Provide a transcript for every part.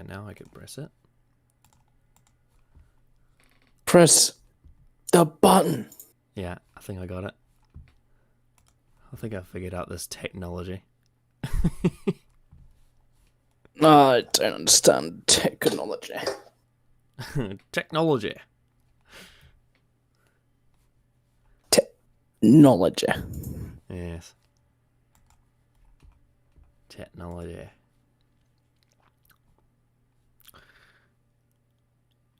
Okay, now I can press it. Press the button. Yeah, I think I got it. I think I figured out this technology. I don't understand technology. Technology. Technology. Yes. Technology.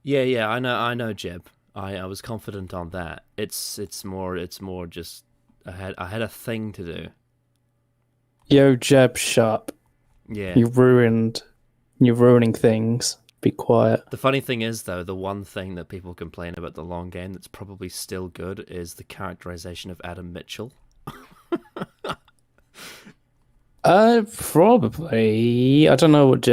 Yeah, I know, Jeb. I was confident on that. It's more just I had a thing to do. Yo, Jeb, shut. Yeah. You're ruining things. Be quiet. The funny thing is, though, the one thing that people complain about the long game that's probably still good is the characterization of Adam Mitchell. Probably. I don't know what.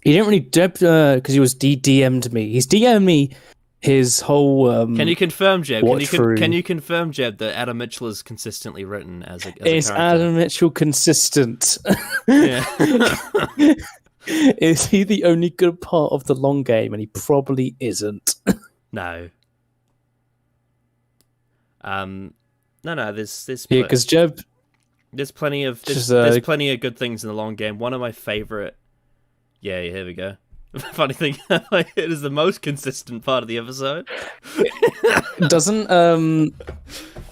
He didn't really because he was DM'd me. He's DM'd me his whole. Can you confirm, Jeb? Can you confirm, Jeb, that Adam Mitchell is consistently written as a Is character? Adam Mitchell consistent? Yeah. Is he the only good part of the long game? And he probably isn't. No. No. There's Yeah, because Jeb. There's plenty of good things in the long game. One of my favorite. Yeah, here we go. Funny thing, it is the most consistent part of the episode.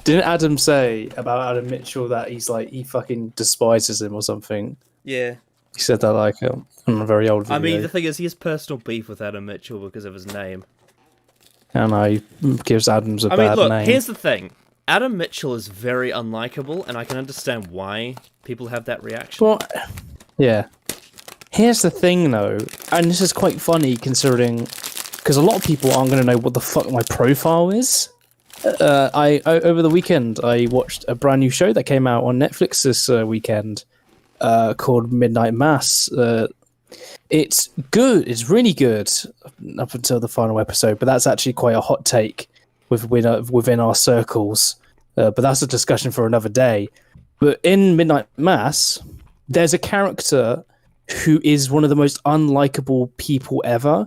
Didn't Adam say about Adam Mitchell that he's like he fucking despises him or something? Yeah. He said that like on a very old video. I mean, the thing is, he has personal beef with Adam Mitchell because of his name. I don't know, he gives Adams a bad name. Look, here's the thing. Adam Mitchell is very unlikable, and I can understand why people have that reaction. Well, yeah. Here's the thing, though, and this is quite funny considering, because a lot of people aren't going to know what the fuck my profile is. I over the weekend, I watched a brand new show that came out on Netflix this weekend called Midnight Mass. It's good. It's really good up until the final episode, but that's actually quite a hot take within our circles. But that's a discussion for another day. But in Midnight Mass, there's a character who is one of the most unlikable people ever,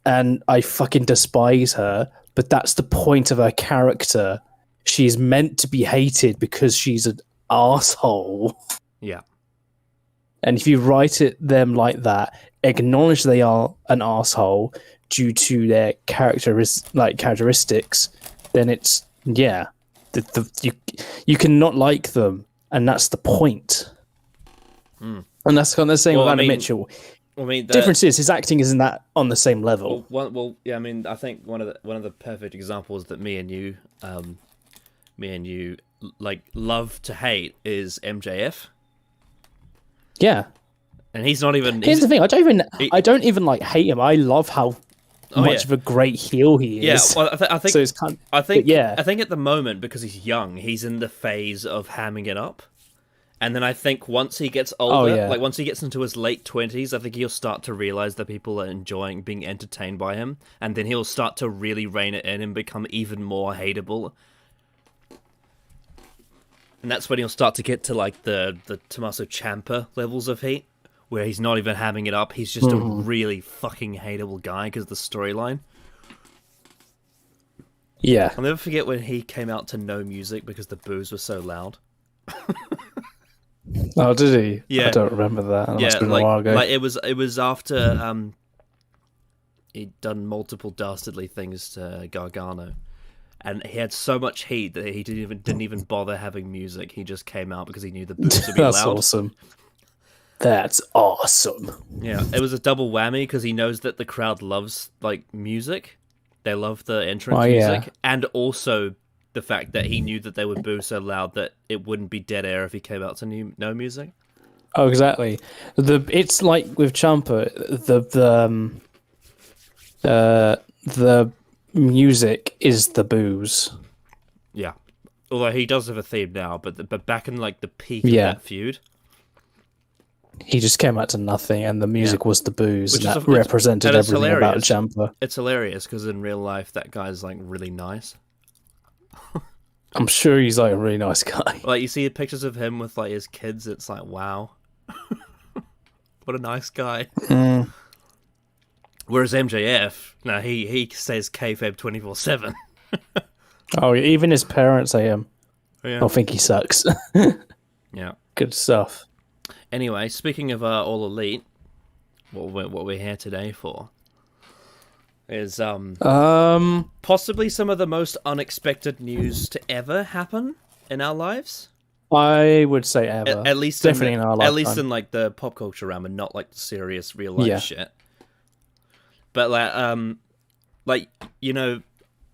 and I fucking despise her, but that's the point of her character. She's meant to be hated because she's an arsehole. Yeah. And if you write them like that, acknowledge they are an arsehole due to their characteristics, then it's, yeah, you cannot like them, and that's the point. Mm. And that's kind of the same with Adam Mitchell. Difference is his acting isn't that on the same level. Well, yeah. I mean, I think one of the perfect examples that me and you like love to hate is MJF. Yeah, and he's not even. Here's the thing: I don't even like hate him. I love how much of a great heel he is. Yeah, well, I think. So it's kind of, I think at the moment, because he's young, he's in the phase of hamming it up. And then I think once he gets older, like once he gets into his late 20s, I think he'll start to realize that people are enjoying being entertained by him, and then he'll start to really rein it in and become even more hateable. And that's when he'll start to get to like the Tommaso Ciampa levels of hate, where he's not even hamming it up, he's just a really fucking hateable guy because of the storyline. Yeah. I'll never forget when he came out to no music because the boos were so loud. Oh, did he? Yeah. I don't remember that. It must have been like, a while ago. Like it was after he'd done multiple dastardly things to Gargano, and he had so much heat that he didn't even bother having music. He just came out because he knew the boos would be That's loud. awesome. That's awesome. Yeah, it was a double whammy because he knows that the crowd loves like music. They love the entrance music, and also the fact that he knew that they would boo so loud that it wouldn't be dead air if he came out to no music. Oh, exactly. It's like with Ciampa, the music is the boos. Yeah, although he does have a theme now, but back in like the peak of that feud, he just came out to nothing, and the music was the boos, and that represented everything about Ciampa. It's hilarious because in real life, that guy's like really nice. I'm sure he's like a really nice guy. Like you see pictures of him with like his kids, it's like wow. What a nice guy. Mm. Whereas MJF, no, he says kayfabe 24/7. Oh, even his parents say him. Yeah. I think he sucks. Yeah. Good stuff. Anyway, speaking of All Elite, what we're here today for is possibly some of the most unexpected news to ever happen in our lives. I would say ever. At least definitely in our lifetime. At least in like the pop culture realm, and not like the serious real life shit. But like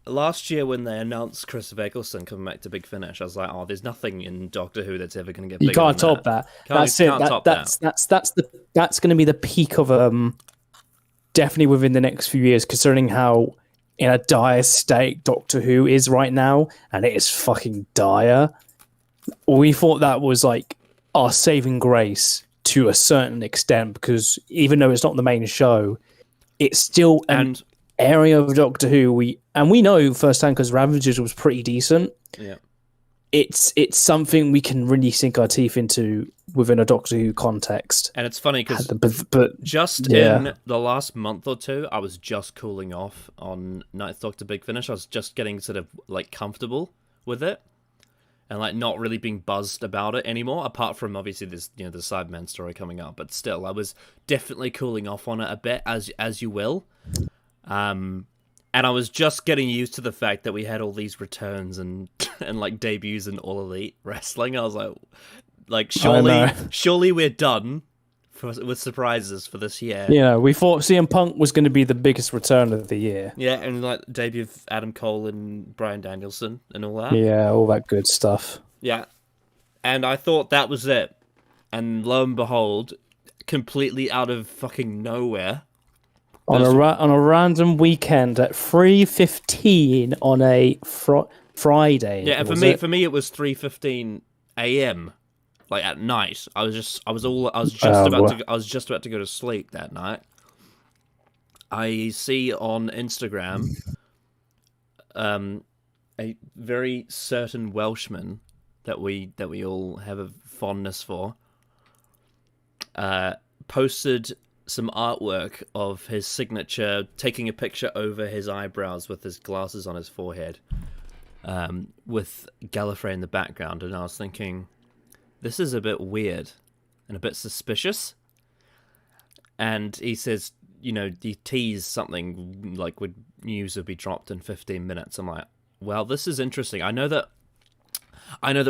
last year when they announced Chris Eccleston coming back to Big Finish, I was like, oh, there's nothing in Doctor Who that's ever going to get bigger. You can't top that. That's it. That's going to be the peak of definitely within the next few years, concerning how in a dire state Doctor Who is right now, and it is fucking dire. We thought that was like our saving grace to a certain extent, because even though it's not the main show, it's still an area of Doctor Who we know firsthand because Ravagers was pretty decent. Yeah, it's something we can really sink our teeth into within a Doctor Who context. And it's funny because just in the last month or two, I was just cooling off on Ninth Doctor Big Finish. I was just getting sort of like comfortable with it, and like not really being buzzed about it anymore, apart from obviously this, the Cyberman story coming up. But still, I was definitely cooling off on it a bit, as you will. And I was just getting used to the fact that we had all these returns and like debuts in All Elite Wrestling. I was like surely we're done with surprises for this year. Yeah, we thought CM Punk was going to be the biggest return of the year. Yeah, and like the debut of Adam Cole and Bryan Danielson and all that. Yeah, all that good stuff. Yeah, and I thought that was it. And lo and behold, completely out of fucking nowhere, on a random weekend at 3:15 on a Friday. Yeah, and for me it was 3:15 a.m. like at night. I was just about to go to sleep that night. I see on Instagram a very certain Welshman that we all have a fondness for posted some artwork of his signature, taking a picture over his eyebrows with his glasses on his forehead, with Gallifrey in the background, and I was thinking, this is a bit weird and a bit suspicious. And he says, he teased something like news would be dropped in 15 minutes. I'm like, well, this is interesting. I know that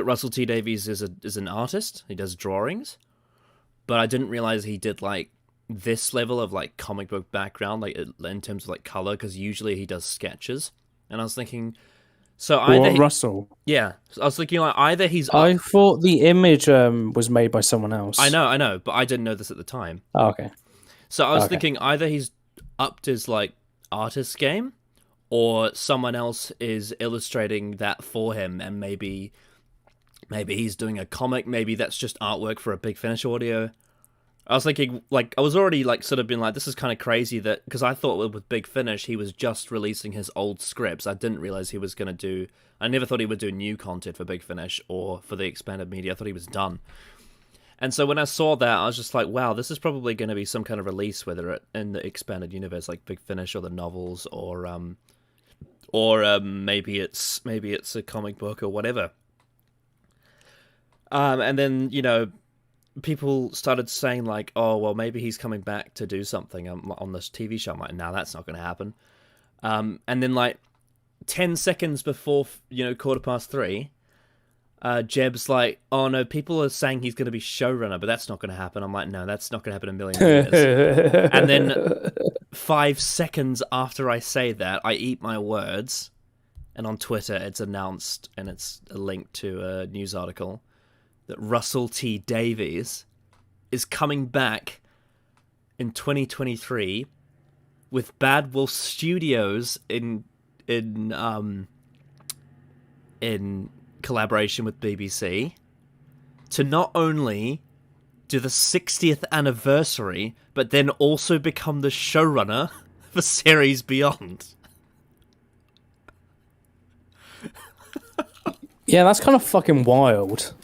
Russell T Davies is an artist. He does drawings, but I didn't realize he did like this level of like comic book background, like in terms of like color, because usually he does sketches. And I was thinking, so either Russell. Yeah, I was thinking like either he's. I thought the image was made by someone else. I know, but I didn't know this at the time. Oh, okay. So I was thinking either he's upped his like artist game, or someone else is illustrating that for him, and maybe he's doing a comic. Maybe that's just artwork for a Big Finish audio. I was thinking, like, I was already, like, sort of been like, this is kind of crazy that, because I thought with Big Finish, he was just releasing his old scripts. I didn't realize he was going to do, I never thought he would do new content for Big Finish or for the expanded media. I thought he was done. And so when I saw that, I was just like, wow, this is probably going to be some kind of release, whether it in the expanded universe, like Big Finish or the novels, or maybe it's a comic book or whatever. And then, people started saying like, oh, well, maybe he's coming back to do something on this TV show. I'm like, no, that's not going to happen. And then like 10 seconds before, 3:15, Jeb's like, oh no, people are saying he's going to be showrunner, but that's not going to happen. I'm like, no, that's not going to happen in a million years. And then 5 seconds after I say that, I eat my words. And on Twitter, it's announced, and it's a link to a news article, that Russell T Davies is coming back in 2023 with Bad Wolf Studios in collaboration with BBC to not only do the 60th anniversary, but then also become the showrunner for series Beyond. Yeah, that's kind of fucking wild.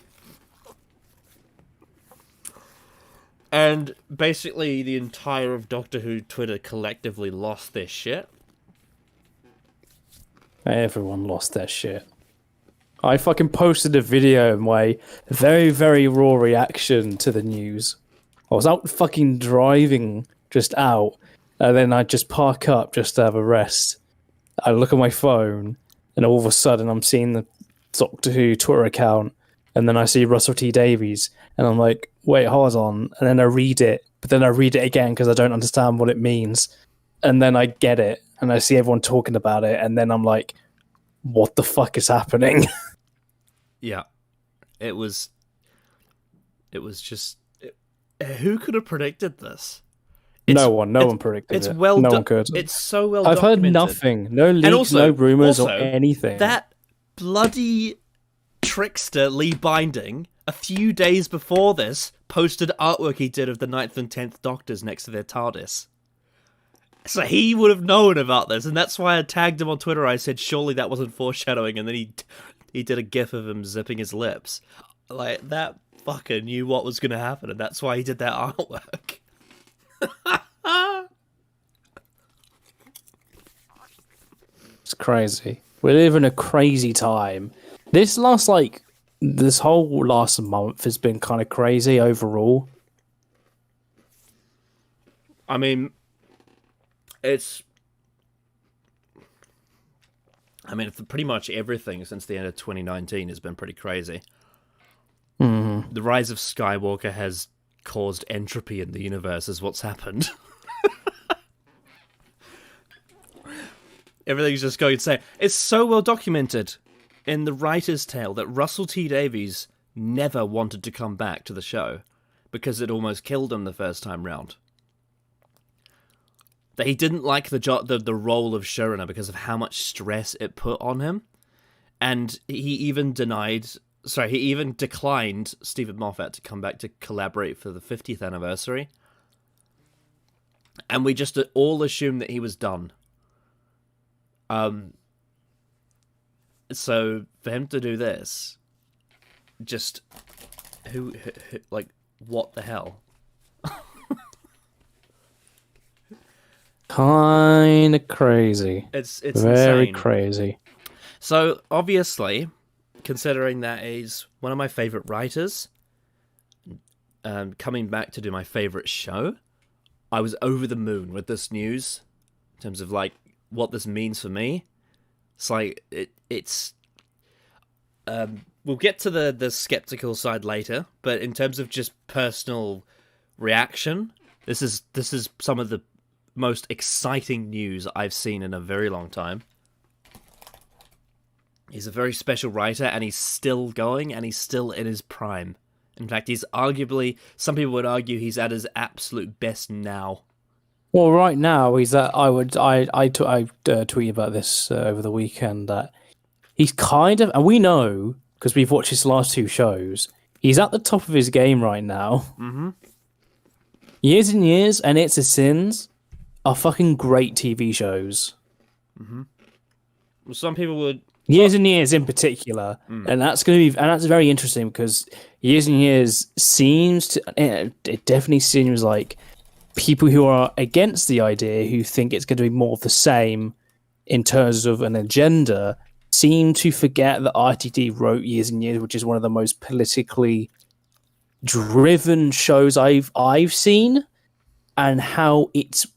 And basically the entire of Doctor Who Twitter collectively lost their shit. Everyone lost their shit. I fucking posted a video of my very, very raw reaction to the news. I was out fucking driving, just out, and then I just park up just to have a rest. I look at my phone, and all of a sudden I'm seeing the Doctor Who Twitter account, and then I see Russell T Davies, and I'm like, wait, hold on. And then I read it, but then I read it again because I don't understand what it means. And then I get it, and I see everyone talking about it, and then I'm like, what the fuck is happening? Yeah. It was just... who could have predicted this? No one predicted it. Well no one could. It's so well I've documented. heard nothing. No leaks, also, no rumours or anything. That bloody trickster Lee Binding, a few days before this, posted artwork he did of the 9th and 10th Doctors next to their TARDIS. So he would have known about this, and that's why I tagged him on Twitter. I said, surely that wasn't foreshadowing, and then he did a gif of him zipping his lips. Like, that fucker knew what was going to happen, and that's why he did that artwork. It's crazy. We live in a crazy time. This whole last month has been kind of crazy overall. I mean, pretty much everything since the end of 2019 has been pretty crazy. Mm-hmm. The rise of Skywalker has caused entropy in the universe is what's happened. Everything's just going insane. It's so well documented in the writer's tale that Russell T Davies never wanted to come back to the show because it almost killed him the first time round. That he didn't like the role of showrunner because of how much stress it put on him. And he even declined Stephen Moffat to come back to collaborate for the 50th anniversary. And we just all assumed that he was done. So for him to do this, just who like, what the hell? Kind of crazy. It's very insane. Crazy. So obviously, considering that he's one of my favorite writers, coming back to do my favorite show, I was over the moon with this news in terms of like what this means for me. It's like it's. We'll get to the skeptical side later, but in terms of just personal reaction, this is some of the most exciting news I've seen in a very long time. He's a very special writer, and he's still going, and he's still in his prime. In fact, he's arguably, some people would argue, he's at his absolute best now. Well, right now he's at. I tweeted about this over the weekend that he's kind of, and we know because we've watched his last two shows. He's at the top of his game right now. Mm-hmm. Years and Years and It's a Sins are fucking great TV shows. Mm-hmm. Well, some people would. Years and Years in particular, and that's very interesting because Years and Years it definitely seems like people who are against the idea, who think it's going to be more of the same in terms of an agenda, seem to forget that RTD wrote Years and Years, which is one of the most politically driven shows I've seen, and how it's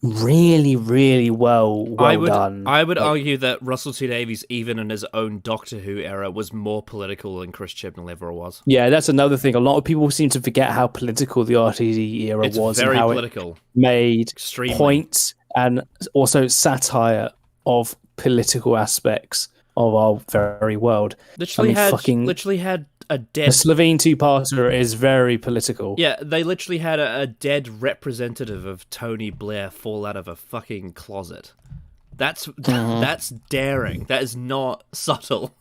really, really well done. I would argue that Russell T Davies, even in his own Doctor Who era, was more political than Chris Chibnall ever was. Yeah, that's another thing. A lot of people seem to forget how political the RTD era was, very and how political. It made Extremely. Points and also satire of political aspects of our very world. Literally had a dead... The Slovene two-parter is very political. Yeah, they literally had a dead representative of Tony Blair fall out of a fucking closet. That's daring. That is not subtle.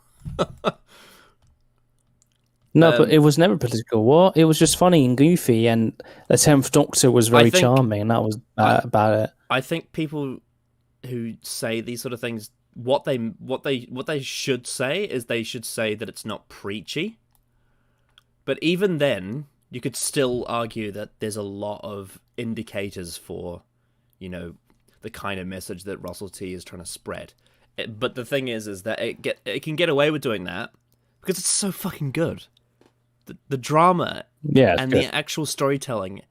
No, but it was never political. What? It was just funny and goofy, and the 10th Doctor was very charming, and that was about it. I think people who say these sort of things, what they should say is they should say that it's not preachy. But even then, you could still argue that there's a lot of indicators for, the kind of message that Russell T is trying to spread. But the thing is that it can get away with doing that because it's so fucking good. The drama and the actual storytelling,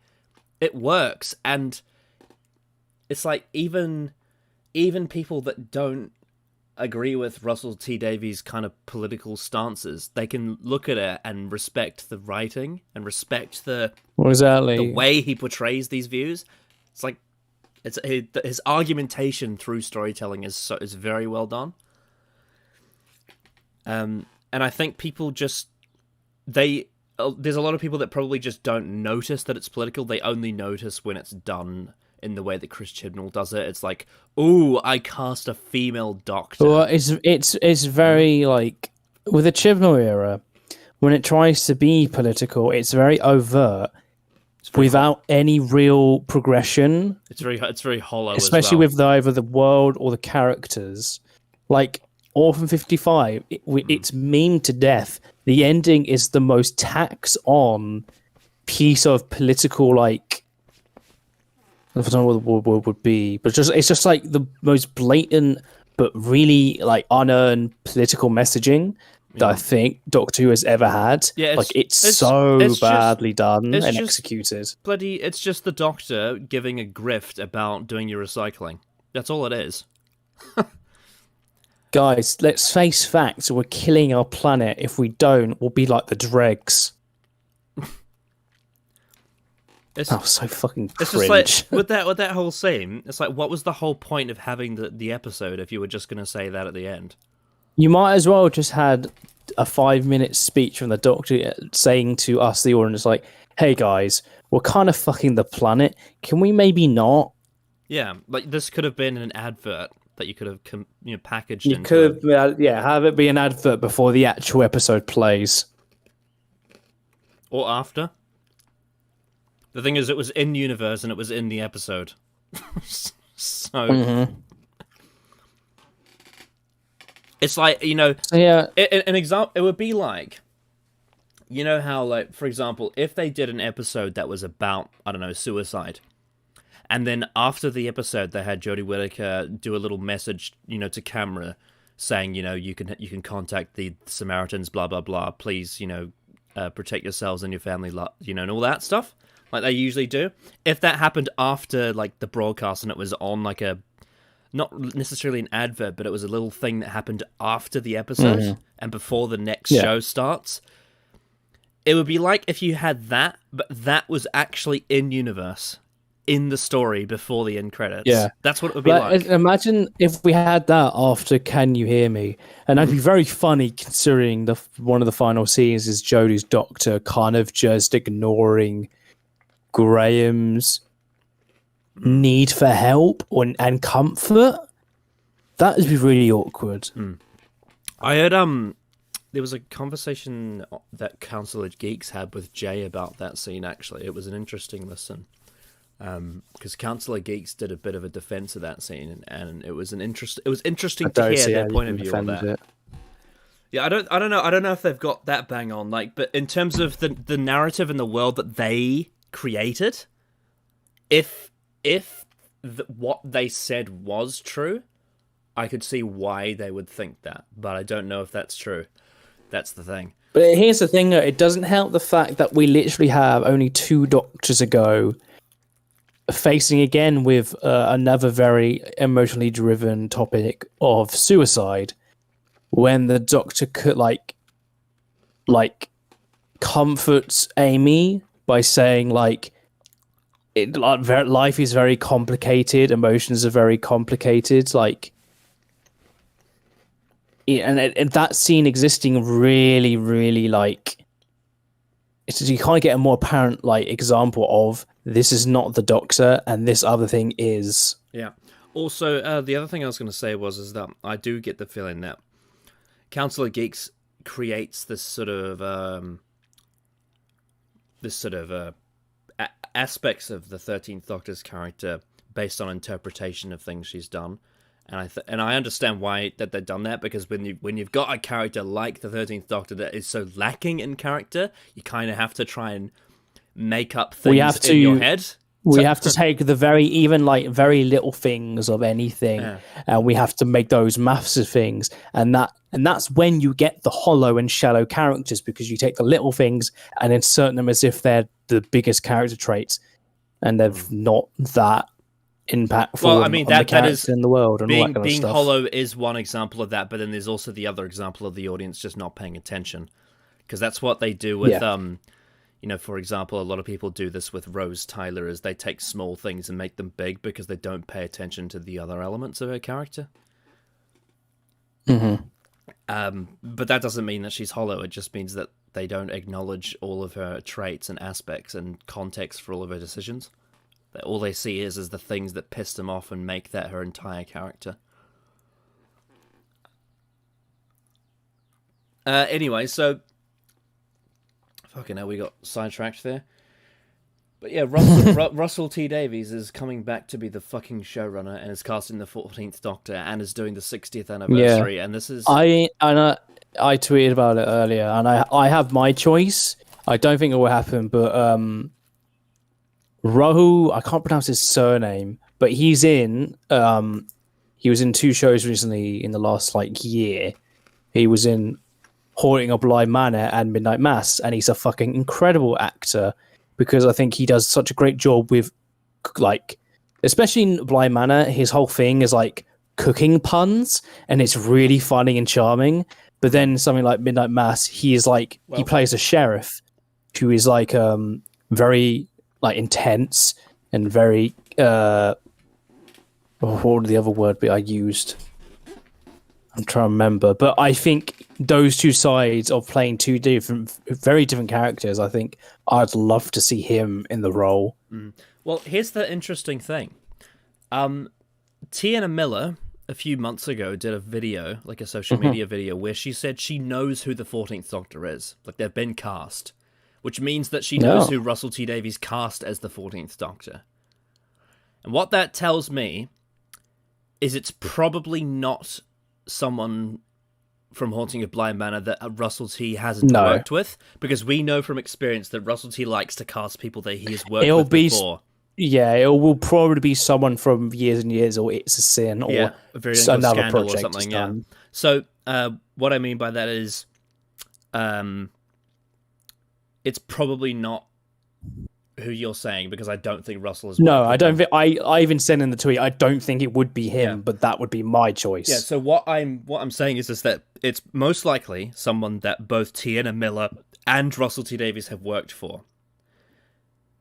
it works, and it's like even people that don't agree with Russell T Davies' kind of political stances, they can look at it and respect the writing and respect the way he portrays these views. It's like his argumentation through storytelling is very well done. And I think people just there's a lot of people that probably just don't notice that it's political. They only notice when it's done in the way that Chris Chibnall does it. It's like, ooh, I cast a female doctor. Well, it's very like with the Chibnall era, when it tries to be political, it's very overt, without any real progression. It's very hollow, especially with either the world or the characters. Like Orphan 55, it's memed to death. The ending is the most tax-on piece of political, like, I don't know what the word would be, but it's just like the most blatant but really like unearned political messaging that I think Doctor Who has ever had. Yeah, it's so badly done and executed. It's just the Doctor giving a grift about doing your recycling. That's all it is. Guys, let's face facts. We're killing our planet. If we don't, we'll be like the dregs. That was so fucking cringe. It's just like, with that whole scene, it's like, what was the whole point of having the episode if you were just going to say that at the end? You might as well just had a 5-minute speech from the Doctor saying to us, the audience, like, hey guys, we're kind of fucking the planet. Can we maybe not? Yeah, like this could have been an advert that you could have packaged. You could have, have it be an advert before the actual episode plays. Or after. The thing is, it was in universe and it was in the episode. So it's like, an example. It would be like, how, like, for example, if they did an episode that was about, I don't know, suicide, and then after the episode they had Jodie Whittaker do a little message, to camera, saying, you can contact the Samaritans, blah blah blah. Please, protect yourselves and your family, and all that stuff. Like they usually do. If that happened after, like, the broadcast and it was on, like, not necessarily an advert, but it was a little thing that happened after the episode and before the next show starts, it would be like if you had that, but that was actually in-universe, in the story before the end credits. Yeah. That's what it would be like. Imagine if we had that after Can You Hear Me? And that'd be very funny considering one of the final scenes is Jodie's Doctor kind of just ignoring Graham's need for help and comfort. That would be really awkward. I heard there was a conversation that Council of Geeks had with Jay about that scene. Actually, it was an interesting listen because Council of Geeks did a bit of a defense of that scene, and it was interesting to hear their point of view on that. Yeah, I don't know if they've got that bang on, like, but in terms of the narrative and the world that they created, if what they said was true, I could see why they would think that, but I don't know if that's true. That's the thing. But here's the thing, though. It doesn't help the fact that we literally have only 2 Doctors ago facing again with another very emotionally driven topic of suicide, when the Doctor could like comforts Amy by saying, like, life is very complicated, emotions are very complicated, like, and that scene existing really, really, like, you can't get a more apparent, like, example of this is not the Doctor and this other thing is. Yeah. Also, the other thing I was going to say is that I do get the feeling that Council of Geeks creates this sort of aspects of the 13th Doctor's character based on interpretation of things she's done, and I understand why that they've done that, because when you've got a character like the 13th Doctor that is so lacking in character, you kind of have to try and make up things in your head. We have to take the very little things of anything, and we have to make those massive things, and that's when you get the hollow and shallow characters, because you take the little things and insert them as if they're the biggest character traits, and they're not that impactful. Well, I mean, on the characters in the world, and all that kind of stuff. Being hollow is one example of that, but then there's also the other example of the audience just not paying attention, because that's what they do with for example, a lot of people do this with Rose Tyler, is they take small things and make them big because they don't pay attention to the other elements of her character. Mm-hmm. But that doesn't mean that she's hollow. It just means that they don't acknowledge all of her traits and aspects and context for all of her decisions. That all they see is the things that piss them off and make that her entire character. Anyway, so... Fucking hell, we got sidetracked there. But yeah, Russell T Davies is coming back to be the fucking showrunner, and is casting the 14th Doctor, and is doing the 60th anniversary, and this is... I tweeted about it earlier, and I have my choice. I don't think it will happen, but Rahu, I can't pronounce his surname, but he was in 2 shows recently in the last year. He was in Haunting of Bly Manor and Midnight Mass, and he's a fucking incredible actor, because I think he does such a great job with, especially in Bly Manor, his whole thing is cooking puns, and it's really funny and charming. But then something like Midnight Mass, he is he plays a sheriff who is very intense and very what was the other word I used? I'm trying to remember, but I think those two sides of playing two very different characters, I think I'd love to see him in the role. Well, here's the interesting thing. Tiana Miller, a few months ago, did a video, a social media video, where she said she knows who the 14th Doctor is. They've been cast, which means that she knows who Russell T Davies cast as the 14th Doctor. And what that tells me is it's probably not someone from Haunting of Bly Manor that Russell T hasn't worked with, because we know from experience that Russell T likes to cast people that he has worked with before. Yeah, it will probably be someone from Years and Years, or It's a Sin, or another project or something. Yeah. So what I mean by that is, it's probably not who you're saying, because I don't think Russell is. No, I don't think. I even said in the tweet, I don't think it would be him, but that would be my choice. Yeah. So what I'm saying is that it's most likely someone that both Tiana Miller and Russell T Davies have worked for,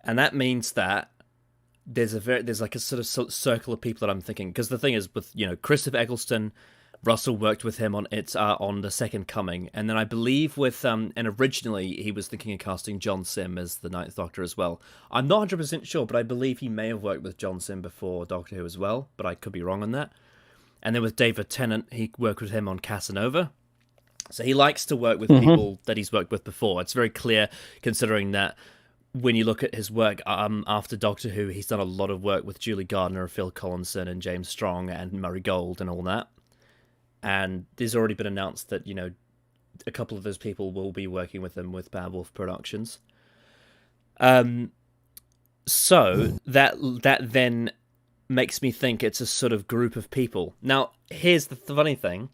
and that means that there's a sort of circle of people that I'm thinking, because the thing is with Christopher Eccleston, Russell worked with him on The Second Coming, and then I believe with and originally he was thinking of casting John Sim as the Ninth Doctor as well. I'm not 100% sure, but I believe he may have worked with John Sim before Doctor Who as well, but I could be wrong on that. And then with David Tennant, he worked with him on Casanova, so he likes to work with people that he's worked with before. It's very clear, considering that when you look at his work after Doctor Who, he's done a lot of work with Julie Gardner, Phil Collinson, and James Strong, and Murray Gold, and all that. And there's already been announced that, a couple of those people will be working with him with Bad Wolf Productions. So that then makes me think it's a sort of group of people. Now, here's the funny thing,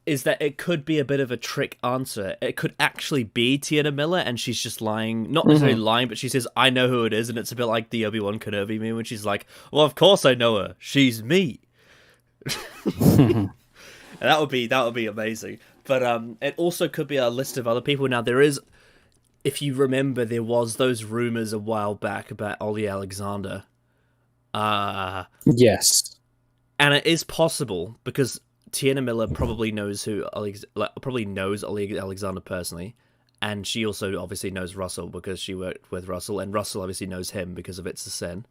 is that it could be a bit of a trick answer. It could actually be Tiana Miller, and she's just lying. Not necessarily lying, but she says, I know who it is, and it's a bit like the Obi-Wan Kenobi meme, when she's like, well, of course I know her. She's me. That would be amazing. But it also could be a list of other people. Now, there is, if you remember, there was those rumors a while back about Ollie Alexander. Yes. And it is possible, because Tiana Miller probably knows Ollie Alexander personally, and she also obviously knows Russell because she worked with Russell, and Russell obviously knows him because of It's a Sin.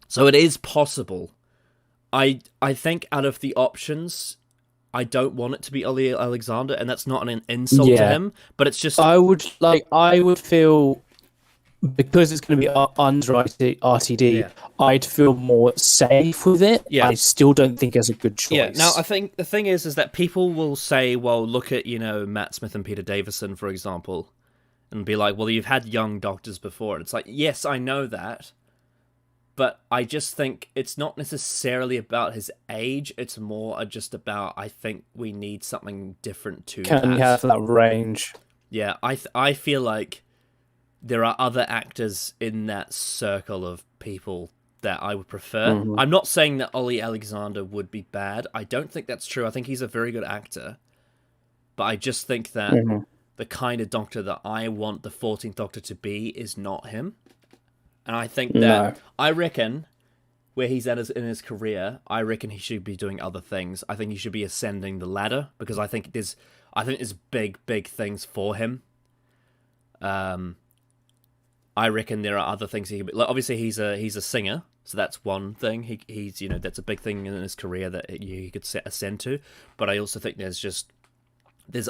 So it is possible. I think out of the options, I don't want it to be Ollie Alexander, and that's not an insult to him, but it's just... I would feel, because it's going to be under RTD, I'd feel more safe with it. Yeah. I still don't think it's a good choice. Yeah, now I think the thing is that people will say, well, look at, Matt Smith and Peter Davison, for example. and be like, well, you've had young doctors before. And it's like, yes, I know that. But I just think it's not necessarily about his age. It's more just about, I think we need something different to that. Can you have that range? Yeah, I feel like there are other actors in that circle of people that I would prefer. Mm-hmm. I'm not saying that Ollie Alexander would be bad. I don't think that's true. I think he's a very good actor. But I just think that the kind of Doctor that I want the 14th Doctor to be is not him. And I think that, I reckon, where he's at in his career, I reckon he should be doing other things. I think he should be ascending the ladder, because I think there's big things for him. I reckon there are other things he could be. Like, obviously, he's a singer, so that's one thing. He's that's a big thing in his career that he could ascend to. But I also think there's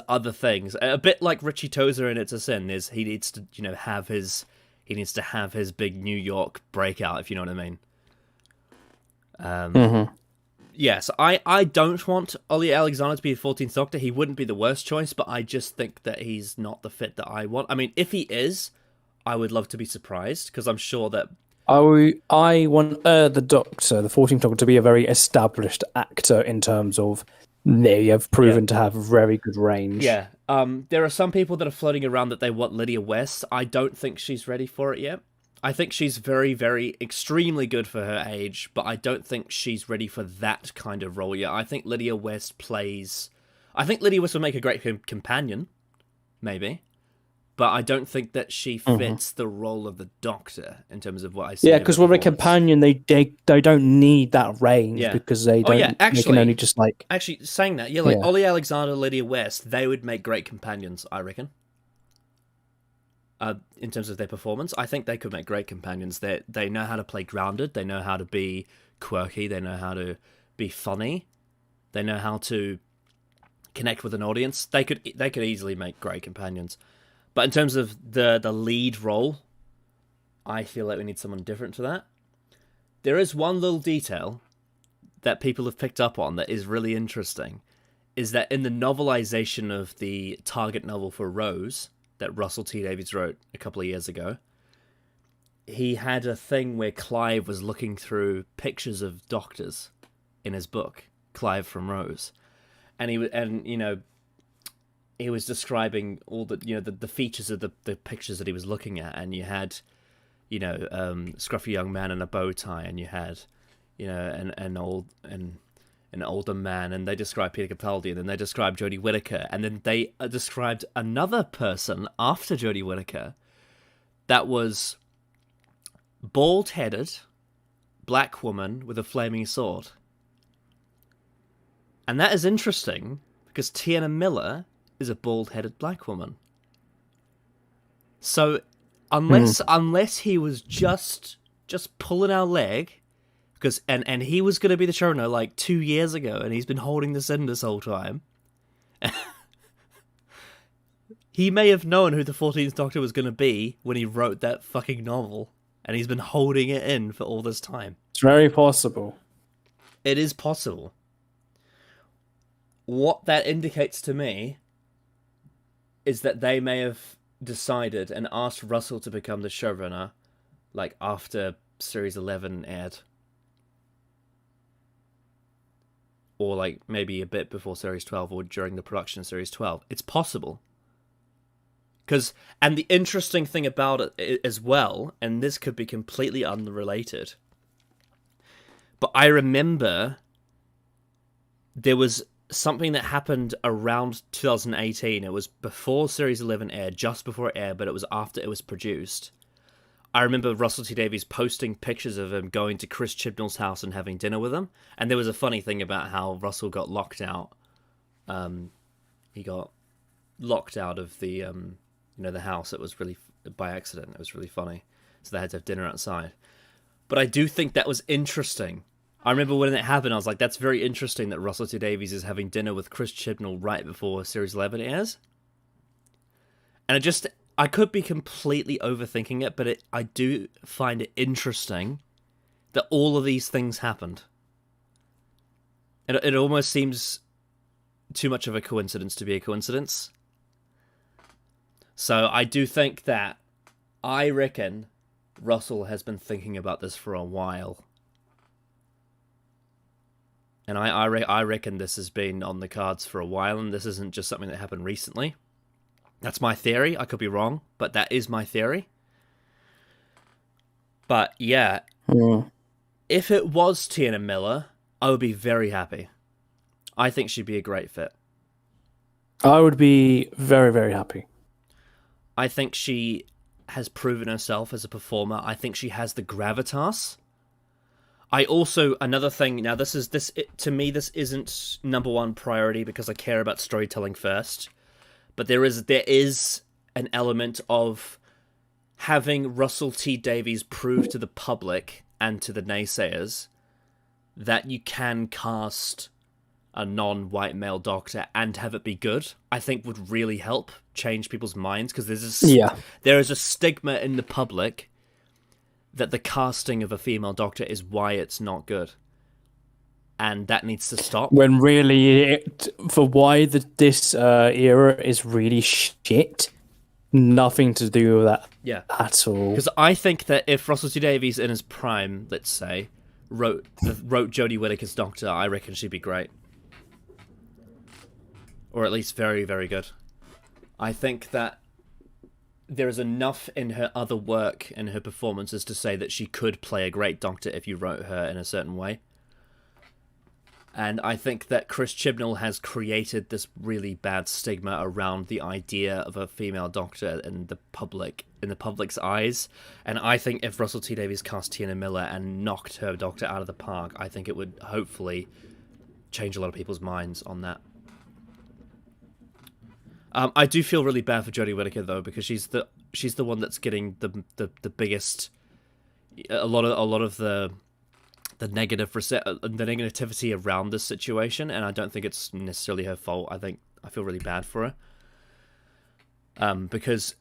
other things, a bit like Richie Tozer in It's a Sin. He needs to have his big New York breakout, if you know what I mean. Yes, I don't want Ollie Alexander to be the 14th Doctor. He wouldn't be the worst choice, but I just think that he's not the fit that I want. I mean, if he is, I would love to be surprised, because I'm sure that... I want the Doctor, the 14th Doctor, to be a very established actor in terms of they have proven to have very good range. Yeah. There are some people that are floating around that they want Lydia West. I don't think she's ready for it yet. I think she's very, very, extremely good for her age, but I don't think she's ready for that kind of role yet. I think Lydia West would make a great companion, maybe. But I don't think that she fits the role of the Doctor in terms of what I see. Yeah, because with a companion, they don't need that range because they don't. Actually, they can only just like. Actually, saying that, Ollie Alexander, Lydia West, they would make great companions, I reckon. In terms of their performance, I think they could make great companions. They know how to play grounded. They know how to be quirky. They know how to be funny. They know how to connect with an audience. They could easily make great companions. But in terms of the lead role, I feel like we need someone different to that. There is one little detail that people have picked up on that is really interesting, is that in the novelization of the target novel for Rose that Russell T Davies wrote a couple of years ago, he had a thing where Clive was looking through pictures of doctors in his book, Clive from Rose, and he was describing all the features of the pictures that he was looking at, and you had, scruffy young man in a bow tie, and you had, an older man, and they described Peter Capaldi, and then they described Jodie Whittaker, and then they described another person after Jodie Whittaker that was bald-headed, black woman with a flaming sword. And that is interesting, because Tiana Miller is a bald-headed black woman. So, unless he was just pulling our leg, because and he was going to be the showrunner like 2 years ago, and he's been holding this in this whole time. He may have known who the 14th Doctor was going to be when he wrote that fucking novel, and he's been holding it in for all this time. It's very possible. It is possible. What that indicates to me is that they may have decided and asked Russell to become the showrunner, like, after Series 11 aired. Or, like, maybe a bit before Series 12, or during the production of Series 12. It's possible. And the interesting thing about it as well, and this could be completely unrelated, but I remember there was something that happened around 2018. It was before Series 11 aired, just before it aired, but it was after it was produced. I remember Russell T Davies posting pictures of him going to Chris Chibnall's house and having dinner with him. And there was a funny thing about how Russell got locked out. He got locked out of the the house. It was really by accident. It was really funny. So they had to have dinner outside. But I do think that was interesting. I remember when it happened, I was like, that's very interesting that Russell T Davies is having dinner with Chris Chibnall right before Series 11 airs. And I could be completely overthinking it, but I do find it interesting that all of these things happened. It almost seems too much of a coincidence to be a coincidence. So I do think that I reckon Russell has been thinking about this for a while. And I reckon this has been on the cards for a while, and this isn't just something that happened recently. That's my theory. I could be wrong, but that is my theory. But yeah, if it was Tiana Miller, I would be very happy. I think she'd be a great fit. I would be very, very happy. I think she has proven herself as a performer. I think she has the gravitas. I also, another thing, now to me, this isn't number one priority because I care about storytelling first. But there is an element of having Russell T Davies prove to the public and to the naysayers that you can cast a non-white male doctor and have it be good, I think would really help change people's minds, because there is a stigma in the public that the casting of a female doctor is why it's not good. And that needs to stop. When really, for why this era is really shit, nothing to do with that at all. Because I think that if Russell T Davies in his prime, let's say, wrote Jodie Whittaker's Doctor, I reckon she'd be great. Or at least very, very good. I think that there is enough in her other work and her performances to say that she could play a great Doctor if you wrote her in a certain way. And I think that Chris Chibnall has created this really bad stigma around the idea of a female doctor in the public's eyes. And I think if Russell T Davies cast Tiana Miller and knocked her doctor out of the park, I think it would hopefully change a lot of people's minds on that. I do feel really bad for Jodie Whittaker though, because she's the one that's getting the biggest, a lot of the negativity around this situation, and I don't think it's necessarily her fault. I feel really bad for her, because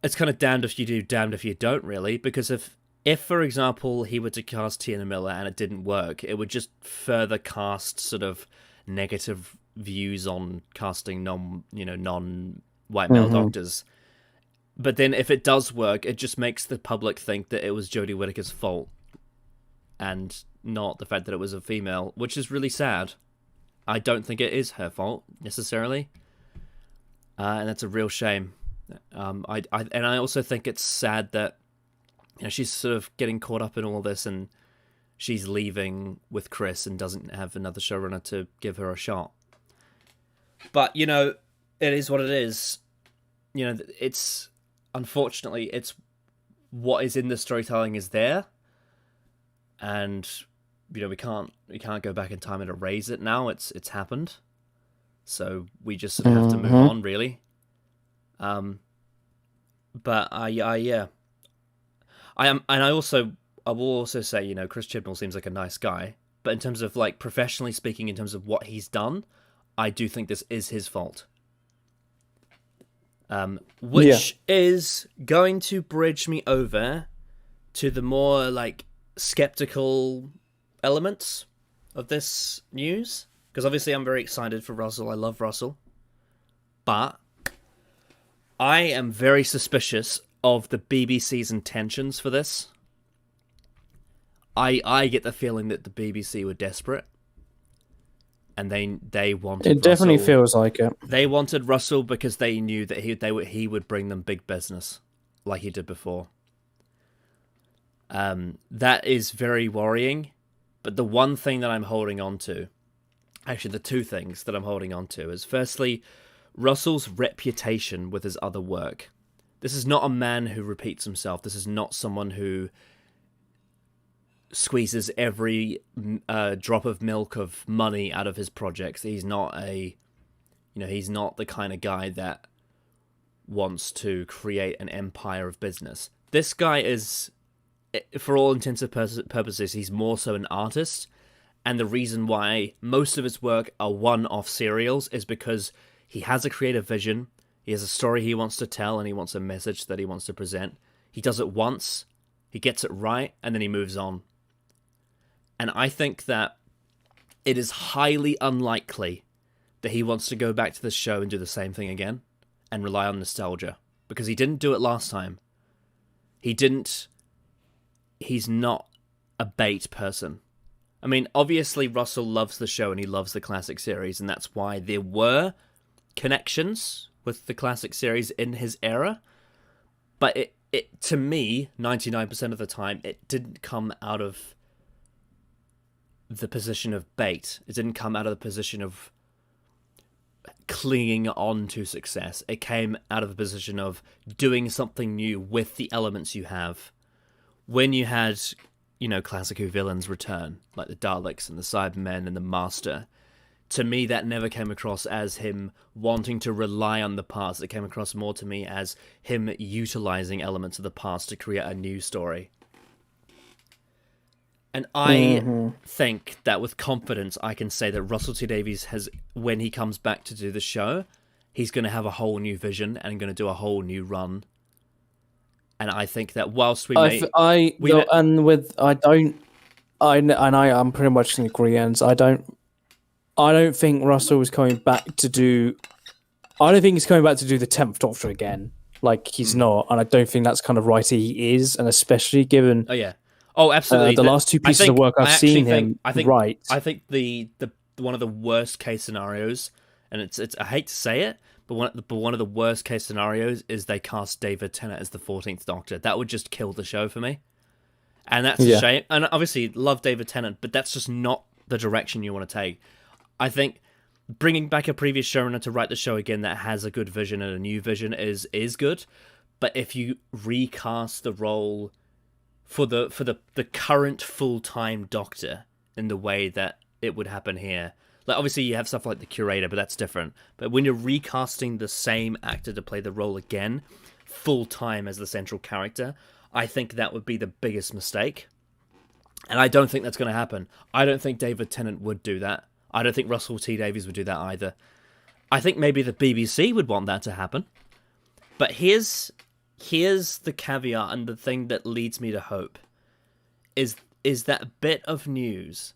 it's kind of damned if you do, damned if you don't, really. Because if for example he were to cast Tiana Miller and it didn't work, it would just further cast sort of negative views on casting non-white male doctors. But then if it does work, it just makes the public think that it was Jodie Whittaker's fault and not the fact that it was a female, which is really sad. I don't think it is her fault necessarily, and that's a real shame. I also think it's sad that she's sort of getting caught up in all this, and she's leaving with Chris and doesn't have another showrunner to give her a shot. But it is what it is. It's unfortunately it's what is in the storytelling is there. And we can't go back in time and erase it now. It's happened, so we just sort of have to move on, really. But I will also say, Chris Chibnall seems like a nice guy, but in terms of like professionally speaking, in terms of what he's done, I do think this is his fault. Which is going to bridge me over to the more like skeptical elements of this news, because obviously I'm very excited for Russell. I love Russell, but I am very suspicious of the BBC's intentions for this. I get the feeling that the BBC were desperate, and they wanted. It definitely feels like it. They wanted Russell because they knew that he would bring them big business, like he did before. That is very worrying, but the one thing that I'm holding on to, actually the two things that I'm holding on to, is firstly, Russell's reputation with his other work. This is not a man who repeats himself. This is not someone who squeezes every drop of milk of money out of his projects. He's not he's not the kind of guy that wants to create an empire of business. This guy is, for all intents and purposes, he's more so an artist, and the reason why most of his work are one-off serials is because he has a creative vision, he has a story he wants to tell, and he wants a message that he wants to present. He does it once, he gets it right, and then he moves on. And I think that it is highly unlikely that he wants to go back to the show and do the same thing again and rely on nostalgia. because he didn't do it last time. He's not a bait person. I mean, obviously Russell loves the show and he loves the classic series, and that's why there were connections with the classic series in his era. But it to me, 99% of the time, it didn't come out of the position of bait. It didn't come out of the position of clinging on to success. It came out of the position of doing something new with the elements you have. When you had, classic Who villains return, like the Daleks and the Cybermen and the Master, to me that never came across as him wanting to rely on the past. It came across more to me as him utilizing elements of the past to create a new story. And I think that with confidence I can say that Russell T Davies has, when he comes back to do the show, he's going to have a whole new vision and going to do a whole new run. And I think that whilst I'm pretty much in agreement. I don't think Russell is coming back to do. I don't think he's coming back to do the 10th Doctor again. Like, he's not, and I don't think that's kind of right. He is, and especially given. Oh yeah. Oh, absolutely. The last two pieces of work I've seen him. I think the one of the worst case scenarios, and it's I hate to say it, but one of the worst case scenarios is they cast David Tennant as the 14th Doctor. That would just kill the show for me, and that's a shame. And obviously, love David Tennant, but that's just not the direction you want to take. I think bringing back a previous showrunner to write the show again that has a good vision and a new vision is good, but if you recast the role for the current full-time Doctor in the way that it would happen here, like obviously you have stuff like the Curator, but that's different. But when you're recasting the same actor to play the role again, full-time as the central character, I think that would be the biggest mistake. And I don't think that's going to happen. I don't think David Tennant would do that. I don't think Russell T Davies would do that either. I think maybe the BBC would want that to happen. But here's the caveat, and the thing that leads me to hope is that bit of news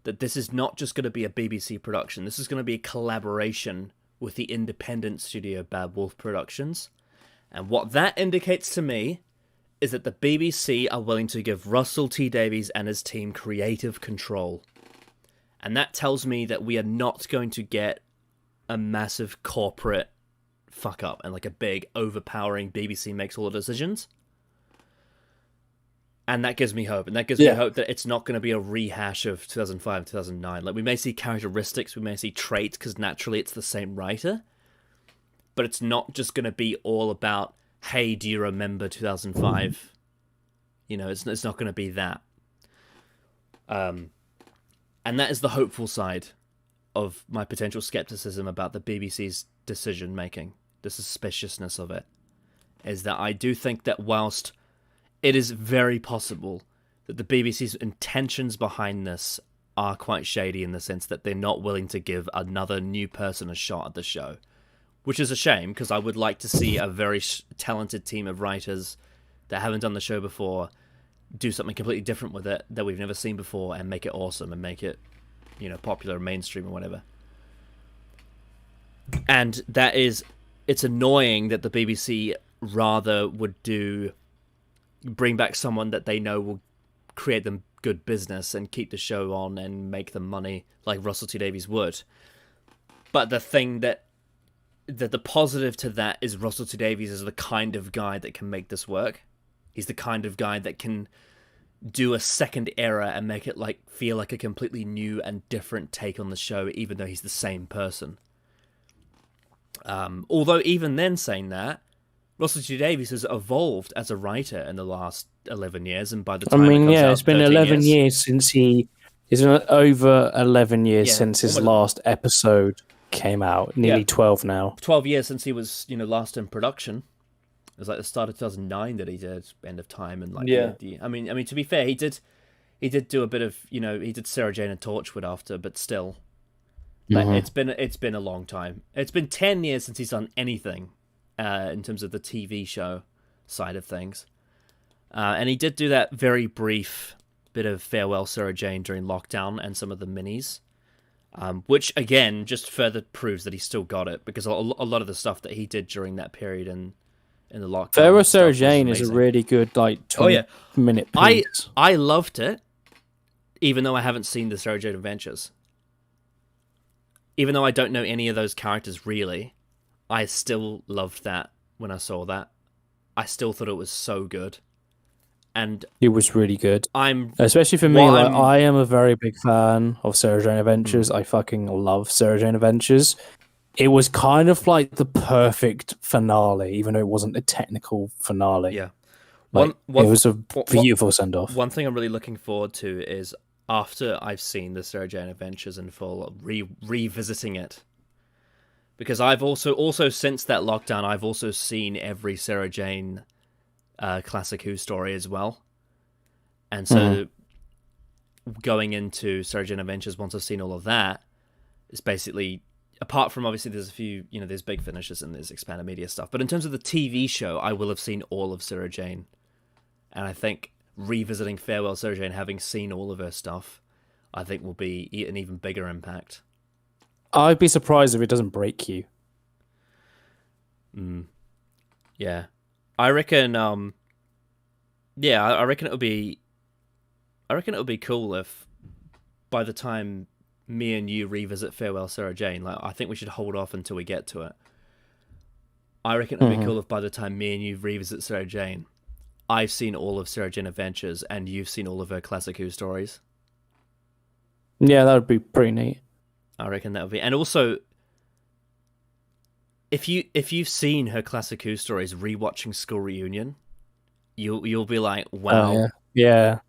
that this is not just going to be a BBC production. This is going to be a collaboration with the independent studio Bad Wolf Productions. And what that indicates to me is that the BBC are willing to give Russell T Davies and his team creative control. And that tells me that we are not going to get a massive corporate fuck up and like a big overpowering BBC makes all the decisions. And that gives me hope. And that gives me hope that it's not going to be a rehash of 2005, 2009. Like, we may see characteristics, we may see traits, because naturally it's the same writer. But it's not just going to be all about, hey, do you remember 2005? It's not going to be that. And that is the hopeful side of my potential skepticism about the BBC's decision-making, the suspiciousness of it, is that I do think that whilst it is very possible that the BBC's intentions behind this are quite shady in the sense that they're not willing to give another new person a shot at the show, which is a shame, because I would like to see a very talented team of writers that haven't done the show before do something completely different with it that we've never seen before and make it awesome and make it, popular and mainstream or whatever. And it's annoying that the BBC rather would bring back someone that they know will create them good business and keep the show on and make them money like Russell T Davies would. But the thing that the positive to that is Russell T Davies is the kind of guy that can make this work. He's the kind of guy that can do a second era and make it feel like a completely new and different take on the show, even though he's the same person. Although even then, saying that, Russell T Davies has evolved as a writer in the last 11 years, and by the time it's been 11 years since it's been over 11 years since his last episode came out. Nearly 12 now. 12 years since he was, last in production. It was like the start of 2009 that he did End of Time, and I mean to be fair, he did do a bit of he did Sarah Jane and Torchwood after, but still, it's been a long time. It's been 10 years since he's done anything in terms of the TV show side of things, and he did do that very brief bit of Farewell Sarah Jane during lockdown and some of the minis, which again just further proves that he still got it, because a lot of the stuff that he did during that period and in the lockdown. Farewell Sarah Jane is a really good 20-minute piece. I loved it, even though I haven't seen the Sarah Jane Adventures. Even though I don't know any of those characters really, I still loved that when I saw that. I still thought it was so good. And it was really good. Especially for me, I am a very big fan of Sarah Jane Adventures. I fucking love Sarah Jane Adventures. It was kind of like the perfect finale, even though it wasn't a technical finale. Yeah. It was a beautiful send-off. One thing I'm really looking forward to is after I've seen the Sarah Jane Adventures in full, revisiting it. Because I've also since that lockdown, I've also seen every Sarah Jane Classic Who story as well. And so going into Sarah Jane Adventures, once I've seen all of that, it's basically... Apart from, obviously, there's a few, there's big finishes and there's expanded media stuff. But in terms of the TV show, I will have seen all of Sarah Jane. And I think revisiting Farewell Sarah Jane, having seen all of her stuff, I think will be an even bigger impact. I'd be surprised if it doesn't break you. Yeah. I reckon, I reckon it'll be cool if by the time me and you revisit Farewell Sarah Jane, I think we should hold off until we get to it. I reckon it'd be cool if by the time me and you revisit Sarah Jane, I've seen all of Sarah Jane Adventures and you've seen all of her Classic Who stories. Yeah, that would be pretty neat. I reckon that would be, and also, if you've seen her Classic Who stories, rewatching School Reunion, you'll be like, wow, yeah.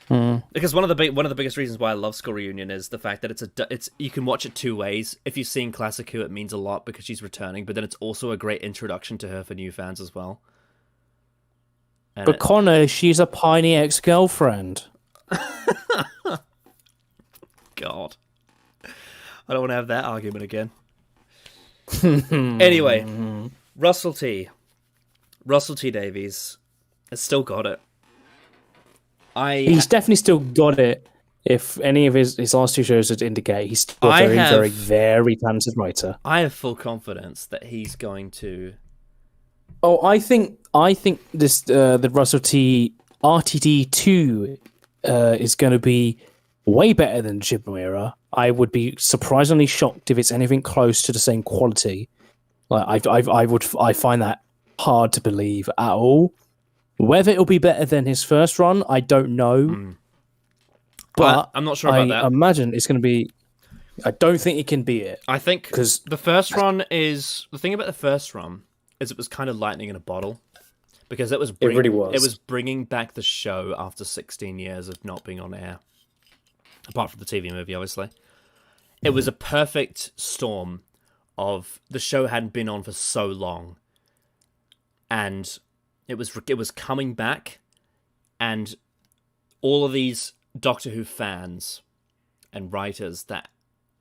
Because one of the biggest reasons why I love School Reunion is the fact that it's you can watch it two ways. If you've seen Classic Who, it means a lot because she's returning, but then it's also a great introduction to her for new fans as well. But Connor, she's a piney ex-girlfriend. God, I don't want to have that argument again. Anyway, Russell T Davies has still got it. He's definitely still got it. If any of his last two shows would indicate, he's still a very, very talented writer. I have full confidence that he's going to. Oh, I think this the Russell T RTD 2 is going to be way better than Jib Era. I would be surprisingly shocked if it's anything close to the same quality. I find that hard to believe at all. Whether it'll be better than his first run, I don't know. But I'm not sure about that. I imagine it's going to be... I don't think it can beat it. I think because the first run is... The thing about the first run is it was kind of lightning in a bottle. Because it really was. It was bringing back the show after 16 years of not being on air. Apart from the TV movie, obviously. It was a perfect storm of... The show hadn't been on for so long. And... It was coming back, and all of these Doctor Who fans and writers that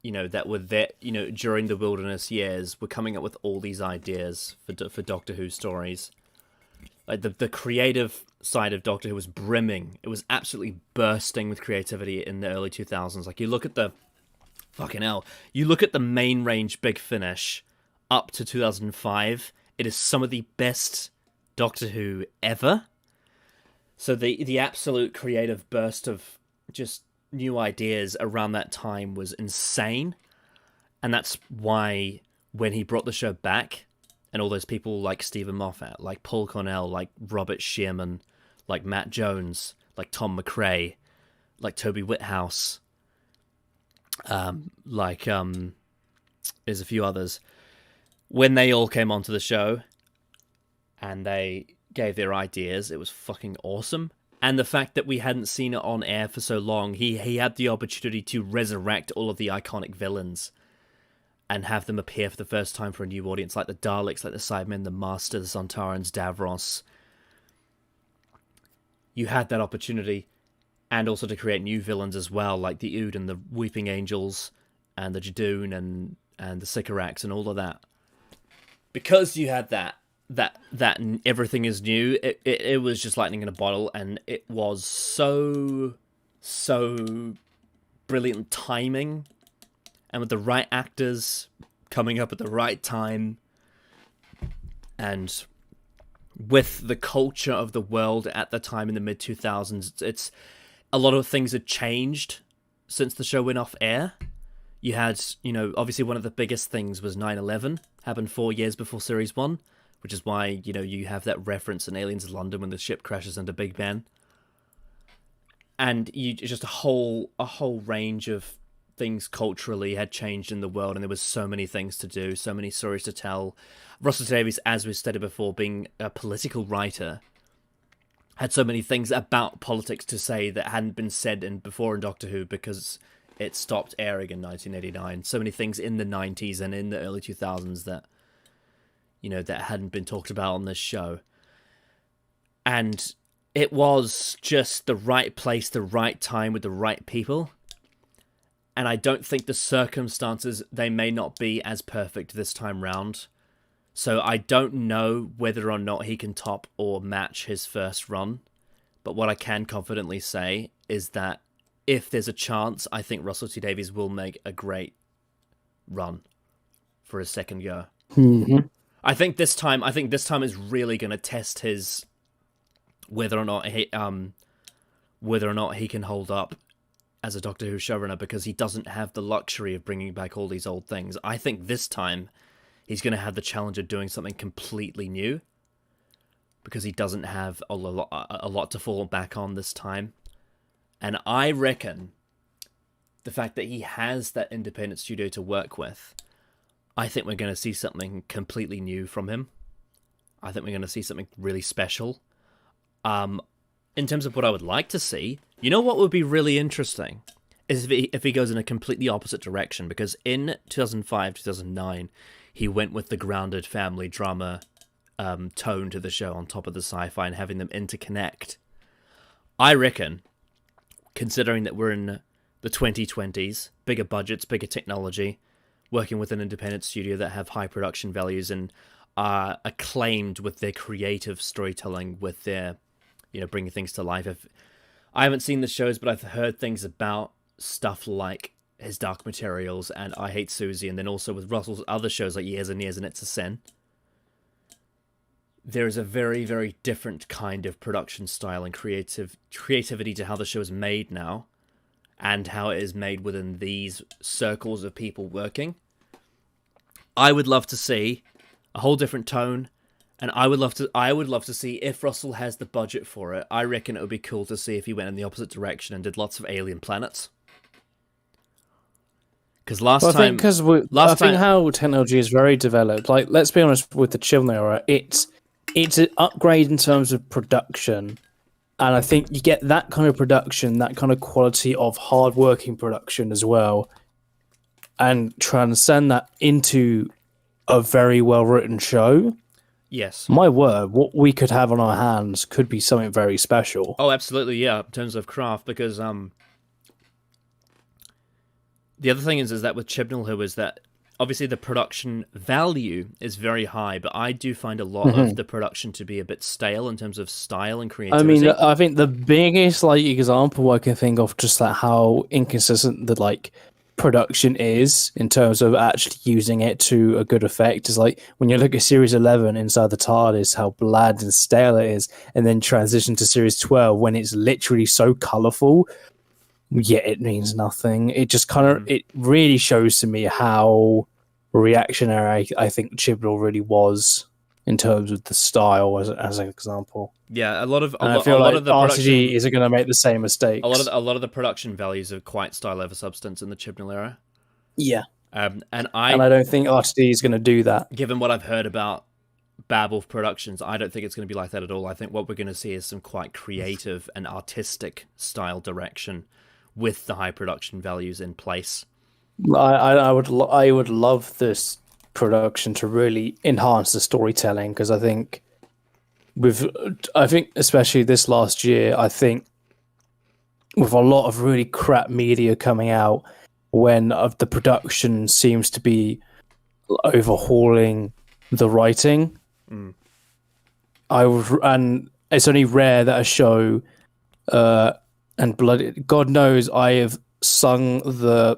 were there, during the Wilderness years were coming up with all these ideas for Doctor Who stories. Like the creative side of Doctor Who was brimming. It was absolutely bursting with creativity in the early 2000s. Like you look at the you look at the main range Big Finish up to 2005. It is some of the best Doctor Who ever. So the absolute creative burst of just new ideas around that time was insane. And that's why when he brought the show back, and all those people like Stephen Moffat, like Paul Cornell, like Robert Shearman, like Matt Jones, like Tom McRae, like Toby Whithouse, there's a few others, when they all came onto the show and they gave their ideas, it was fucking awesome. And the fact that we hadn't seen it on air for so long, he had the opportunity to resurrect all of the iconic villains and have them appear for the first time for a new audience, like the Daleks, like the Cybermen, the Master, the Sontarans, Davros. You had that opportunity, and also to create new villains as well, like the Ood and the Weeping Angels, and the Jadoon and the Sycorax and all of that. Because you had that and everything is new, it was just lightning in a bottle, and it was so brilliant timing, and with the right actors coming up at the right time, And with the culture of the world at the time in the mid-2000s, it's a lot of things had changed since the show went off air. You had, obviously one of the biggest things was 9/11, happened 4 years before Series 1, which is why, you have that reference in Aliens in London when the ship crashes into Big Ben. And just a whole range of things culturally had changed in the world, and there was so many things to do, so many stories to tell. Russell T Davies, as we've stated before, being a political writer, had so many things about politics to say that hadn't been said before in Doctor Who because it stopped airing in 1989. So many things in the 90s and in the early 2000s that, that hadn't been talked about on this show. And it was just the right place, the right time with the right people. And I don't think the circumstances, they may not be as perfect this time round. So I don't know whether or not he can top or match his first run. But what I can confidently say is that if there's a chance, I think Russell T Davies will make a great run for his second go. Mm-hmm. I think this time is really going to test his whether or not he can hold up as a Doctor Who showrunner, because he doesn't have the luxury of bringing back all these old things. I think this time he's going to have the challenge of doing something completely new, because he doesn't have a lot to fall back on this time. And I reckon the fact that he has that independent studio to work with, I think we're going to see something completely new from him. I think we're going to see something really special. In terms of what I would like to see, what would be really interesting is if he goes in a completely opposite direction, because in 2005, 2009, he went with the grounded family drama tone to the show on top of the sci-fi and having them interconnect. I reckon, considering that we're in the 2020s, bigger budgets, bigger technology, working with an independent studio that have high production values and are acclaimed with their creative storytelling, with their, bringing things to life. I haven't seen the shows, but I've heard things about stuff like his Dark Materials and I Hate Susie, and then also with Russell's other shows like Years and Years and It's a Sin. There is a very, very different kind of production style and creativity to how the show is made now, and how it is made within these circles of people working. I would love to see a whole different tone, and I would love to see if Russell has the budget for it. I reckon it would be cool to see if he went in the opposite direction and did lots of alien planets. Because I think how technology is very developed. Like, let's be honest, with the Chibnall era, it's an upgrade in terms of production, and I think you get that kind of production, that kind of quality of hard-working production as well, and transcend that into a very well-written show. Yes. My word, what we could have on our hands could be something very special. Oh, absolutely, yeah, in terms of craft, because the other thing is that with Chibnall Who is that obviously the production value is very high, but I do find a lot of the production to be a bit stale in terms of style and creativity. I mean, I think the biggest example I can think of, just like how inconsistent the production is in terms of actually using it to a good effect, is like when you look at Series 11 Inside the TARDIS, how bland and stale it is, and then transition to Series 12 when it's literally so colourful, yet it means nothing. It just it really shows to me how reactionary I think Chibnall really was in terms of the style, as an example. Yeah, a lot of the RTD isn't going to make the same mistakes. A lot of the production values are quite style over substance in the Chibnall era. Yeah, and I don't think RTD is going to do that. Given what I've heard about Babel Productions, I don't think it's going to be like that at all. I think what we're going to see is some quite creative and artistic style direction with the high production values in place. I would love this production to really enhance the storytelling, because I think especially this last year, I think with a lot of really crap media coming out, when the production seems to overhauling the writing. And it's only rare that a show, and God knows I have sung the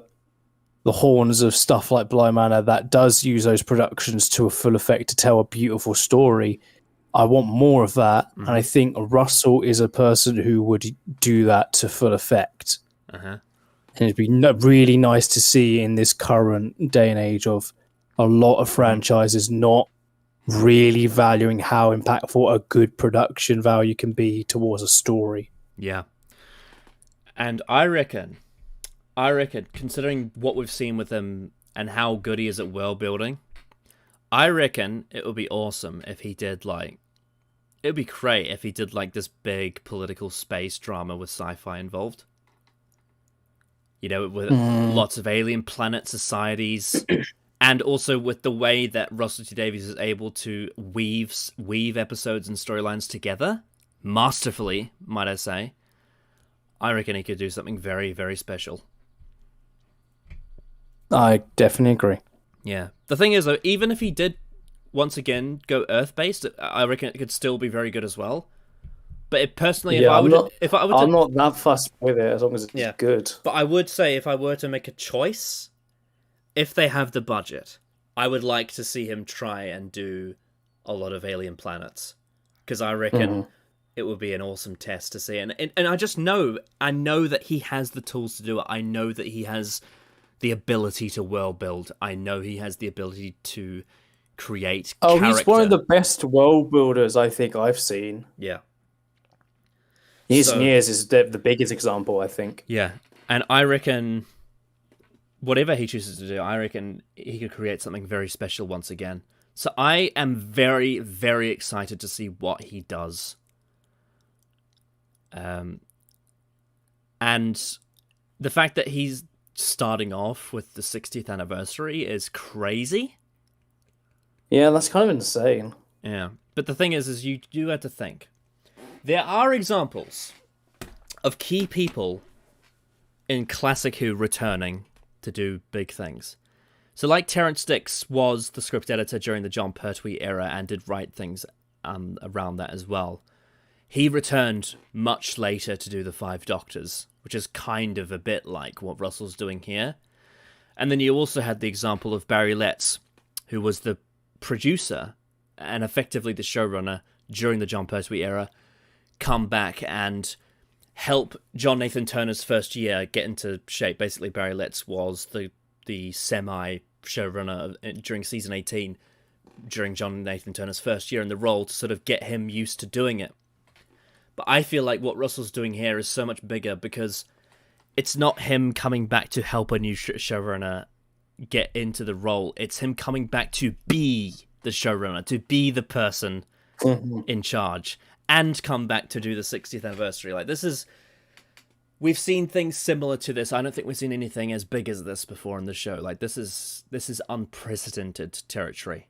the horns of stuff like Bly Manor that does use those productions to a full effect to tell a beautiful story. I want more of that, and I think Russell is a person who would do that to full effect. And it'd be really nice to see in this current day and age of a lot of franchises not really valuing how impactful a good production value can be towards a story. Yeah. And I reckon, considering what we've seen with him and how good he is at world building, I reckon it would be awesome if he did it would be great if he did this big political space drama with sci-fi involved. With lots of alien planet societies, and also with the way that Russell T Davies is able to weave episodes and storylines together masterfully, might I say. I reckon he could do something very, very special. I definitely agree. Yeah. The thing is, though, even if he did once again go Earth-based, I reckon it could still be very good as well. But personally, I'm not that fussed with it as long as it's good. But I would say if I were to make a choice, if they have the budget, I would like to see him try and do a lot of alien planets, because I reckon it would be an awesome test to see. And I know that he has the tools to do it. I know that he has the ability to world build. I know he has the ability to create character. He's one of the best world builders I think I've seen. Yeah. Years and Years is the biggest example, I think. Yeah, and I reckon whatever he chooses to do, I reckon he could create something very special once again. So I am very, very excited to see what he does. And the fact that he's starting off with the 60th anniversary is crazy. Yeah, that's kind of insane. Yeah, but the thing is you do have to think. There are examples of key people in Classic Who returning to do big things. So like Terrence Dicks was the script editor during the Jon Pertwee era and did write things around that as well. He returned much later to do the Five Doctors, which is kind of a bit like what Russell's doing here. And then you also had the example of Barry Letts, who was the producer and effectively the showrunner during the Jon Pertwee era, come back and help John Nathan Turner's first year get into shape. Basically, Barry Letts was the semi-showrunner during season 18 during John Nathan Turner's first year in the role to sort of get him used to doing it. But I feel like what Russell's doing here is so much bigger because it's not him coming back to help a new showrunner get into the role. It's him coming back to be the showrunner, to be the person in charge, and come back to do the 60th anniversary. We've seen things similar to this. I don't think we've seen anything as big as this before in the show. This is unprecedented territory.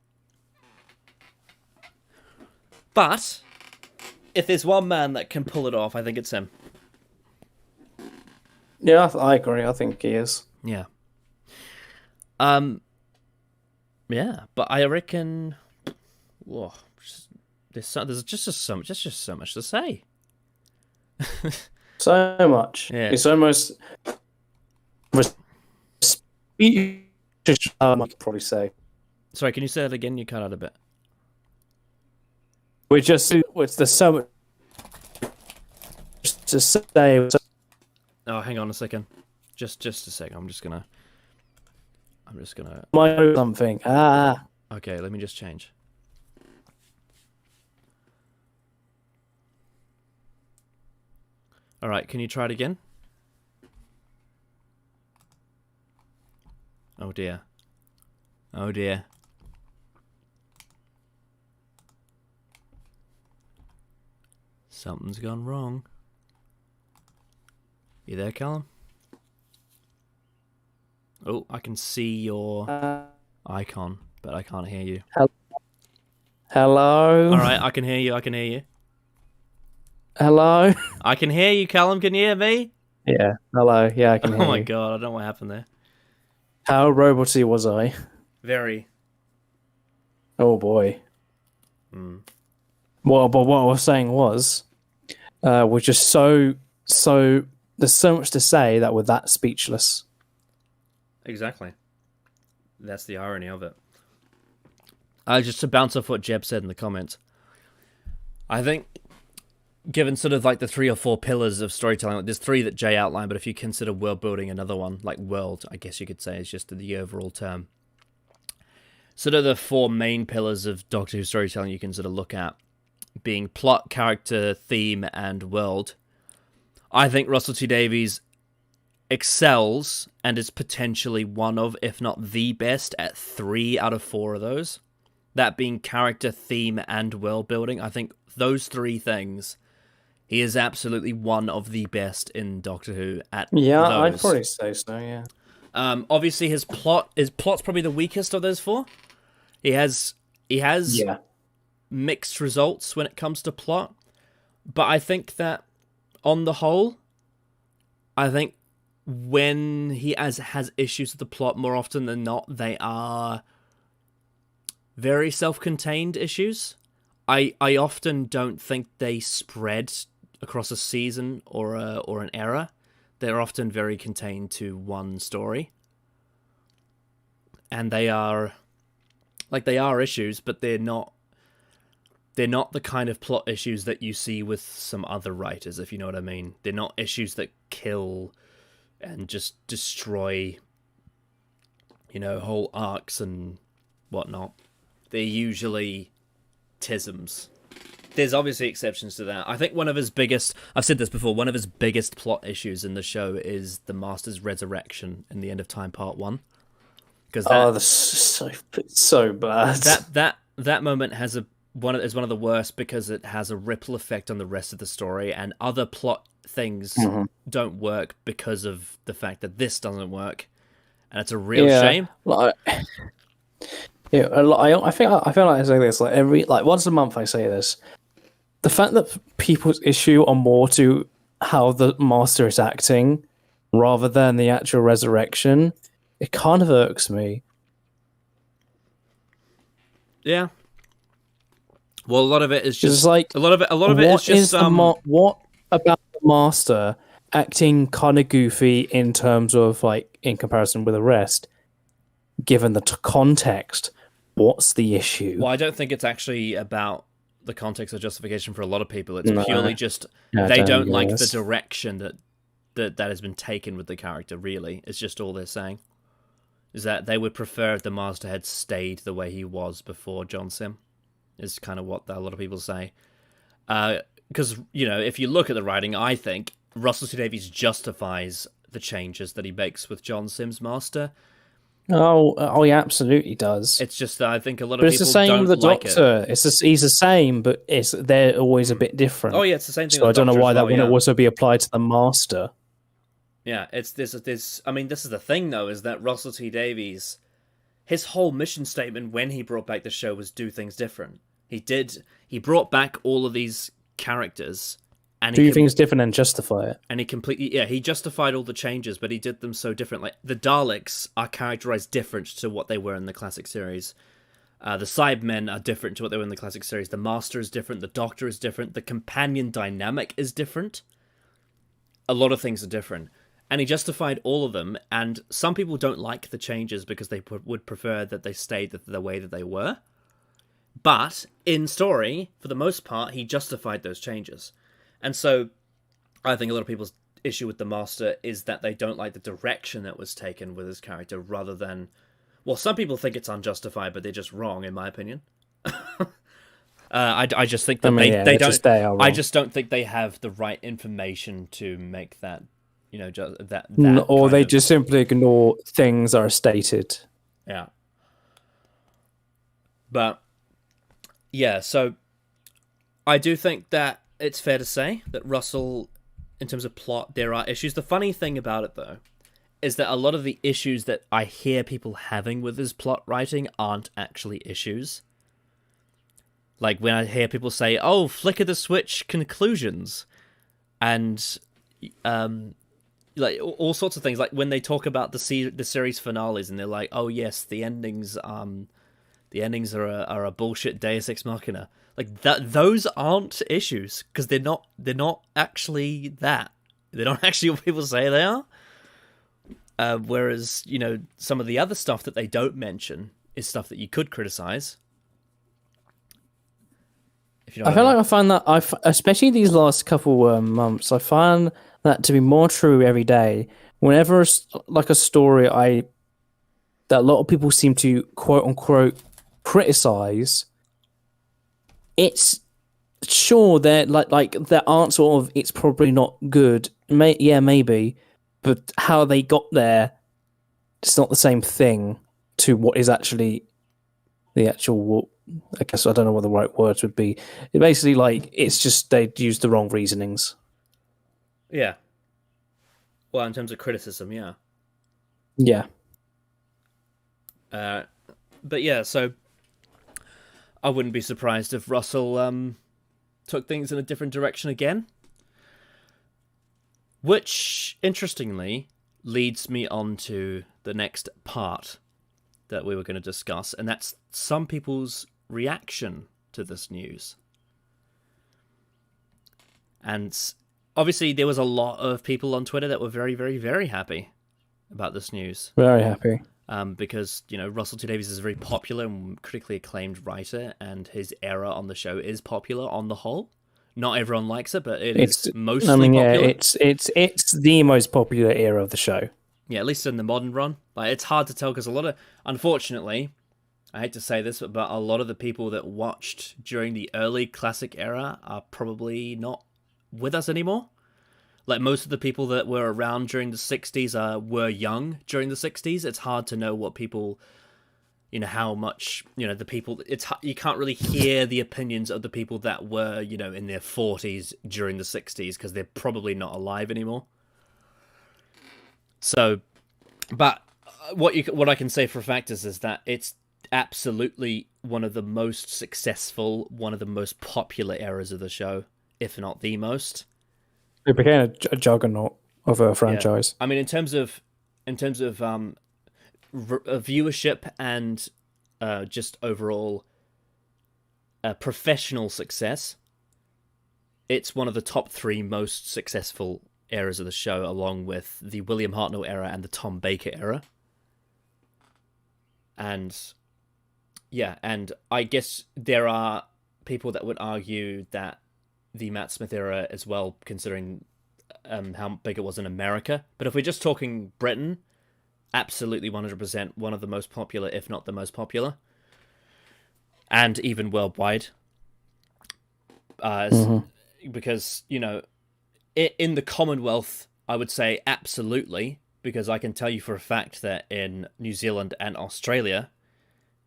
But if there's one man that can pull it off, I think it's him. Yeah, I agree. I think he is. Yeah. Yeah, but I reckon. Whoa, there's just so much to say. So much. Yeah. It's almost. I could probably say. Sorry, can you say that again? You cut out a bit. There's so much to say. Oh, hang on a second. Just a sec. I'm just gonna. Something. Okay, let me just change. All right, can you try it again? Oh dear. Oh dear. Something's gone wrong. You there, Callum? Oh, I can see your icon, but I can't hear you. Hello? Alright, I can hear you. Hello? I can hear you, Callum. Can you hear me? Yeah, hello. Yeah, I can hear you. Oh my god, I don't know what happened there. How roboty was I? Very. Oh boy. Well, but what I was saying was, we're just so there's so much to say that we're that speechless. exactly. That's the irony of it. Just to bounce off what Jeb said in the comments, I think, given sort of like the 3 or 4 pillars of storytelling, like there's 3 that Jay outlined, but if you consider world building another one, like world, I guess you could say is just the overall term. Sort of the 4 main pillars of Doctor Who storytelling you can sort of look at being plot, character, theme, and world. I think Russell T Davies excels and is potentially one of, if not the best, at 3 out of 4 of those. That being character, theme, and world building. I think those 3 things, he is absolutely one of the best in Doctor Who at those. I'd probably say so, yeah. Obviously, his plot's probably the weakest of those 4. He has mixed results when it comes to plot, but I think that on the whole, I think when he has issues with the plot, more often than not, they are very self-contained issues. I often don't think they spread across a season or an era. They're often very contained to one story. And they are issues, but they're not the kind of plot issues that you see with some other writers, if you know what I mean. They're not issues that kill and just destroy, whole arcs and whatnot. They're usually tisms. There's obviously exceptions to that. I think one of his biggest plot issues in the show is the Master's resurrection in the End of Time Part 1. That's so bad. That moment is one of the worst because it has a ripple effect on the rest of the story, and other plot things don't work because of the fact that this doesn't work, and it's a real shame. I feel like I say this once a month. I say this. The fact that people's issue are more to how the Master is acting rather than the actual resurrection, it kind of irks me. Yeah. Well, a lot of it is just like a lot of it is just what about the Master acting kind of goofy in terms of in comparison with the rest, given the context. What's the issue? Well, I don't think it's actually about the context or justification for a lot of people. It's purely just they don't like the direction that has been taken with the character, really. It's just all they're saying. Is that they would prefer if the Master had stayed the way he was before John Sim, is kind of what a lot of people say. Because, if you look at the writing, I think Russell T Davies justifies the changes that he makes with John Sim's Master. Oh, he absolutely does. It's just that I think a lot of people don't like it. It's the same with the Doctor. He's the same, but they're always a bit different. Oh yeah, it's the same thing. So I don't know why that wouldn't also be applied to the Master. Yeah, it's this. I mean, this is the thing though, is that Russell T Davies, his whole mission statement when he brought back the show was do things different. He brought back all of these characters. And do things different and justify it. And he justified all the changes, but he did them so different. Like, the Daleks are characterized different to what they were in the classic series. The Cybermen are different to what they were in the classic series. The Master is different. The Doctor is different. The companion dynamic is different. A lot of things are different. And he justified all of them, and some people don't like the changes because they would prefer that they stayed the way that they were. But, in story, for the most part, he justified those changes. And so, I think a lot of people's issue with the Master is that they don't like the direction that was taken with his character, rather than... Well, some people think it's unjustified, but they're just wrong, in my opinion. I just think that they don't... I just don't think they have the right information to make that, or they just simply ignore things that are stated. Yeah. But, yeah, so... I do think that it's fair to say that Russell, in terms of plot, there are issues. The funny thing about it, though, is that a lot of the issues that I hear people having with his plot writing aren't actually issues. Like, when I hear people say, oh, flick of the switch conclusions, and, all sorts of things. Like, when they talk about the series finales, and they're like, oh, yes, the endings are a bullshit Deus Ex Machina. Like those aren't issues because they're not actually that. They're not actually what people say they are. Whereas, some of the other stuff that they don't mention is stuff that you could criticize. I feel like I find that, especially these last couple months, I find that to be more true every day. Whenever, like a story that a lot of people seem to quote unquote criticize, it's sure they're like their answer of it's probably not good. Maybe, but how they got there, it's not the same thing to what is actually the actual. I guess I don't know what the right words would be. It basically, like, it's just they used the wrong reasonings. Yeah. Well, in terms of criticism, yeah. Yeah. But yeah, so I wouldn't be surprised if Russell took things in a different direction again. Which, interestingly, leads me on to the next part that we were going to discuss, and that's some people's reaction to this news. And obviously there was a lot of people on Twitter that were very, very, very happy about this news. Very happy. Because, Russell T Davies is a very popular and critically acclaimed writer, and his era on the show is popular on the whole. Not everyone likes it, but it's mostly popular. It's the most popular era of the show. Yeah, at least in the modern run. Like, it's hard to tell because unfortunately, I hate to say this, but a lot of the people that watched during the early classic era are probably not with us anymore. Like, most of the people that were around during the 60s were young during the 60s. It's hard to know what people, how much, the people... You can't really hear the opinions of the people that were, in their 40s during the 60s because they're probably not alive anymore. So, but what I can say for a fact is that it's absolutely one of the most successful, one of the most popular eras of the show, if not the most. It became a juggernaut of a franchise. Yeah. I mean, in terms of viewership and just overall professional success, it's one of the top 3 most successful eras of the show, along with the William Hartnell era and the Tom Baker era. And yeah, and I guess there are people that would argue that the Matt Smith era as well, considering how big it was in America. But if we're just talking Britain, absolutely 100% one of the most popular, if not the most popular. And even worldwide. Because, in the Commonwealth, I would say absolutely, because I can tell you for a fact that in New Zealand and Australia,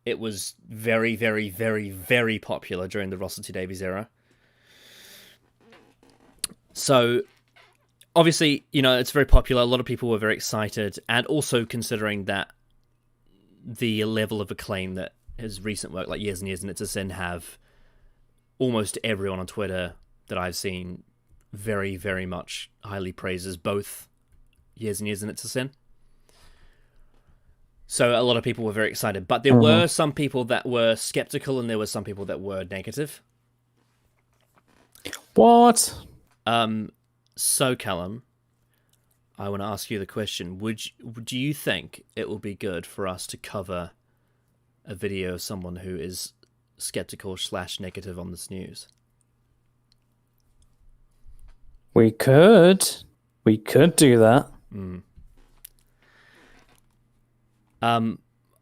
it was very, very, very, very popular during the Russell T Davies era. So, obviously, it's very popular. A lot of people were very excited, and also considering that the level of acclaim that his recent work, like Years and Years and It's a Sin, have, almost everyone on Twitter that I've seen very, very much highly praises both Years and Years and It's a Sin. So a lot of people were very excited, but there were some people that were skeptical, and there were some people that were negative. What? So Callum, I want to ask you the question: do you think it will be good for us to cover a video of someone who is skeptical / negative on this news? We could do that.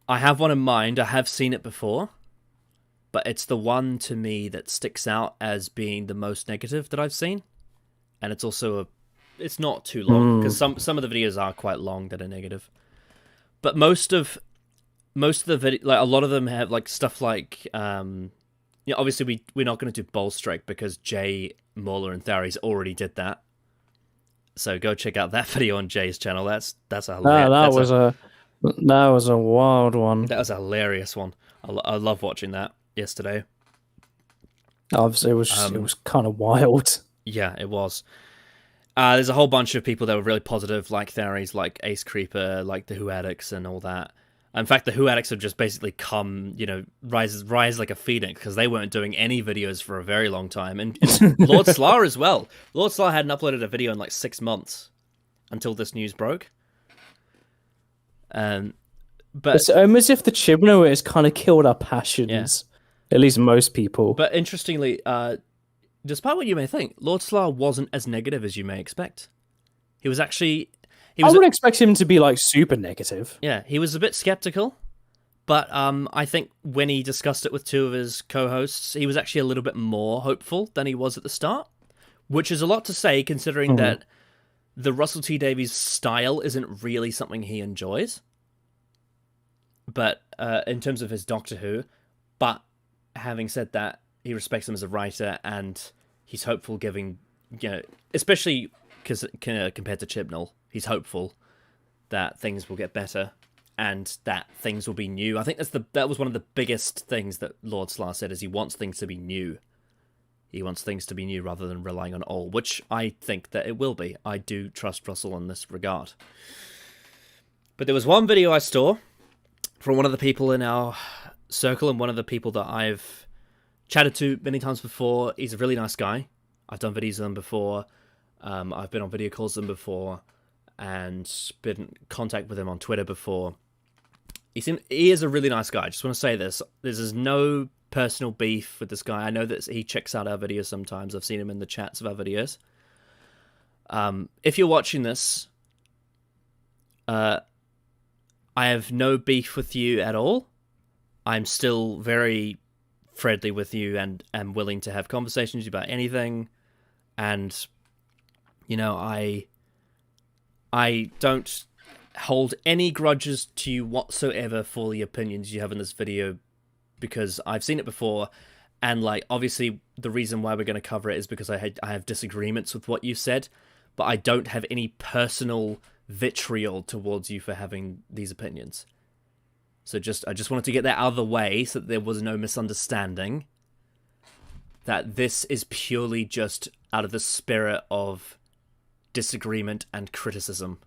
I have one in mind. I have seen it before, but it's the one to me that sticks out as being the most negative that I've seen, and it's also it's not too long because some of the videos are quite long that are negative, but most of the video, like a lot of them have like stuff like obviously we're not going to do Bowl Strike because Jay, MauLer, and Tharies already did that. So go check out that video on Jay's channel. That's a hilarious. That was a wild one. That was a hilarious one. I love watching that yesterday. Obviously, it was kind of wild. Yeah, it was. There's a whole bunch of people that were really positive, like Tharies, like Ace Creeper, like the Who Addicts, and all that. In fact, the Who Addicts have just basically come, rise like a phoenix, because they weren't doing any videos for a very long time. And Lord Slaw as well. Lord Slaw hadn't uploaded a video in like 6 months until this news broke. But it's almost as if the Chibnall has kind of killed our passions. Yeah. At least most people. But interestingly, despite what you may think, Lord Slar wasn't as negative as you may expect. He was actually... I would expect him to be, like, super negative. Yeah, he was a bit skeptical. But I think when he discussed it with two of his co-hosts, he was actually a little bit more hopeful than he was at the start. Which is a lot to say, considering that the Russell T Davies style isn't really something he enjoys. But in terms of his Doctor Who... But having said that, he respects him as a writer, and he's hopeful giving... especially compared to Chibnall, he's hopeful that things will get better and that things will be new. I think that was one of the biggest things that Lord Slar said, is he wants things to be new. He wants things to be new rather than relying on old, which I think that it will be. I do trust Russell in this regard. But there was one video I saw from one of the people in our circle, and one of the people that I've chatted to many times before. He's a really nice guy. I've done videos with him before. I've been on video calls with him before, and been in contact with him on Twitter before. He is a really nice guy. I just want to say this. There's no personal beef with this guy. I know that he checks out our videos sometimes. I've seen him in the chats of our videos. If you're watching this, I have no beef with you at all. I'm still very friendly with you and am willing to have conversations about anything. And, I don't hold any grudges to you whatsoever for the opinions you have in this video, because I've seen it before, and obviously the reason why we're going to cover it is because I have disagreements with what you said, but I don't have any personal vitriol towards you for having these opinions. So I just wanted to get that out of the way so that there was no misunderstanding that this is purely just out of the spirit of disagreement and criticism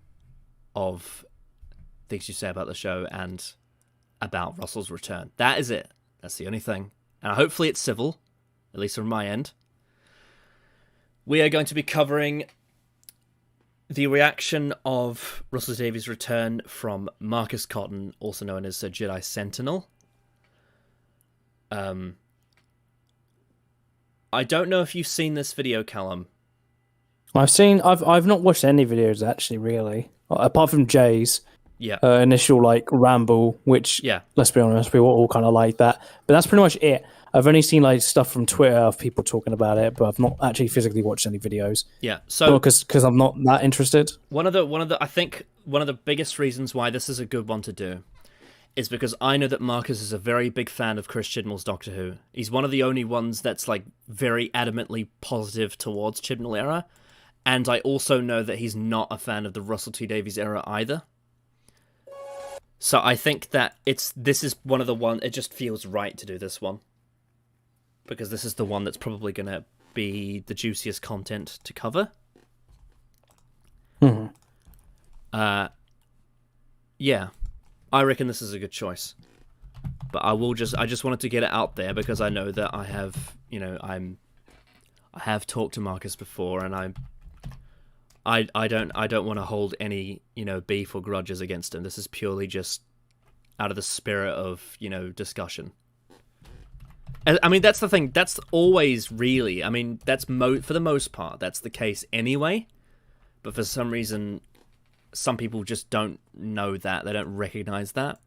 of things you say about the show and about Russell's return. That is it. That's the only thing. And hopefully it's civil, at least from my end. We are going to be covering the reaction of Russell Davies' return from Marcus Cotton, also known as Jedi Sentinel. I don't know if you've seen this video, Callum. I've not watched any videos actually, really, apart from Jay's initial ramble, which let's be honest, we were all kind of like that. But that's pretty much it. I've only seen stuff from Twitter of people talking about it, but I've not actually physically watched any videos. Yeah, so because I'm not that interested. I think one of the biggest reasons why this is a good one to do is because I know that Marcus is a very big fan of Chris Chibnall's Doctor Who. He's one of the only ones that's very adamantly positive towards Chibnall era. And I also know that he's not a fan of the Russell T Davies era either. So I think that this is one of the one. It just feels right to do this one, because this is the one that's probably going to be the juiciest content to cover. Yeah, I reckon this is a good choice. But I just wanted to get it out there because I know that I have, I have talked to Marcus before, and I don't want to hold any, beef or grudges against him. This is purely just out of the spirit of, discussion. I mean, that's the thing. That's always really, that's for the most part, that's the case anyway. But for some reason, some people just don't know that. They don't recognize that.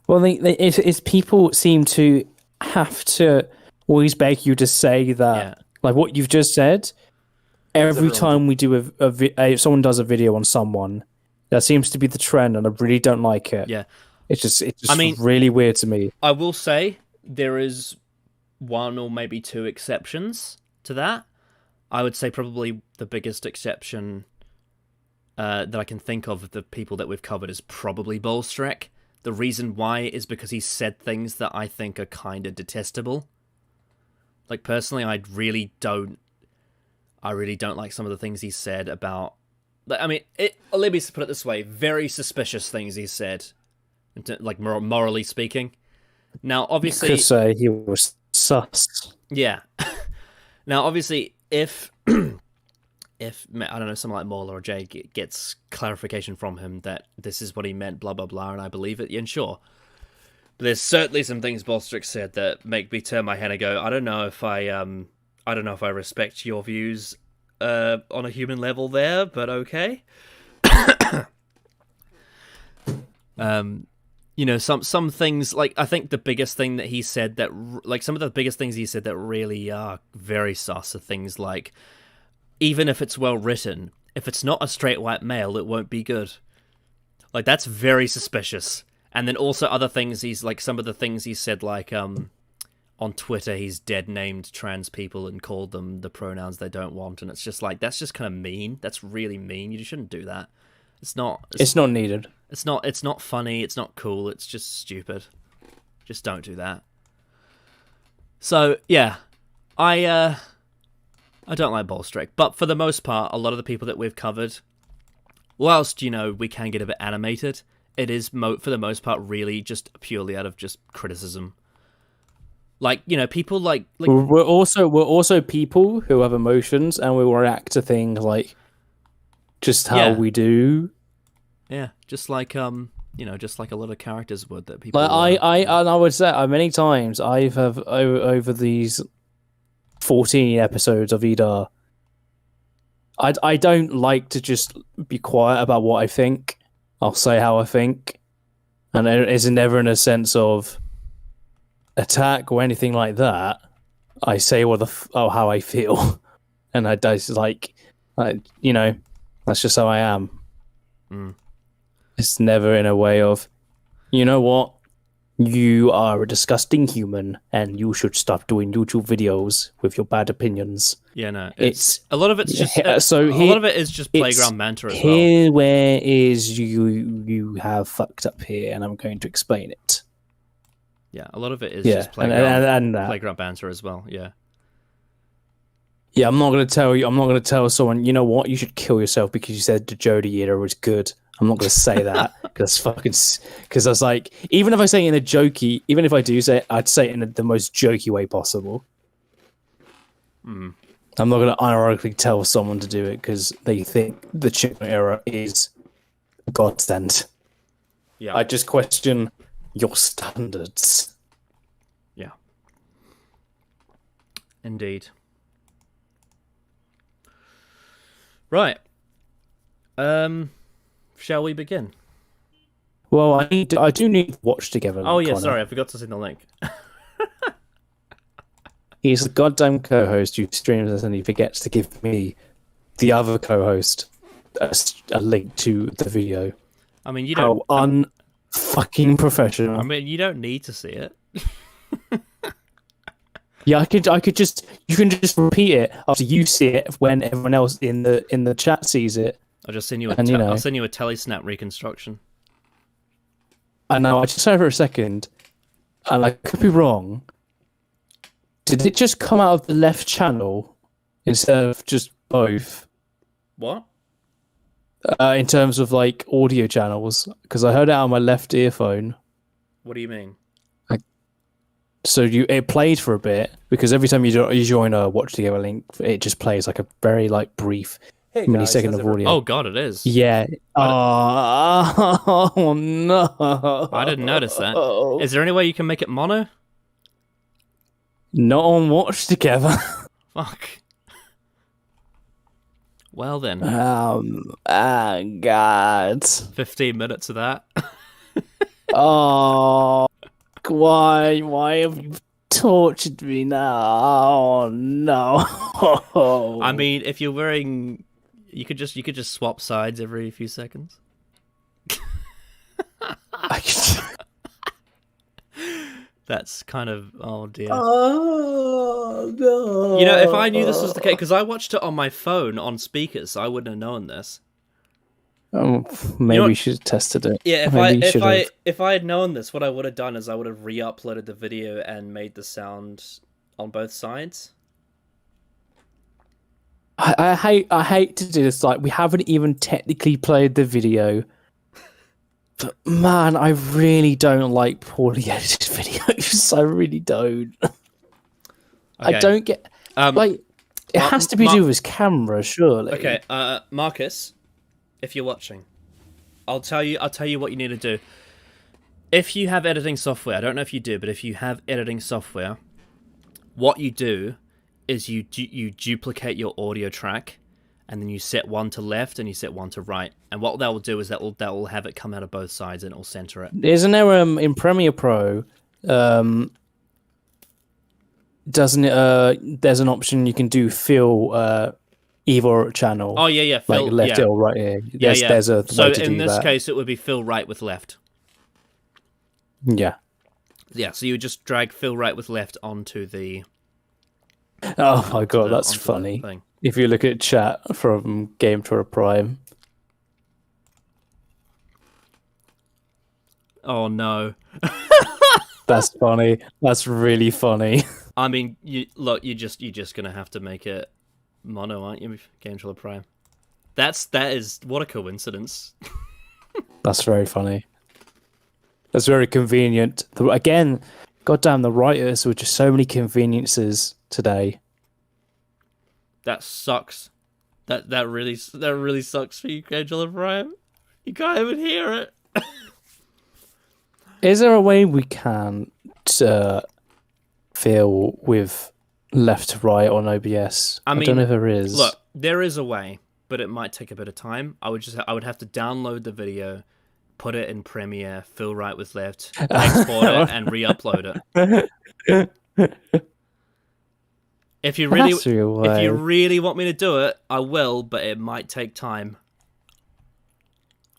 Well, it's people seem to have to always beg you to say that, what you've just said. Every time we do if someone does a video on someone, that seems to be the trend, and I really don't like it. Yeah, it's just really weird to me. I will say there is one or maybe two exceptions to that. I would say probably the biggest exception that I can think of the people that we've covered is probably Bolstrek. The reason why is because he said things that I think are kind of detestable. Personally, I really don't like some of the things he said about... let me put it this way. Very suspicious things he said, morally speaking. Now, obviously... You could say he was sus. Yeah. Now, obviously, if if, I don't know, someone like MauLer or Jay gets clarification from him that this is what he meant, blah, blah, blah, and I believe it, yeah, sure. But there's certainly some things Bolstrick said that make me turn my head and go, I don't know if I respect your views on a human level there, but okay. You know, some things, like, I think the biggest thing that he said that, like, some of the biggest things he said that really are very sus are things like, even if it's well written, if it's not a straight white male, it won't be good. Like, that's very suspicious. And then also other things some of the things he said, like, on Twitter, he's dead named trans people and called them the pronouns they don't want, and it's just like, that's just kind of mean. That's really mean. You shouldn't do that. It's not needed. It's not funny, it's not cool, it's just stupid. Just don't do that. So, yeah. I don't like Bolstrick, but for the most part, a lot of the people that we've covered, whilst, you know, we can get a bit animated, it is, for the most part, really just purely out of just criticism. Like, you know, people like... We're also people who have emotions, and we react to things like just how we do. Yeah, just like you know, just like a lot of characters would that people. Like I would say many times I've over these 14 episodes of EDAR. I don't like to just be quiet about what I think. I'll say how I think, and it isn't never in a sense of attack or anything like that. I say how I feel, and I just you know, that's just how I am. Mm. It's never in a way of, you know what, you are a disgusting human and you should stop doing YouTube videos with your bad opinions. Yeah, no, it's a lot of it's just so a lot of it is just playground banter as well. Here, where is you have fucked up here, and I'm going to explain it. Yeah, a lot of it is just playground banter as well. Yeah. Yeah, I'm not going to tell someone, you know what, you should kill yourself because you said the Jodie Eater was good. I'm not going to say that because I was like, even if I say it in a jokey, even if I do say it, I'd say it in the most jokey way possible. Mm. I'm not going to unironically tell someone to do it because they think the Chipmunk era is a godsend. Yeah, I just question your standards. Yeah, indeed. Right. Shall we begin? Well, I do need to watch together. Oh yeah, sorry, I forgot to send the link. He's the goddamn co-host who streams this, and he forgets to give me, the other co-host, a link to the video. I mean, you don't. How unfucking professional. I mean, you don't need to see it. Yeah, I could just. You can just repeat it after you see it when everyone else in the chat sees it. I'll just send you I'll send you a telesnap reconstruction. I know. I just said for a second, and I could be wrong. Did it just come out of the left channel instead of just both? What? In terms of like audio channels, because I heard it out on my left earphone. What do you mean? So it played for a bit because every time you join a watch together link, it just plays like a very like brief millisecond of audio. Oh god, it is. Yeah. Oh no! I didn't notice that. Is there any way you can make it mono? Not on watch together. Fuck. Well then. God. 15 minutes of that. Oh. Why have you tortured me now? Oh no! I mean, if you're wearing, you could just swap sides every few seconds. That's kind of, oh dear. Oh no! You know, if I knew this was the case, because I watched it on my phone on speakers, so I wouldn't have known this. Maybe we should have tested it. Yeah, if I had known this, what I would have done is I would have re-uploaded the video and made the sound on both sides. I hate to do this. Like, we haven't even technically played the video, but man, I really don't like poorly edited videos. I really don't. Okay. I don't get like. It has to be to do with his camera, surely. Okay, Marcus, if you're watching, I'll tell you what you need to do. If you have editing software, I don't know if you do, but if you have editing software, what you do is you duplicate your audio track, and then you set one to left and you set one to right. And what that will do is that will have it come out of both sides and it will center it. Isn't there in Premiere Pro? Doesn't it? There's an option you can do fill either channel. Oh yeah, fill, like left or right. Yeah. There's a so way to in do this that. case, it would be fill right with left. Yeah. Yeah. So you would just drag fill right with left onto the. Oh my god, that's funny. If you look at chat from Game Tour Prime. Oh no. That's funny. That's really funny. I mean, you're just gonna have to make it mono, aren't you? Game Tour Prime. That is what a coincidence. That's very funny. That's very convenient. Again, goddamn, the writers were just so many conveniences today. That sucks. That really sucks for you, Angela Prime. You can't even hear it. Is there a way we can fill with left to right on OBS? I don't know if there is. Look, there is a way, but it might take a bit of time. I would have to download the video, put it in Premiere, fill right with left, export it, and re-upload it. If you really want me to do it, I will, but it might take time.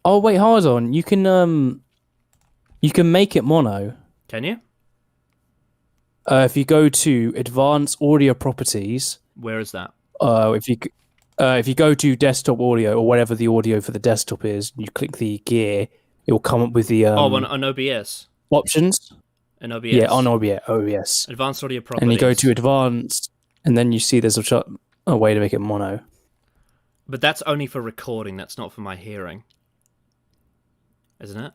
Oh wait, hold on. You can make it mono. Can you? If you go to Advanced Audio Properties. Where is that? If you go to Desktop Audio or whatever the audio for the desktop is, you click the gear, it will come up with the on OBS options. In OBS. Yeah, on OBS. Advanced Audio Properties. And you go to Advanced. And then you see there's a way to make it mono. But that's only for recording, that's not for my hearing. Isn't it?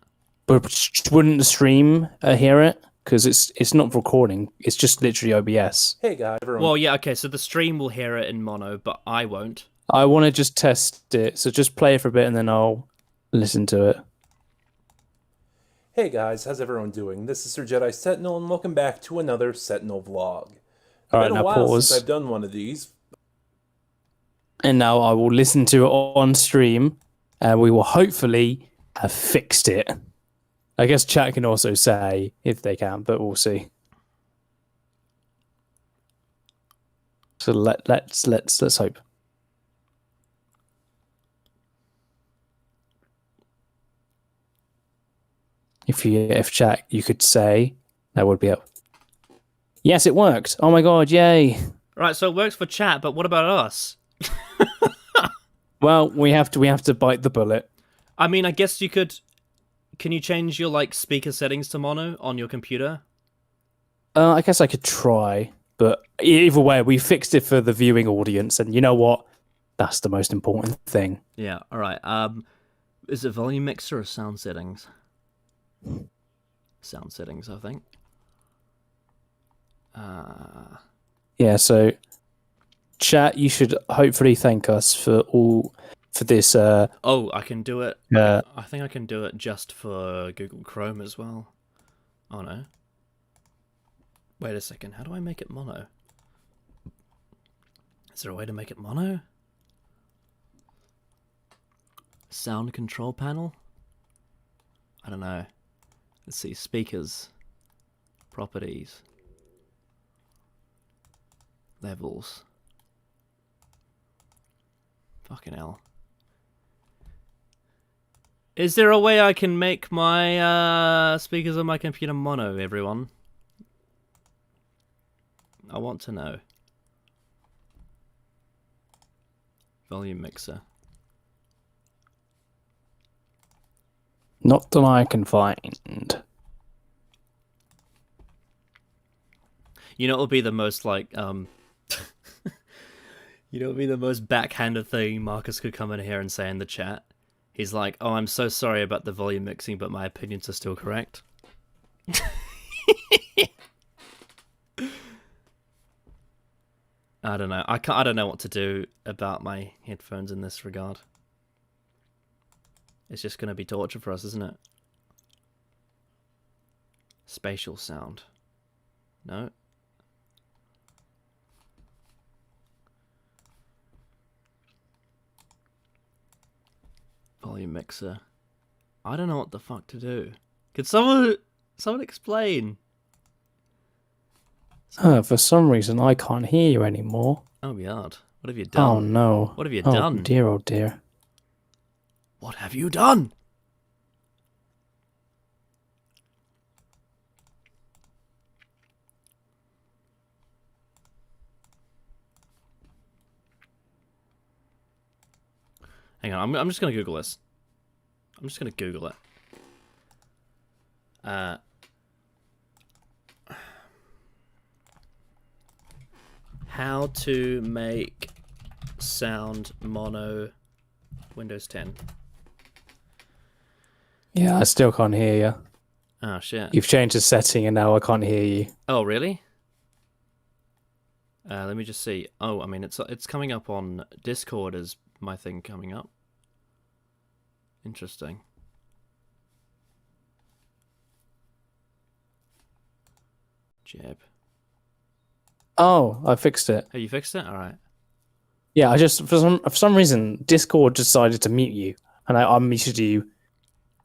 But wouldn't the stream hear it? Because it's not recording, it's just literally OBS. Hey guys, everyone. Well, yeah, okay, so the stream will hear it in mono, but I won't. I want to just test it, so just play it for a bit and then I'll listen to it. Hey guys, how's everyone doing? This is Sir Jedi Sentinel, and welcome back to another Sentinel vlog. Alright, now now pause. Since I've done one of these. And now I will listen to it on stream, and we will hopefully have fixed it. I guess chat can also say if they can, but we'll see. So let's hope. If chat you could say, that would be up. Yes, it worked. Oh my god, yay. Right, so it works for chat, but what about us? Well, we have to bite the bullet. I mean, I guess you could. Can you change your speaker settings to mono on your computer? I guess I could try, but either way, we fixed it for the viewing audience, and you know what? That's the most important thing. Yeah. All right. Is it volume mixer or sound settings? Sound settings, I think. Yeah. So, chat, you should hopefully thank us for this. Oh, I can do it. I think I can do it just for Google Chrome as well. Oh no. Wait a second. How do I make it mono? Is there a way to make it mono? Sound control panel? I don't know. Let's see. Speakers. Properties. Levels. Fucking hell. Is there a way I can make my speakers on my computer mono, everyone? I want to know. Volume mixer. Not that I can find. You know, it'll be the most you know, it'll be the most backhanded thing Marcus could come in here and say in the chat. He's like, "Oh, I'm so sorry about the volume mixing, but my opinions are still correct." I don't know. I don't know what to do about my headphones in this regard. It's just going to be torture for us, isn't it? Spatial sound. No. Volume mixer. I don't know what the fuck to do. Could someone explain? For some reason, I can't hear you anymore. Oh, God. What have you done? Oh, no. What have you done? Oh, dear. What have you done? Hang on, I'm just going to Google this. I'm just going to Google it. How to make sound mono Windows 10. Yeah, I still can't hear you. Oh, shit. You've changed the setting and now I can't hear you. Oh, really? Let me just see. Oh, I mean, it's coming up on Discord as my thing coming up. Interesting. Jeb. Oh, I fixed it. Oh, you fixed it? All right. Yeah, I just for some reason Discord decided to mute you, and I unmuted you.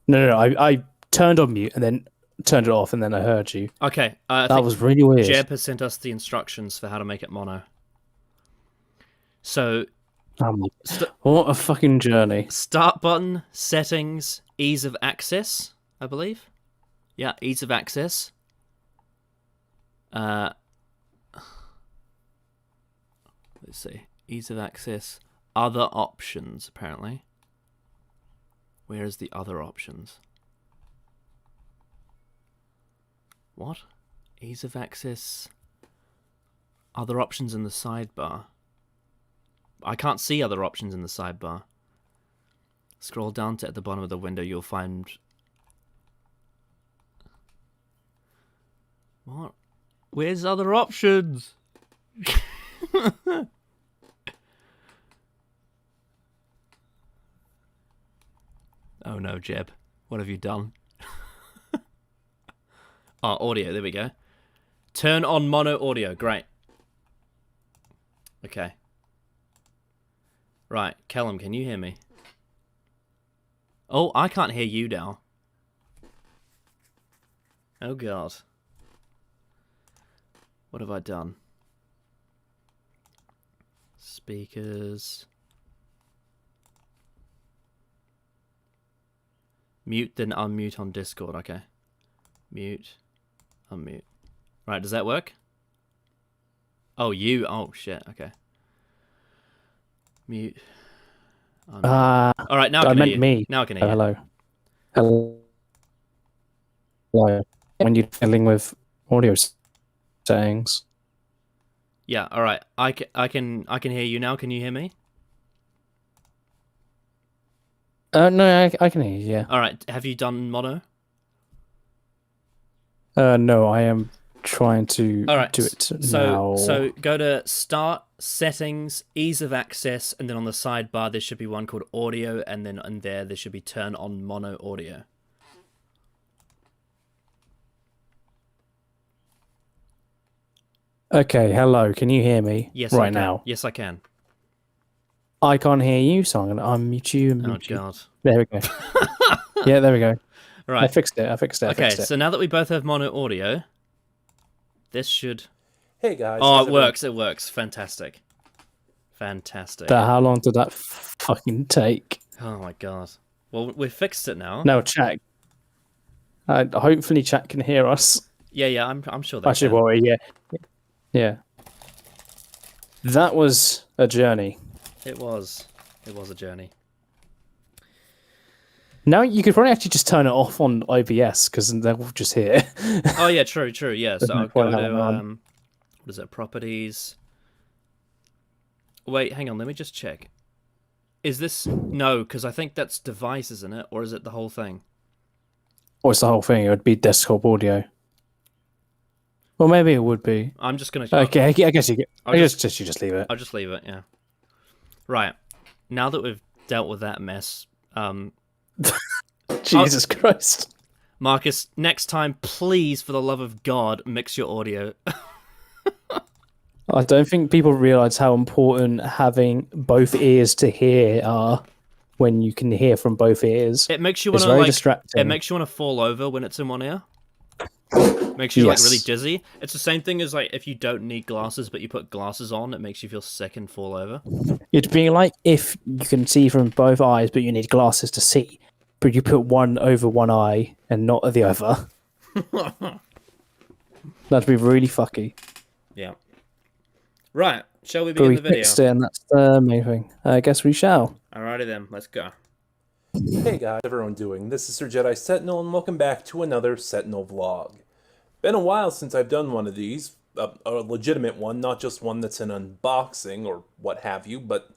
No, I turned on mute and then turned it off, and then I heard you. Okay, that was really weird. Jeb has sent us the instructions for how to make it mono. So, what a fucking journey! Start button, settings, ease of access, I believe. Yeah, ease of access. Let's see. Ease of access. Other options, apparently. Where is the other options? What? Ease of access. Other options in the sidebar. I can't see other options in the sidebar. Scroll down to at the bottom of the window, you'll find... What? Where's other options? Oh no, Jeb. What have you done? Oh, audio. There we go. Turn on mono audio. Great. Okay. Right. Callum, can you hear me? Oh, I can't hear you now. Oh, God. What have I done? Speakers. Mute, then unmute on Discord. Okay. Mute. Unmute. Right, does that work? Oh, you. Oh, shit. Okay. Mute. Unmute. All right, now I can hear you. Me. Now I can hear you. Hello. Hello. When you're dealing with audio settings. Yeah, all right. I can hear you now. Can you hear me? No, I can hear you, yeah. All right. Have you done mono? No, I am trying to all right. do it now. So go to Start, Settings, Ease of Access, and then on the sidebar there should be one called Audio, and then in there should be Turn on Mono Audio. Okay, hello. Can you hear me? Yes, right now. Yes, I can. I can't hear you, so I'm going to unmute you. And mute God. You. There we go. Yeah, there we go. Right. I fixed it. Okay, so now that we both have mono audio, this should... Hey, guys. Oh, it works. It works. Fantastic. Fantastic. How long did that fucking take? Oh, my God. Well, we fixed it now. No, chat. Hopefully chat can hear us. Yeah, I'm sure they Actually, can. well, yeah. That was a journey. It was a journey. Now you could probably actually just turn it off on OBS because they'll just hear. Oh yeah, true. Yeah, so I'll go to what is it? Properties. Wait, hang on. Let me just check. Is this no? Because I think that's device, isn't it? Or is it the whole thing? Or it's the whole thing. It would be desktop audio. Well, maybe it would be. I'm just gonna. Okay, I guess you. You just leave it. I'll just leave it. Yeah. Right. Now that we've dealt with that mess, Jesus Christ, Marcus. Next time, please, for the love of God, mix your audio. I don't think people realise how important having both ears to hear are. When you can hear from both ears, it makes you want to distracting. It makes you want to fall over when it's in one ear. Makes you like really dizzy. It's the same thing as like if you don't need glasses but you put glasses on, it makes you feel sick and fall over. It'd be like if you can see from both eyes but you need glasses to see, but you put one over one eye and not the other. That'd be really fucky. Yeah. Right. Shall we begin the video? Fixed it, and that's the main thing. I guess we shall. Alrighty then, let's go. Hey guys, how's everyone doing? This is Sir Jedi Sentinel, and welcome back to another Sentinel vlog. Been a while since I've done one of these, a legitimate one, not just one that's an unboxing or what have you, but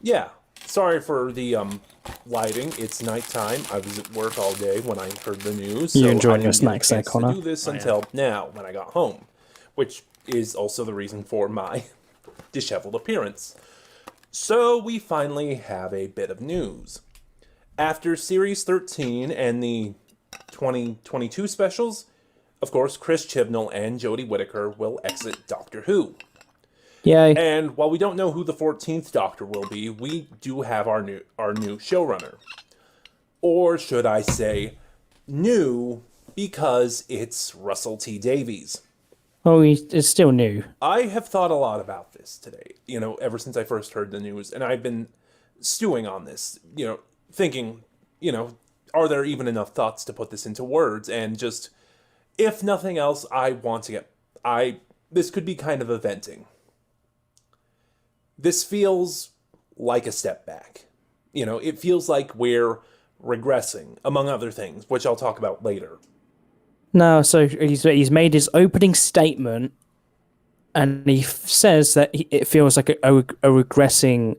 yeah, sorry for the lighting. It's nighttime. I was at work all day when I heard the news, you enjoying your snack sack, Connor? I didn't get a chance to do this until now when I got home, which is also the reason for my disheveled appearance. So we finally have a bit of news. After Series 13 and the 2022 specials, of course, Chris Chibnall and Jodie Whittaker will exit Doctor Who. Yay. And while we don't know who the 14th Doctor will be, we do have our new showrunner. Or should I say, new, because it's Russell T Davies. Oh, it's still new. I have thought a lot about this today, ever since I first heard the news, and I've been stewing on this, thinking, are there even enough thoughts to put this into words? And just, if nothing else, this could be kind of a venting. This feels like a step back. It feels like we're regressing, among other things, which I'll talk about later. No, so he's made his opening statement, and he says that it feels like a regressing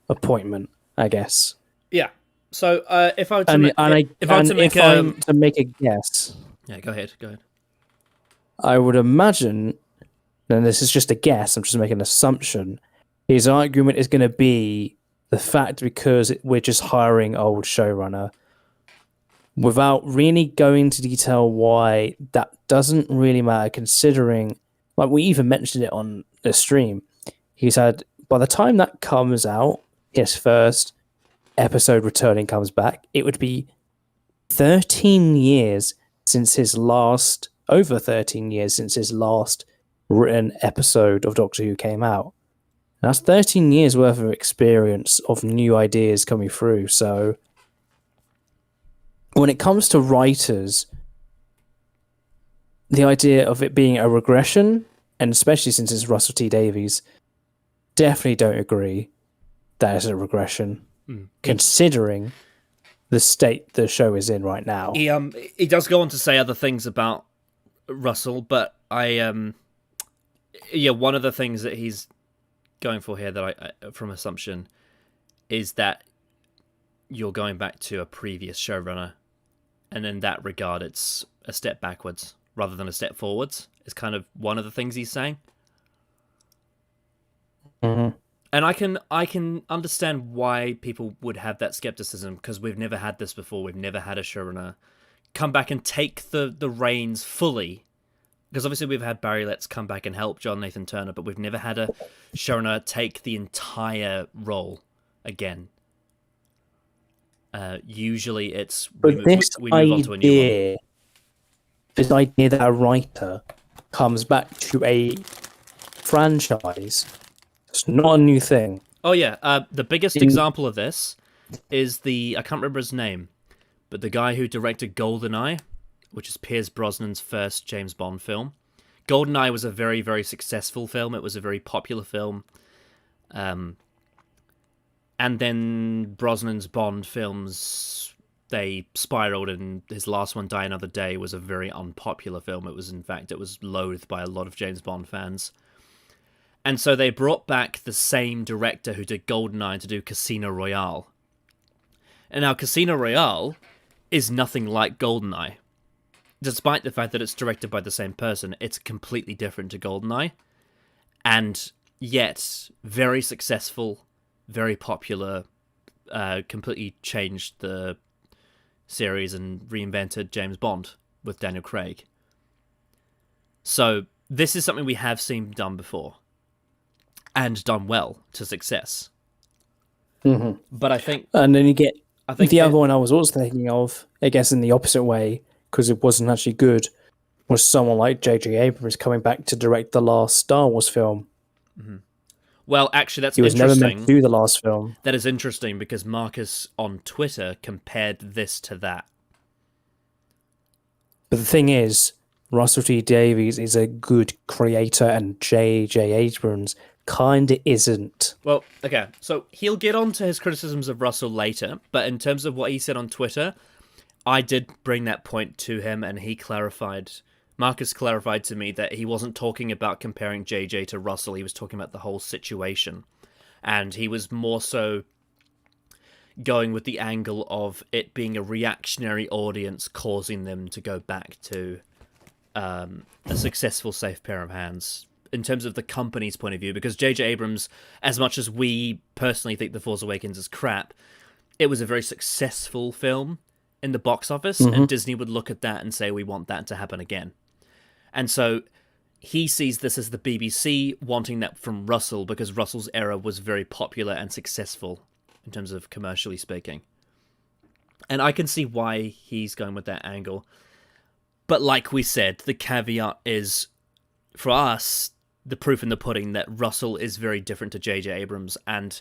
appointment, I guess. Yeah. So if I were to make a guess, yeah, go ahead. I would imagine, and this is just a guess, I'm just making an assumption. His argument is going to be the fact because we're just hiring old showrunner. Without really going into detail why that doesn't really matter, considering, like we even mentioned it on the stream, he said by the time that comes out, his first episode returning comes back, it would be 13 years since his last, over 13 years since his last written episode of Doctor Who came out. And that's 13 years worth of experience of new ideas coming through, so when it comes to writers, the idea of it being a regression, and especially since it's Russell T Davies, definitely don't agree that it's a regression, considering the state the show is in right now. He does go on to say other things about Russell, but one of the things that he's going for here that I from assumption is that you're going back to a previous showrunner. And in that regard, it's a step backwards rather than a step forwards. It's kind of one of the things he's saying. Mm-hmm. And I can understand why people would have that skepticism, because we've never had this before. We've never had a showrunner come back and take the reins fully. Because obviously we've had Barry Letts come back and help John Nathan Turner, but we've never had a showrunner take the entire role again. Usually it's we move on to a new one. This idea that a writer comes back to a franchise, it's not a new thing. Oh yeah, the biggest example of this is I can't remember his name, but the guy who directed GoldenEye, which is Pierce Brosnan's first James Bond film. GoldenEye was a very, very successful film. It was a very popular film. And then Brosnan's Bond films, they spiraled, and his last one, Die Another Day, was a very unpopular film. It was loathed by a lot of James Bond fans. And so they brought back the same director who did GoldenEye to do Casino Royale. And now Casino Royale is nothing like GoldenEye. despite the fact that it's directed by the same person, it's completely different to GoldenEye, and yet very successful, very popular, completely changed the series and reinvented James Bond with Daniel Craig. So this is something we have seen done before, and done well to success. Mm-hmm. But I think... And then you get... the other one I was also thinking of, I guess in the opposite way, because it wasn't actually good, was someone like J.J. Abrams coming back to direct the last Star Wars film. Mm-hmm. Well, actually, that's interesting. He was never meant to do the last film. That is interesting, because Marcus on Twitter compared this to that. But the thing is, Russell T Davies is a good creator, and J.J. Abrams kinda isn't. Well, okay, so he'll get on to his criticisms of Russell later, but in terms of what he said on Twitter, I did bring that point to him, and Marcus clarified to me that he wasn't talking about comparing JJ to Russell, he was talking about the whole situation. And he was more so going with the angle of it being a reactionary audience causing them to go back to a successful safe pair of hands in terms of the company's point of view, because J.J. Abrams, as much as we personally think The Force Awakens is crap, it was a very successful film in the box office, and Disney would look at that and say, we want that to happen again. And so he sees this as the BBC wanting that from Russell, because Russell's era was very popular and successful in terms of commercially speaking. And I can see why he's going with that angle. But like we said, the caveat is, for us, the proof in the pudding that Russell is very different to J.J. Abrams. And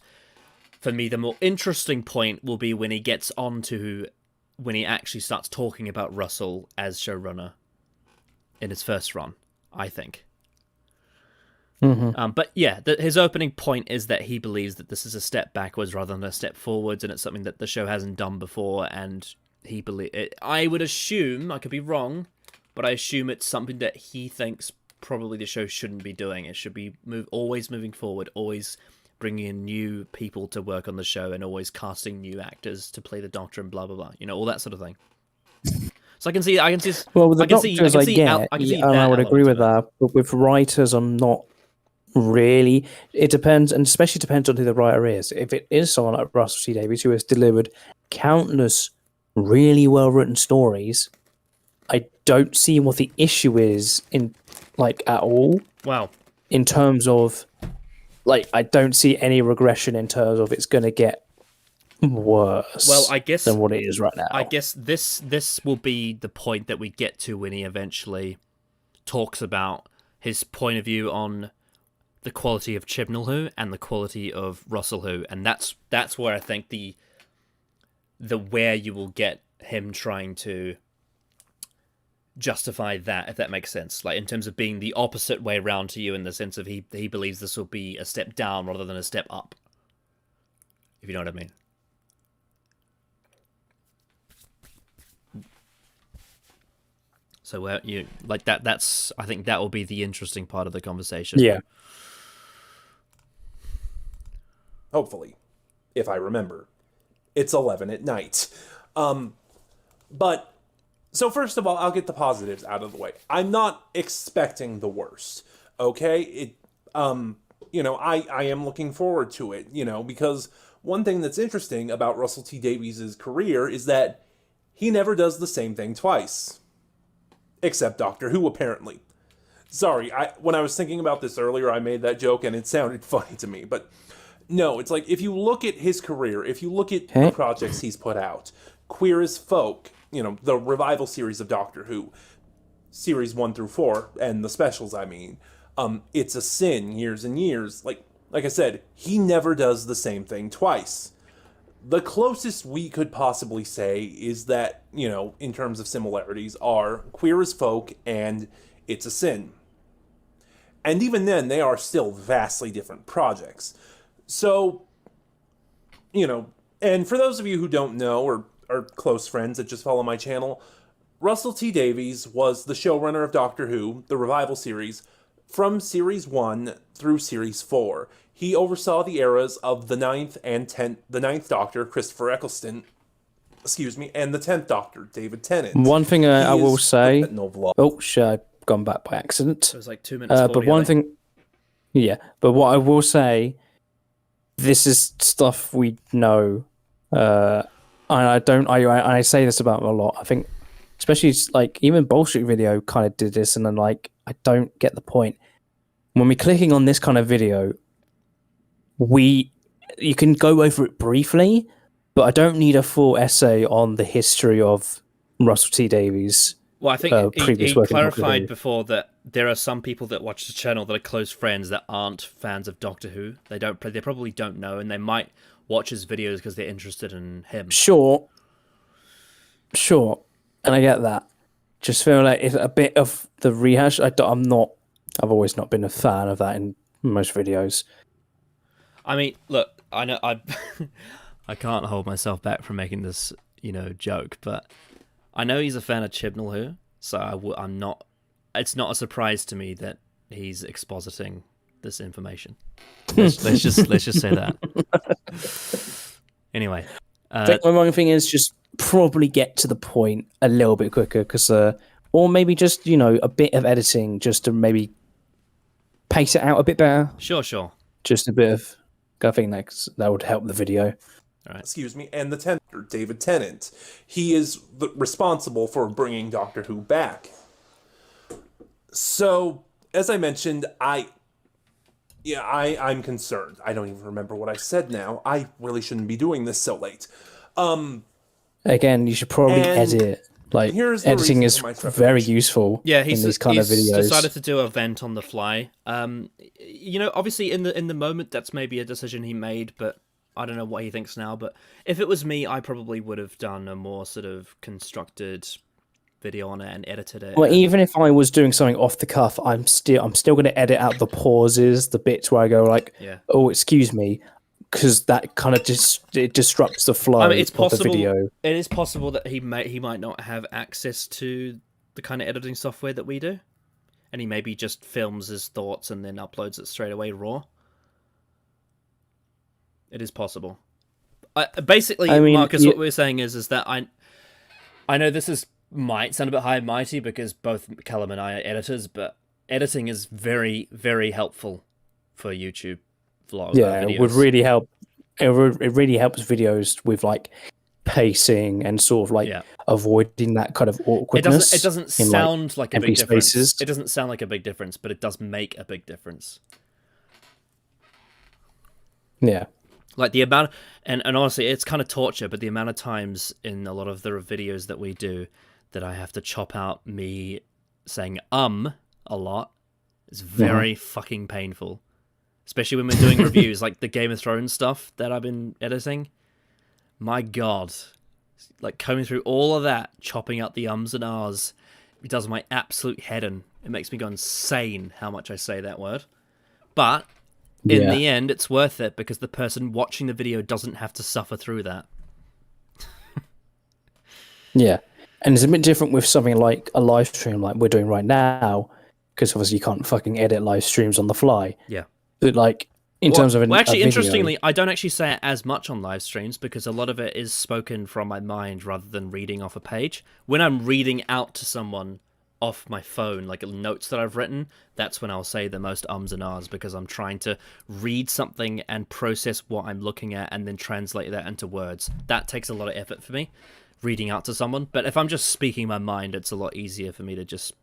for me, the more interesting point will be when he actually starts talking about Russell as showrunner in his first run, I think. But yeah, his opening point is that he believes that this is a step backwards rather than a step forwards, and it's something that the show hasn't done before, and I would assume, I could be wrong, but I assume it's something that he thinks probably the show shouldn't be doing. It should be always moving forward, always bringing in new people to work on the show, and always casting new actors to play the Doctor and blah blah blah. All that sort of thing. So I can see. Well, with the Doctors, I would agree with that. But with writers, I'm not really. It depends, and especially depends on who the writer is. If it is someone like Russell T Davies, who has delivered countless really well written stories, I don't see what the issue is at all. Wow. In terms of, I don't see any regression in terms of it's going to get worse. Well, I guess than what it is right now. I guess this will be the point that we get to when he eventually talks about his point of view on the quality of Chibnall Who and the quality of Russell Who, and that's where I think the where you will get him trying to justify that, if that makes sense, in terms of being the opposite way around to you, in the sense of he believes this will be a step down rather than a step up, if you know what I mean. So you that's I think that will be the interesting part of the conversation. Yeah. Hopefully, if I remember. It's 11 at night. But so first of all, I'll get the positives out of the way. I'm not expecting the worst. Okay? I am looking forward to it, because one thing that's interesting about Russell T Davies' career is that he never does the same thing twice. Except Doctor Who, apparently. Sorry, when I was thinking about this earlier, I made that joke and it sounded funny to me. But no, it's if you look at his career, if you look at the projects he's put out, Queer as Folk, the revival series of Doctor Who, series 1 through 4, and the specials, It's a Sin, Years and Years. Like I said, he never does the same thing twice. The closest we could possibly say is that, in terms of similarities, are Queer as Folk and It's a Sin. And even then, they are still vastly different projects. So, and for those of you who don't know, or are close friends that just follow my channel, Russell T Davies was the showrunner of Doctor Who, the revival series, from Series 1 through Series 4. He oversaw the eras of the ninth Doctor, Christopher Eccleston, excuse me, and the 10th Doctor, David Tennant. One thing I will say... Vlog. Oh, shit, I've gone back by accident. It was like 2 minutes 40, but one thing... Yeah, but what I will say, this is stuff we know. And I say this about a lot. I think, especially like even Bullshit Video kind of did this, and then like I don't get the point. When we're clicking on this kind of video, you can go over it briefly, but I don't need a full essay on the history of Russell T Davies. Well, I think he clarified before that there are some people that watch the channel that are close friends that aren't fans of Doctor Who. They probably don't know, and they might watch his videos because they're interested in him. Sure, and I get that. Just feel like it's a bit of the rehash. I've always not been a fan of that in most videos. I mean, look, I know I can't hold myself back from making this, joke, but I know he's a fan of Chibnall Who, so I'm not. It's not a surprise to me that he's expositing this information. Let's just say that. Anyway, I think my main thing is just probably get to the point a little bit quicker, or maybe just a bit of editing just to maybe pace it out a bit better. Sure. Just a bit of. I think that would help the video. All right. Excuse me, and the 10th Doctor, David Tennant. He is responsible for bringing Doctor Who back. So, as I mentioned, I'm concerned. I don't even remember what I said now. I really shouldn't be doing this so late. Again, you should probably edit. Like, editing is very useful in these kind of videos. He's decided to do a vent on the fly. Obviously in the moment, that's maybe a decision he made, but I don't know what he thinks now. But if it was me, I probably would have done a more sort of constructed video on it and edited it. Well, even if I was doing something off the cuff, I'm still going to edit out the pauses, the bits where I go like, "Oh, excuse me," because that kind of it disrupts the flow of the video. It is possible that he might not have access to the kind of editing software that we do, and he maybe just films his thoughts and then uploads it straight away raw. It is possible. Basically, Marcus, what we're saying is that I know this might sound a bit high and mighty because both Callum and I are editors, but editing is very, very helpful for YouTube vlogs. Yeah, it would really help. It really helps videos with like pacing and sort of like avoiding that kind of awkwardness. It doesn't sound like a big difference. It doesn't sound like a big difference, but it does make a big difference. Yeah. Like the amount, and honestly, it's kind of torture, but the amount of times in a lot of the videos that we do that I have to chop out me saying a lot is very fucking painful. Especially when we're doing reviews, like the Game of Thrones stuff that I've been editing. My God. Like combing through all of that, chopping out the ums and ahs, it does my absolute head in. It makes me go insane how much I say that word. But in the end, it's worth it because the person watching the video doesn't have to suffer through that. Yeah. And it's a bit different with something like a live stream like we're doing right now, because obviously you can't fucking edit live streams on the fly. Yeah. But like, in terms of interestingly, I don't actually say it as much on live streams because a lot of it is spoken from my mind rather than reading off a page. When I'm reading out to someone off my phone, like notes that I've written, that's when I'll say the most ums and ahs because I'm trying to read something and process what I'm looking at and then translate that into words. That takes a lot of effort for me, reading out to someone. But if I'm just speaking my mind, it's a lot easier for me to just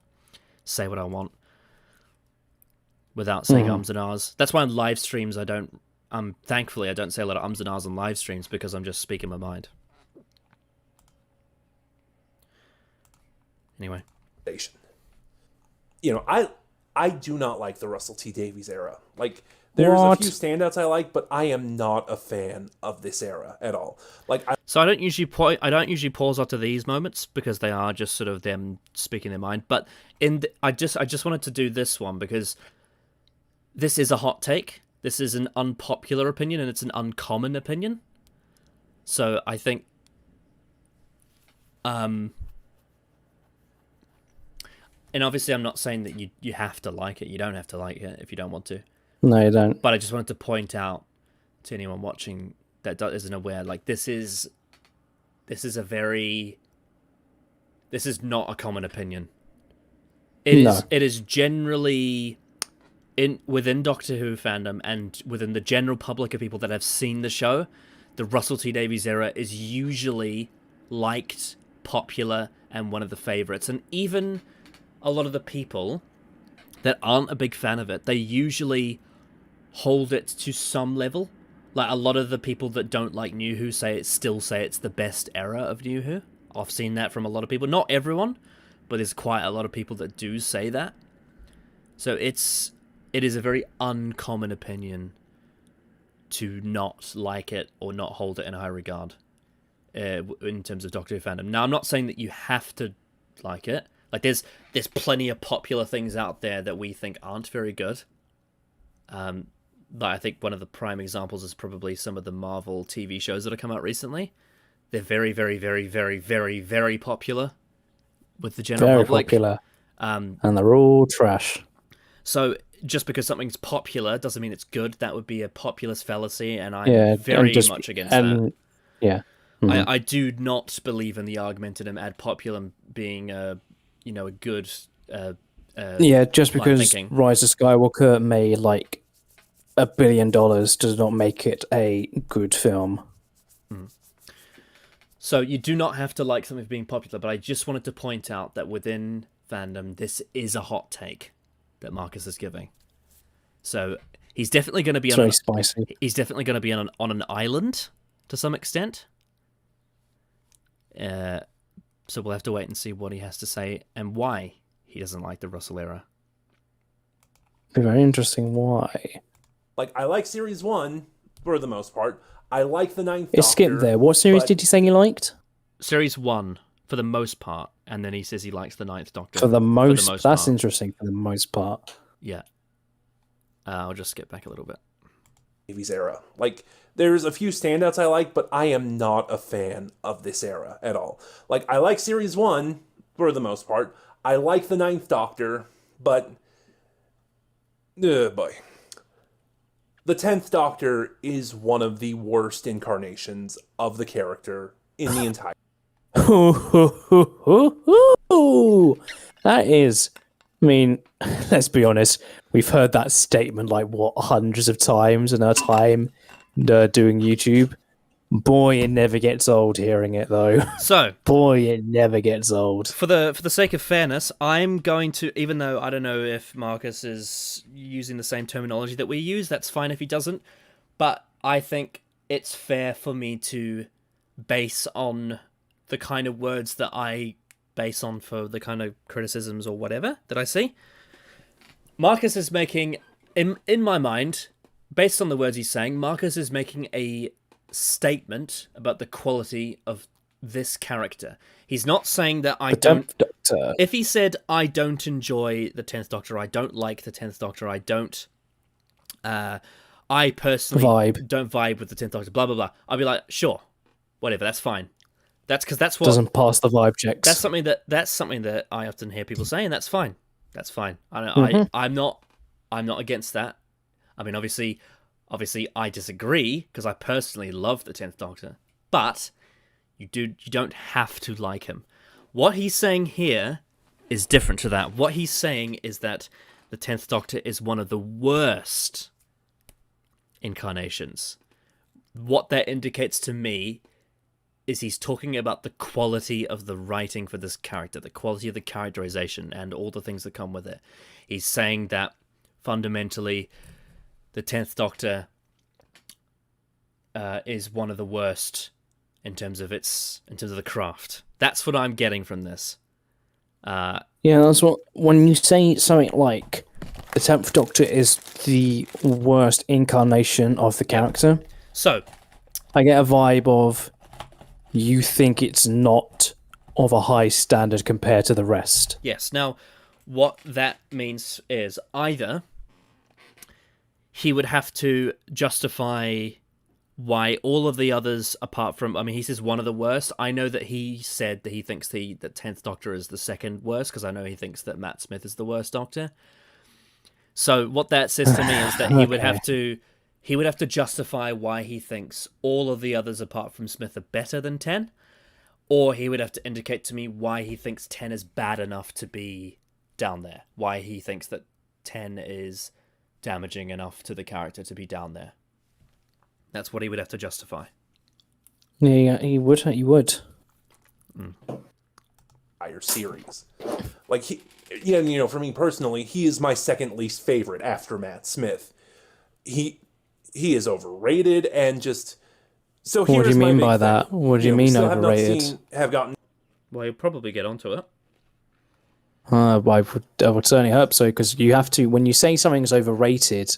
say what I want without saying ums and ahs. That's why on live streams thankfully I don't say a lot of ums and ahs on live streams because I'm just speaking my mind. Anyway. I do not like the Russell T Davies era. Like, there's a few standouts I like, but I am not a fan of this era at all. So I don't usually pause after these moments because they are just sort of them speaking their mind. But I just wanted to do this one because this is a hot take. This is an unpopular opinion and it's an uncommon opinion. So I think, and obviously I'm not saying that you have to like it. You don't have to like it if you don't want to. No, you don't. But I just wanted to point out to anyone watching that isn't aware, like, this is this is not a common opinion. It is generally within Doctor Who fandom and within the general public of people that have seen the show, the Russell T Davies era is usually liked, popular, and one of the favorites. And even a lot of the people that aren't a big fan of it, they usually hold it to some level. Like, a lot of the people that don't like New Who still say it's the best era of New Who. I've seen that from a lot of people. Not everyone, but there's quite a lot of people that do say that. So it is a very uncommon opinion to not like it or not hold it in high regard in terms of Doctor Who fandom. Now, I'm not saying that you have to like it. Like, there's plenty of popular things out there that we think aren't very good. But I think one of the prime examples is probably some of the Marvel TV shows that have come out recently. They're very, very, very, very, very, very popular with the general public. Very popular. And they're all trash. So just because something's popular doesn't mean it's good. That would be a populist fallacy, and I'm very much against that. Yeah. Mm-hmm. I do not believe in the argumentum ad populum being a good just because thinking. Rise of Skywalker made like $1 billion does not make it a good film. So you do not have to like something being popular, but I just wanted to point out that within fandom, this is a hot take that Marcus is giving. So he's definitely going to be spicy. He's definitely going to be on an island to some extent. So we'll have to wait and see what he has to say and why he doesn't like the Russell era. Be very interesting why. Like, I like Series 1 for the most part. I like the Ninth It's Doctor. skipped there. What series did you say you liked? Series 1 for the most part, and then he says he likes the Ninth Doctor. For the most that's part. Interesting. For the most part. Yeah. I'll just skip back a little bit. Davies era. Like, there's a few standouts I like, but I am not a fan of this era at all. Like, I like Series 1 for the most part. I like the Ninth Doctor, but boy. The 10th Doctor is one of the worst incarnations of the character in the entire. That is, I mean, let's be honest. We've heard that statement like hundreds of times in our time doing YouTube. Boy, it never gets old hearing it though. So, boy, it never gets old. For the sake of fairness, I'm going to, even though I don't know if Marcus is using the same terminology that we use, that's fine if he doesn't, but I think it's fair for me to base on the kind of words that I base on for the kind of criticisms or whatever that I see. Marcus is making, in my mind, based on the words he's saying, Marcus is making a statement about the quality of this character. He's not saying that I don't. Doctor. If he said I don't enjoy the 10th Doctor, I don't like the 10th Doctor, I don't. I personally don't vibe with the 10th Doctor. Blah blah blah. I'll be like, sure, whatever. That's fine. That's because that's what doesn't pass the vibe checks. That's something that I often hear people say, and that's fine. That's fine. I'm not against that. I mean, obviously, I disagree because I personally love the 10th Doctor, but you don't have to like him. What he's saying here is different to that. What he's saying is that the 10th Doctor is one of the worst incarnations. What that indicates to me is he's talking about the quality of the writing for this character, the quality of the characterization, and all the things that come with it. He's saying that fundamentally the 10th Doctor is one of the worst in terms of the craft. That's what I'm getting from this. Yeah, that's what, when you say something like the 10th Doctor is the worst incarnation of the character. So I get a vibe of you think it's not of a high standard compared to the rest. Yes. Now, what that means is either he would have to justify why all of the others, apart from, I mean, he says one of the worst. I know that he said that he thinks the 10th Doctor is the second worst, because I know he thinks that Matt Smith is the worst Doctor. So what that says to me is that he would have to justify why he thinks all of the others apart from Smith are better than 10. Or he would have to indicate to me why he thinks 10 is bad enough to be down there. Why he thinks that 10 is damaging enough to the character to be down there. That's what he would have to justify. Yeah, he would. He would. Entire series. Like, for me personally, he is my second least favorite after Matt Smith. He is overrated and just... So what do you mean by that? What do you mean overrated? Well, you'll probably get onto it. I would certainly hope so, because you have to, when you say something's overrated,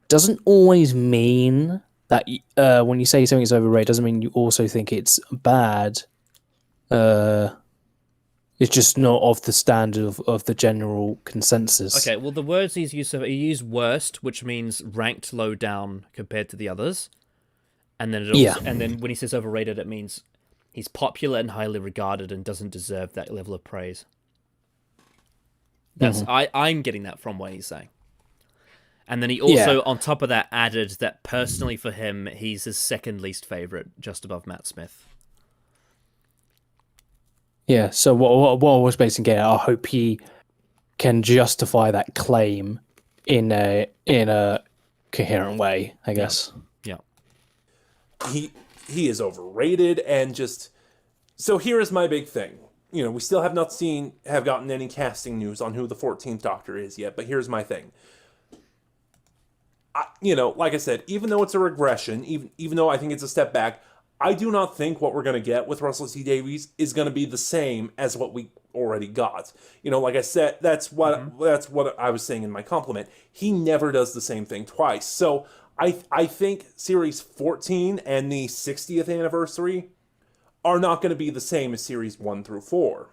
doesn't always mean that when you say something's overrated, doesn't mean you also think it's bad. It's just not of the standard of the general consensus. Okay, well, the words he's used, he used worst, which means ranked low down compared to the others. And then and then when he says overrated, it means he's popular and highly regarded and doesn't deserve that level of praise. That's I'm getting that from what he's saying. And then he also, on top of that, added that personally for him, he's his second least favorite, just above Matt Smith. Yeah, so what I was basically getting at, I hope he can justify that claim in a coherent way, I guess. Yeah. He is overrated and just... So here is my big thing. We still have not gotten any casting news on who the 14th Doctor is yet, but here's my thing. Like I said, even though it's a regression, even though I think it's a step back, I do not think what we're going to get with Russell T Davies is going to be the same as what we already got. Like I said, that's what I was saying in my compliment. He never does the same thing twice. So I think Series 14 and the 60th anniversary are not going to be the same as Series 1 through 4.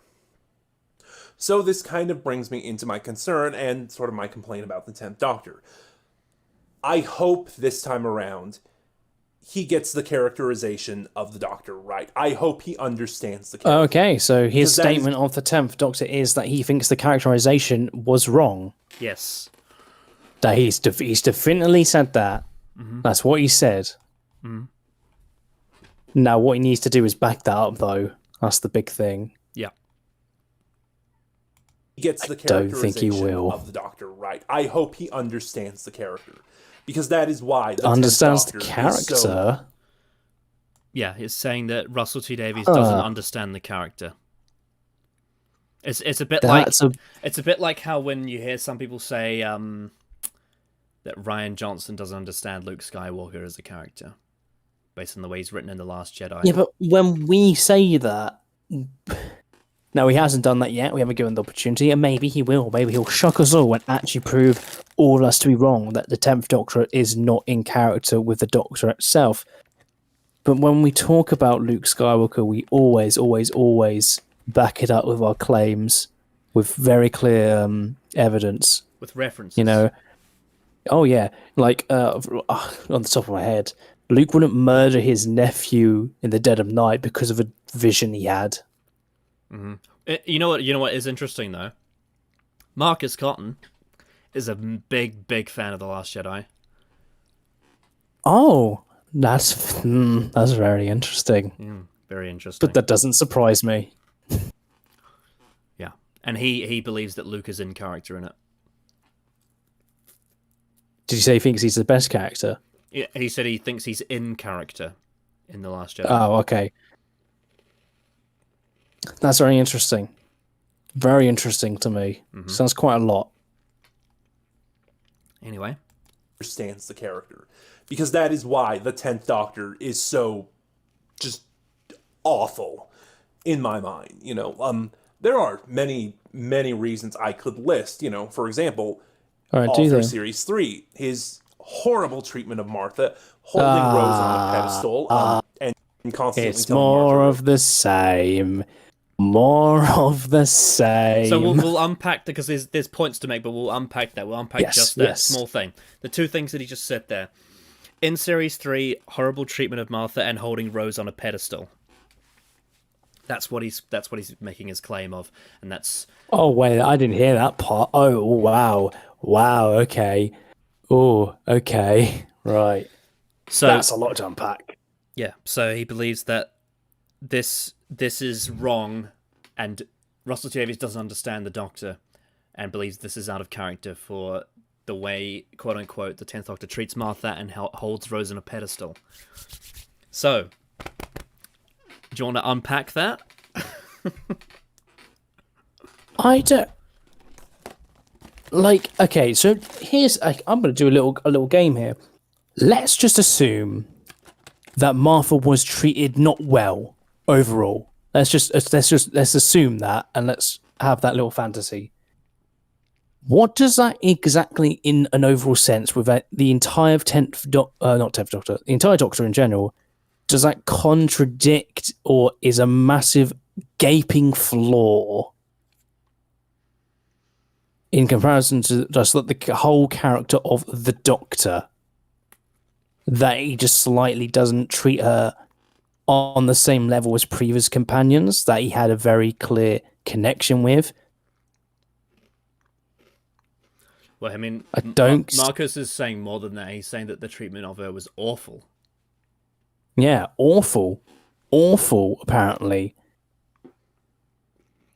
So this kind of brings me into my concern and sort of my complaint about the 10th Doctor. I hope this time around he gets the characterization of the Doctor right. I hope he understands the character. Okay, so his statement of the 10th Doctor is that he thinks the characterization was wrong. Yes. That he's definitely said that. Mm-hmm. That's what he said. Mm-hmm. Now, what he needs to do is back that up, though. That's the big thing. Yeah. He gets the characterization of the Doctor right. I hope he understands the character. Because that is why the understands the character. Yeah, it's saying that Russell T Davies doesn't understand the character. It's a bit it's a bit like how when you hear some people say that Rian Johnson doesn't understand Luke Skywalker as a character, based on the way he's written in The Last Jedi. Yeah, but when we say that, no, he hasn't done that yet. We haven't given the opportunity, and maybe he will. Maybe he'll shock us all and actually prove all of us to be wrong, that the 10th Doctor is not in character with the Doctor itself. But when we talk about Luke Skywalker, we always, always, always back it up with our claims, with very clear evidence. With references. Oh yeah, like on the top of my head, Luke wouldn't murder his nephew in the dead of night because of a vision he had. Mm-hmm. You know what is interesting though? Marcus Cotton is a big fan of The Last Jedi. Oh, that's very interesting. Very interesting. But that doesn't surprise me. Yeah, and he believes that Luke is in character in it. Did you say he thinks he's the best character? Yeah, he said he thinks he's in character in The Last Jedi. Oh, okay. That's very interesting. Very interesting to me. Mm-hmm. Sounds quite a lot. Anyway. Understands the character. Because that is why the 10th Doctor is so just awful in my mind. There are many, many reasons I could list. For example, all through Series 3, his horrible treatment of Martha, holding Rose on a pedestal, and constantly it's more of the same. More of the same. So we'll unpack because there's points to make, but we'll unpack that. We'll unpack just that small thing. The two things that he just said there. In Series 3, horrible treatment of Martha and holding Rose on a pedestal. That's what he's making his claim of, and that's. Oh wait, I didn't hear that part. Oh wow, okay. Oh okay, right. So that's a lot to unpack. Yeah, so he believes that this is wrong, and Russell T Davies doesn't understand the Doctor, and believes this is out of character for the way, quote unquote, the 10th Doctor treats Martha and holds Rose on a pedestal. So, do you want to unpack that? I don't. Like, okay, so here's I'm going to do a little game here. Let's just assume that Martha was treated not well overall. Let's assume that, and let's have that little fantasy. What does that exactly, in an overall sense, with the entire the entire Doctor in general, does that contradict or is a massive gaping flaw in comparison to just the whole character of the Doctor, that he just slightly doesn't treat her on the same level as previous companions that he had a very clear connection with? Well, I mean, I don't. Marcus is saying more than that. He's saying that the treatment of her was awful. Yeah, awful. Awful, apparently.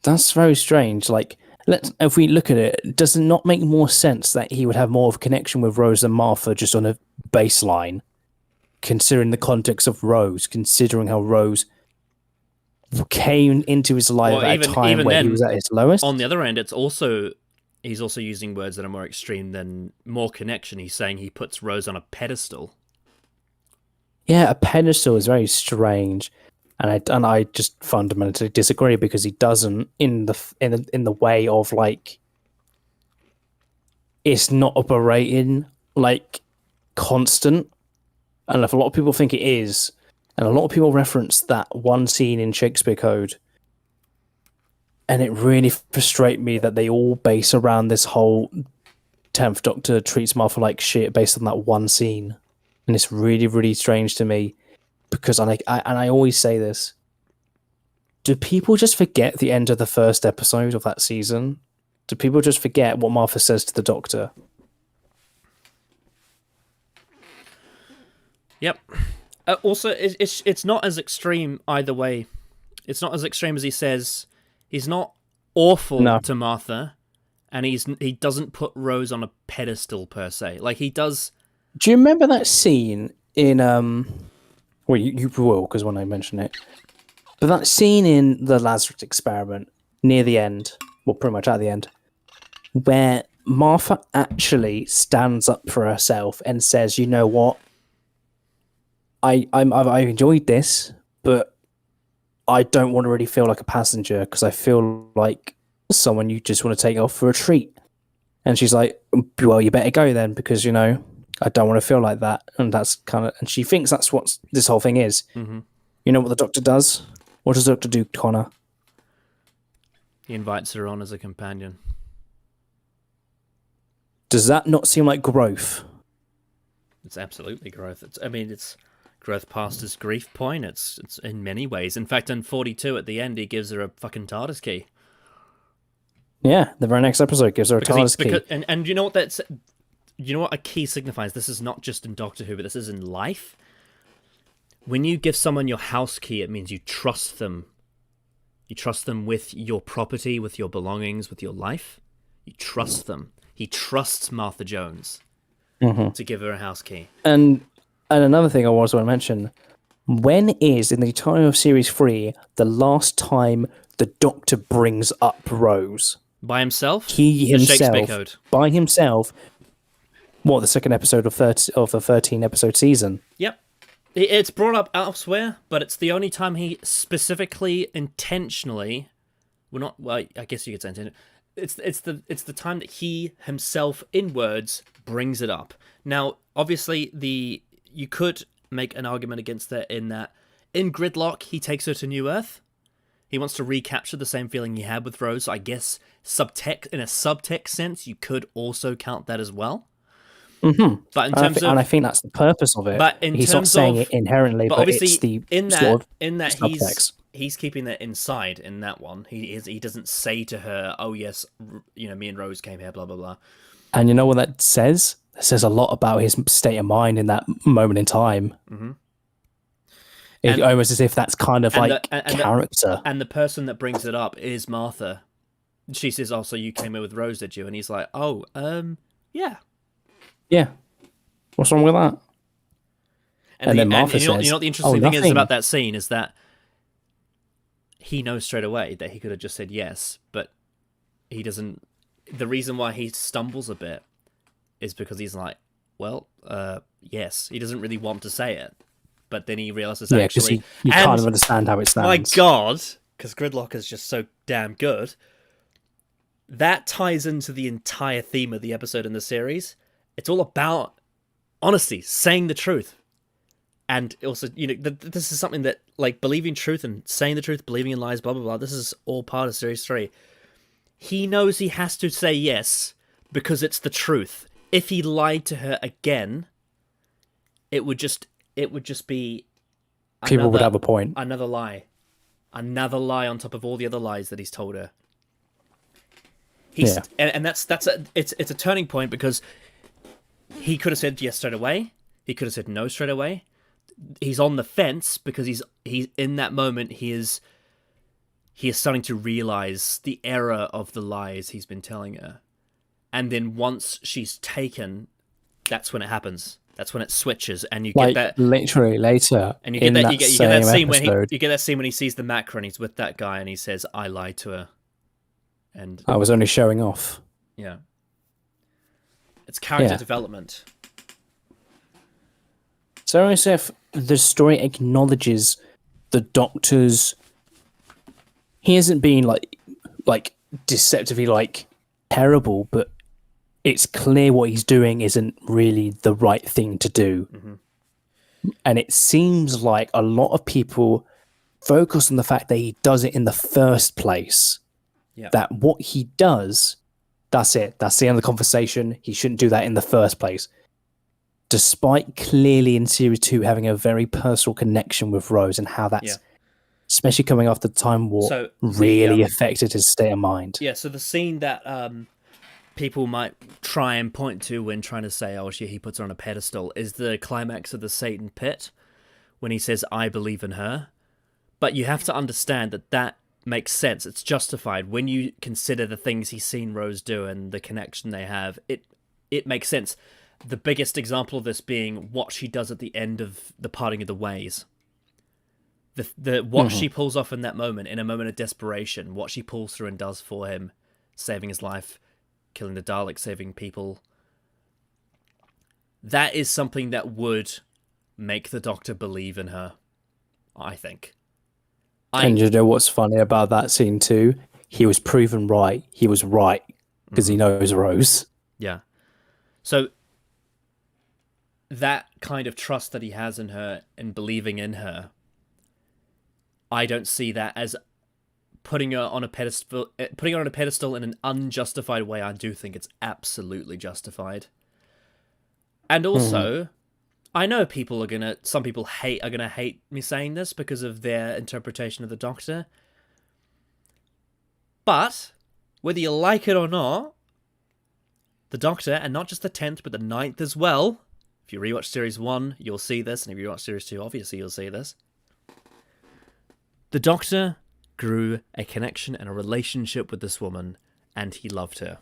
That's very strange. Like, if we look at it, does it not make more sense that he would have more of a connection with Rose than Martha just on a baseline? Considering the context of Rose, considering how Rose came into his life at a time where he was at his lowest. On the other end, he's also using words that are more extreme than more connection. He's saying he puts Rose on a pedestal. Yeah, a pedestal is very strange, and I just fundamentally disagree, because he doesn't in the way of, like, it's not operating like constant, and if a lot of people think it is, and a lot of people reference that one scene in Shakespeare Code, and it really frustrates me that they all base around this whole 10th Doctor treats Martha like shit based on that one scene. And it's really, really strange to me, because I always say this. Do people just forget the end of the first episode of that season? Do people just forget what Martha says to the Doctor? Yep. Also, it's not as extreme either way. It's not as extreme as he says. He's not awful to Martha, and he doesn't put Rose on a pedestal per se. Like, he does. Do you remember that scene in well, you will, because when I mention it, but that scene in the Lazarus Experiment near the end, well, pretty much at the end, where Martha actually stands up for herself and says, "You know what? I've enjoyed this, but I don't want to really feel like a passenger, because I feel like someone you just want to take off for a treat." And she's like, "Well, you better go then, because, you know, I don't want to feel like that." And that's and she thinks that's what this whole thing is. Mm-hmm. You know what the Doctor does? What does the Doctor do, Connor? He invites her on as a companion. Does that not seem like growth? It's absolutely growth. It's growth past his grief point. It's in many ways. In fact, in 42 at the end, he gives her a fucking TARDIS key. Yeah, the very next episode gives her a TARDIS key. And you know what that's... You know what a key signifies? This is not just in Doctor Who, but this is in life. When you give someone your house key, it means you trust them. You trust them with your property, with your belongings, with your life. You trust them. He trusts Martha Jones to give her a house key. And another thing I also want to mention, when is, in the time of Series 3, the last time the Doctor brings up Rose? By himself? He himself, Shakespeare Code. By himself. What, the second episode of the 13-episode season? Yep. It's brought up elsewhere, but it's the only time he specifically, intentionally... I guess you could say intentionally. It's the time that he himself, in words, brings it up. Now, obviously, you could make an argument against that in Gridlock, he takes her to New Earth. He wants to recapture the same feeling he had with Rose. So I guess in a subtext sense, you could also count that as well. Mm-hmm. But in terms and I think that's the purpose of it. But he's not saying it inherently, but obviously it's the in that subtext. He's keeping that inside in that one. He doesn't say to her, "Oh yes, you know, me and Rose came here, blah blah blah." And you know what that says? It says a lot about his state of mind in that moment in time. Mm-hmm. Almost as if that's kind of character. And the person that brings it up is Martha. She says, "Oh, so you came in with Rose, did you?" And he's like, "Oh, yeah." Yeah. What's wrong with that? And then Martha says, you know what the interesting thing is about that scene is that he knows straight away that he could have just said yes, but he doesn't. The reason why he stumbles a bit is because he's like, well, yes. He doesn't really want to say it, but then he realizes actually... you can't understand how it stands. My God, because Gridlock is just so damn good. That ties into the entire theme of the episode in the series. It's all about honesty, saying the truth. And also, this is something that, like, believing truth and saying the truth, believing in lies, blah, blah, blah, this is all part of Series 3. He knows he has to say yes because it's the truth. If he lied to her again, it would just be... People would have a point. Another lie. Another lie on top of all the other lies that he's told her. And it's a turning point because he could have said yes straight away. He could have said no straight away. He's on the fence because he's in that moment he is starting to realize the error of the lies he's been telling her. And then once she's taken, that's when it happens. That's when it switches, and you get that literally later. And you get that scene when he sees the macro and he's with that guy and he says, "I lied to her." And I was only showing off. Yeah. It's character development. So as if the story acknowledges the Doctor's... He isn't being like deceptively terrible, but it's clear what he's doing isn't really the right thing to do. Mm-hmm. And it seems like a lot of people focus on the fact that he does it in the first place. Yeah. That what he does, that's it. That's the end of the conversation. He shouldn't do that in the first place. Despite clearly in Series 2 having a very personal connection with Rose and how that's, especially coming after the Time Warp, really affected his state of mind. Yeah, so the scene that people might try and point to when trying to say, oh, he puts her on a pedestal, is the climax of the Satan Pit, when he says, "I believe in her." But you have to understand that makes sense. It's justified. When you consider the things he's seen Rose do and the connection they have, it makes sense. The biggest example of this being what she does at the end of the Parting of the Ways. What she pulls off in that moment, in a moment of desperation, what she pulls through and does for him, saving his life, killing the Daleks, saving people. That is something that would make the Doctor believe in her, I think. And you know what's funny about that scene too? He was proven right. He was right because he knows Rose. Yeah. So that kind of trust that he has in her and believing in her, I don't see that as putting her on a pedestal in an unjustified way. I do think it's absolutely justified. And also, I know some people are gonna hate me saying this because of their interpretation of the Doctor. But whether you like it or not, the Doctor, and not just the 10th, but the 9th as well. If you rewatch Series 1, you'll see this, and if you rewatch Series 2, obviously you'll see this. The Doctor grew a connection and a relationship with this woman, and he loved her.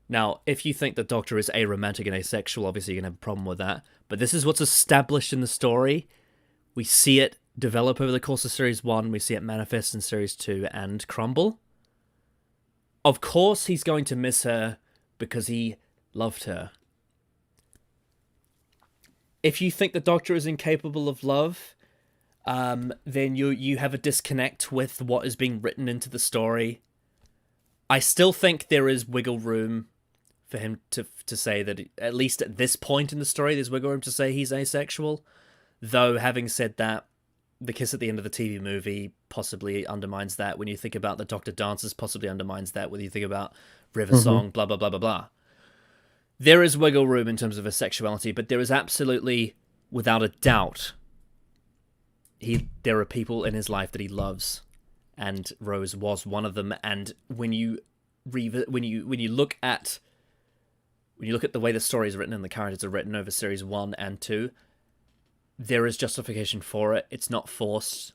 Now, if you think the Doctor is aromantic and asexual, obviously you're going to have a problem with that. But this is what's established in the story. We see it develop over the course of Series 1. We see it manifest in Series 2 and crumble. Of course he's going to miss her because he loved her. If you think the Doctor is incapable of love, then you have a disconnect with what is being written into the story. I still think there is wiggle room for him to say that, at least at this point in the story, there's wiggle room to say he's asexual. Though, having said that, the kiss at the end of the TV movie possibly undermines that. When you think about the Doctor dances, possibly undermines that. When you think about River Song, blah, blah, blah, blah, blah. There is wiggle room in terms of his sexuality, but there is absolutely, without a doubt, there are people in his life that he loves, and Rose was one of them. And when you look at the way the story is written and the characters are written over Series 1 and 2, there is justification for it. It's not forced.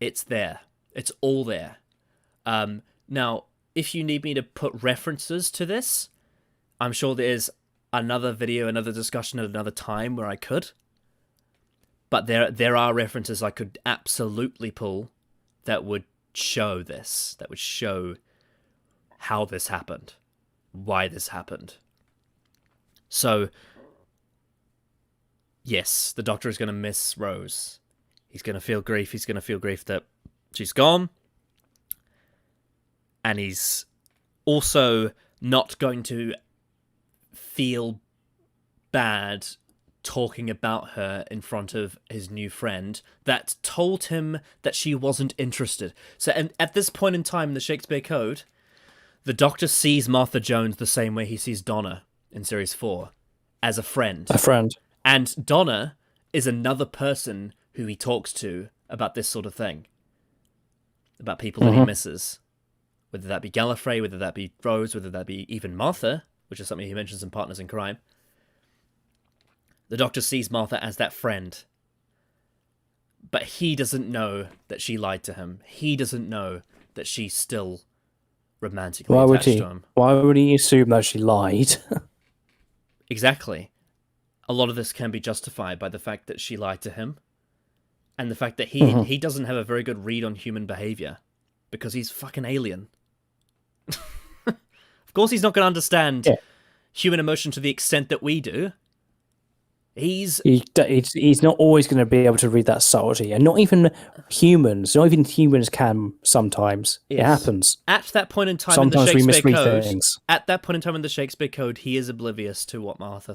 It's there. It's all there. Now, if you need me to put references to this, I'm sure there's another video, another discussion at another time where I could. But there are references I could absolutely pull that would show this, that would show how this happened, why this happened. So, yes, the Doctor is going to miss Rose. He's going to feel grief. He's going to feel grief that she's gone. And he's also not going to feel bad talking about her in front of his new friend that told him that she wasn't interested. So, and at this point in time in the Shakespeare Code, the Doctor sees Martha Jones the same way he sees Donna in Series 4, as a friend. A friend. And Donna is another person who he talks to about this sort of thing. About people that he misses. Whether that be Gallifrey, whether that be Rose, whether that be even Martha, which is something he mentions in Partners in Crime. The Doctor sees Martha as that friend. But he doesn't know that she lied to him. He doesn't know that she's still romantically attached to him. Why would he assume that she lied? Exactly. A lot of this can be justified by the fact that she lied to him. And the fact that he doesn't have a very good read on human behavior. Because he's fucking alien. Of course he's not going to understand human emotion to the extent that we do. He's not always going to be able to read that subtlety, and not even humans can sometimes. Yes. It happens. At that point in time sometimes in the Shakespeare Code, things. At that point in time in the Shakespeare Code, he is oblivious to what Martha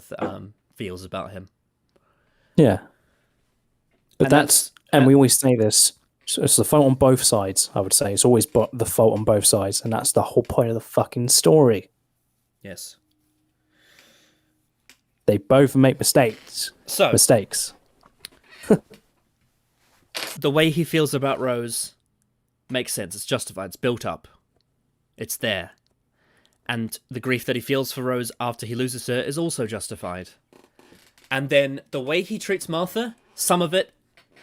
feels about him. Yeah. But we always say this. So it's the fault on both sides, I would say. It's always the fault on both sides, and that's the whole point of the fucking story. Yes. They both make mistakes. The way he feels about Rose makes sense. It's justified. It's built up. It's there. And the grief that he feels for Rose after he loses her is also justified. And then the way he treats Martha, some of it,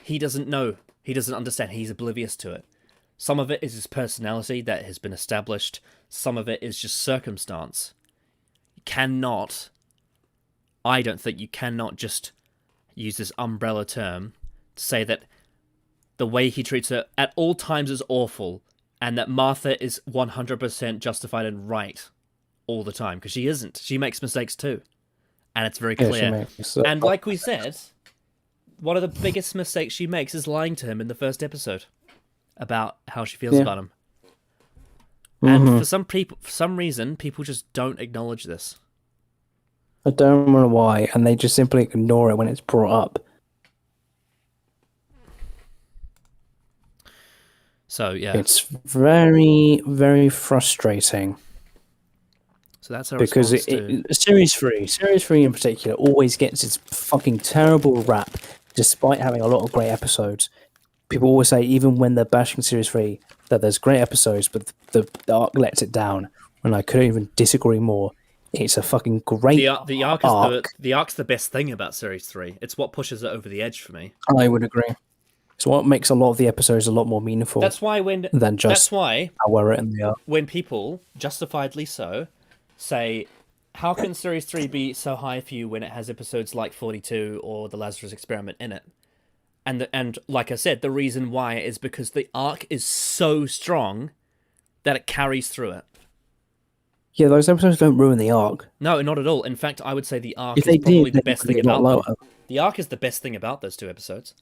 he doesn't know. He doesn't understand. He's oblivious to it. Some of it is his personality that has been established. Some of it is just circumstance. I don't think you cannot just use this umbrella term to say that the way he treats her at all times is awful and that Martha is 100% justified and right all the time, because she isn't. She makes mistakes too. And it's very clear. And like we said, one of the biggest mistakes she makes is lying to him in the first episode about how she feels about him. And for some reason, people just don't acknowledge this. I don't know why, and they just simply ignore it when it's brought up. So, yeah. It's very, very frustrating. So that's our because Series 3 in particular, always gets its fucking terrible rap, despite having a lot of great episodes. People always say, even when they're bashing Series 3, that there's great episodes, but the arc lets it down. And I couldn't even disagree more. It's a fucking great the arc. The arc's the best thing about Series 3. It's what pushes it over the edge for me. I would agree. It's what makes a lot of the episodes a lot more meaningful. That's why how well written they are. When people, justifiedly so, say, how can Series 3 be so high for you when it has episodes like 42 or the Lazarus Experiment in it? And like I said, the reason why is because the arc is so strong that it carries through it. Yeah, those episodes don't ruin the arc. No, not at all. In fact, I would say the arc is probably the best thing about them. The arc is the best thing about those two episodes.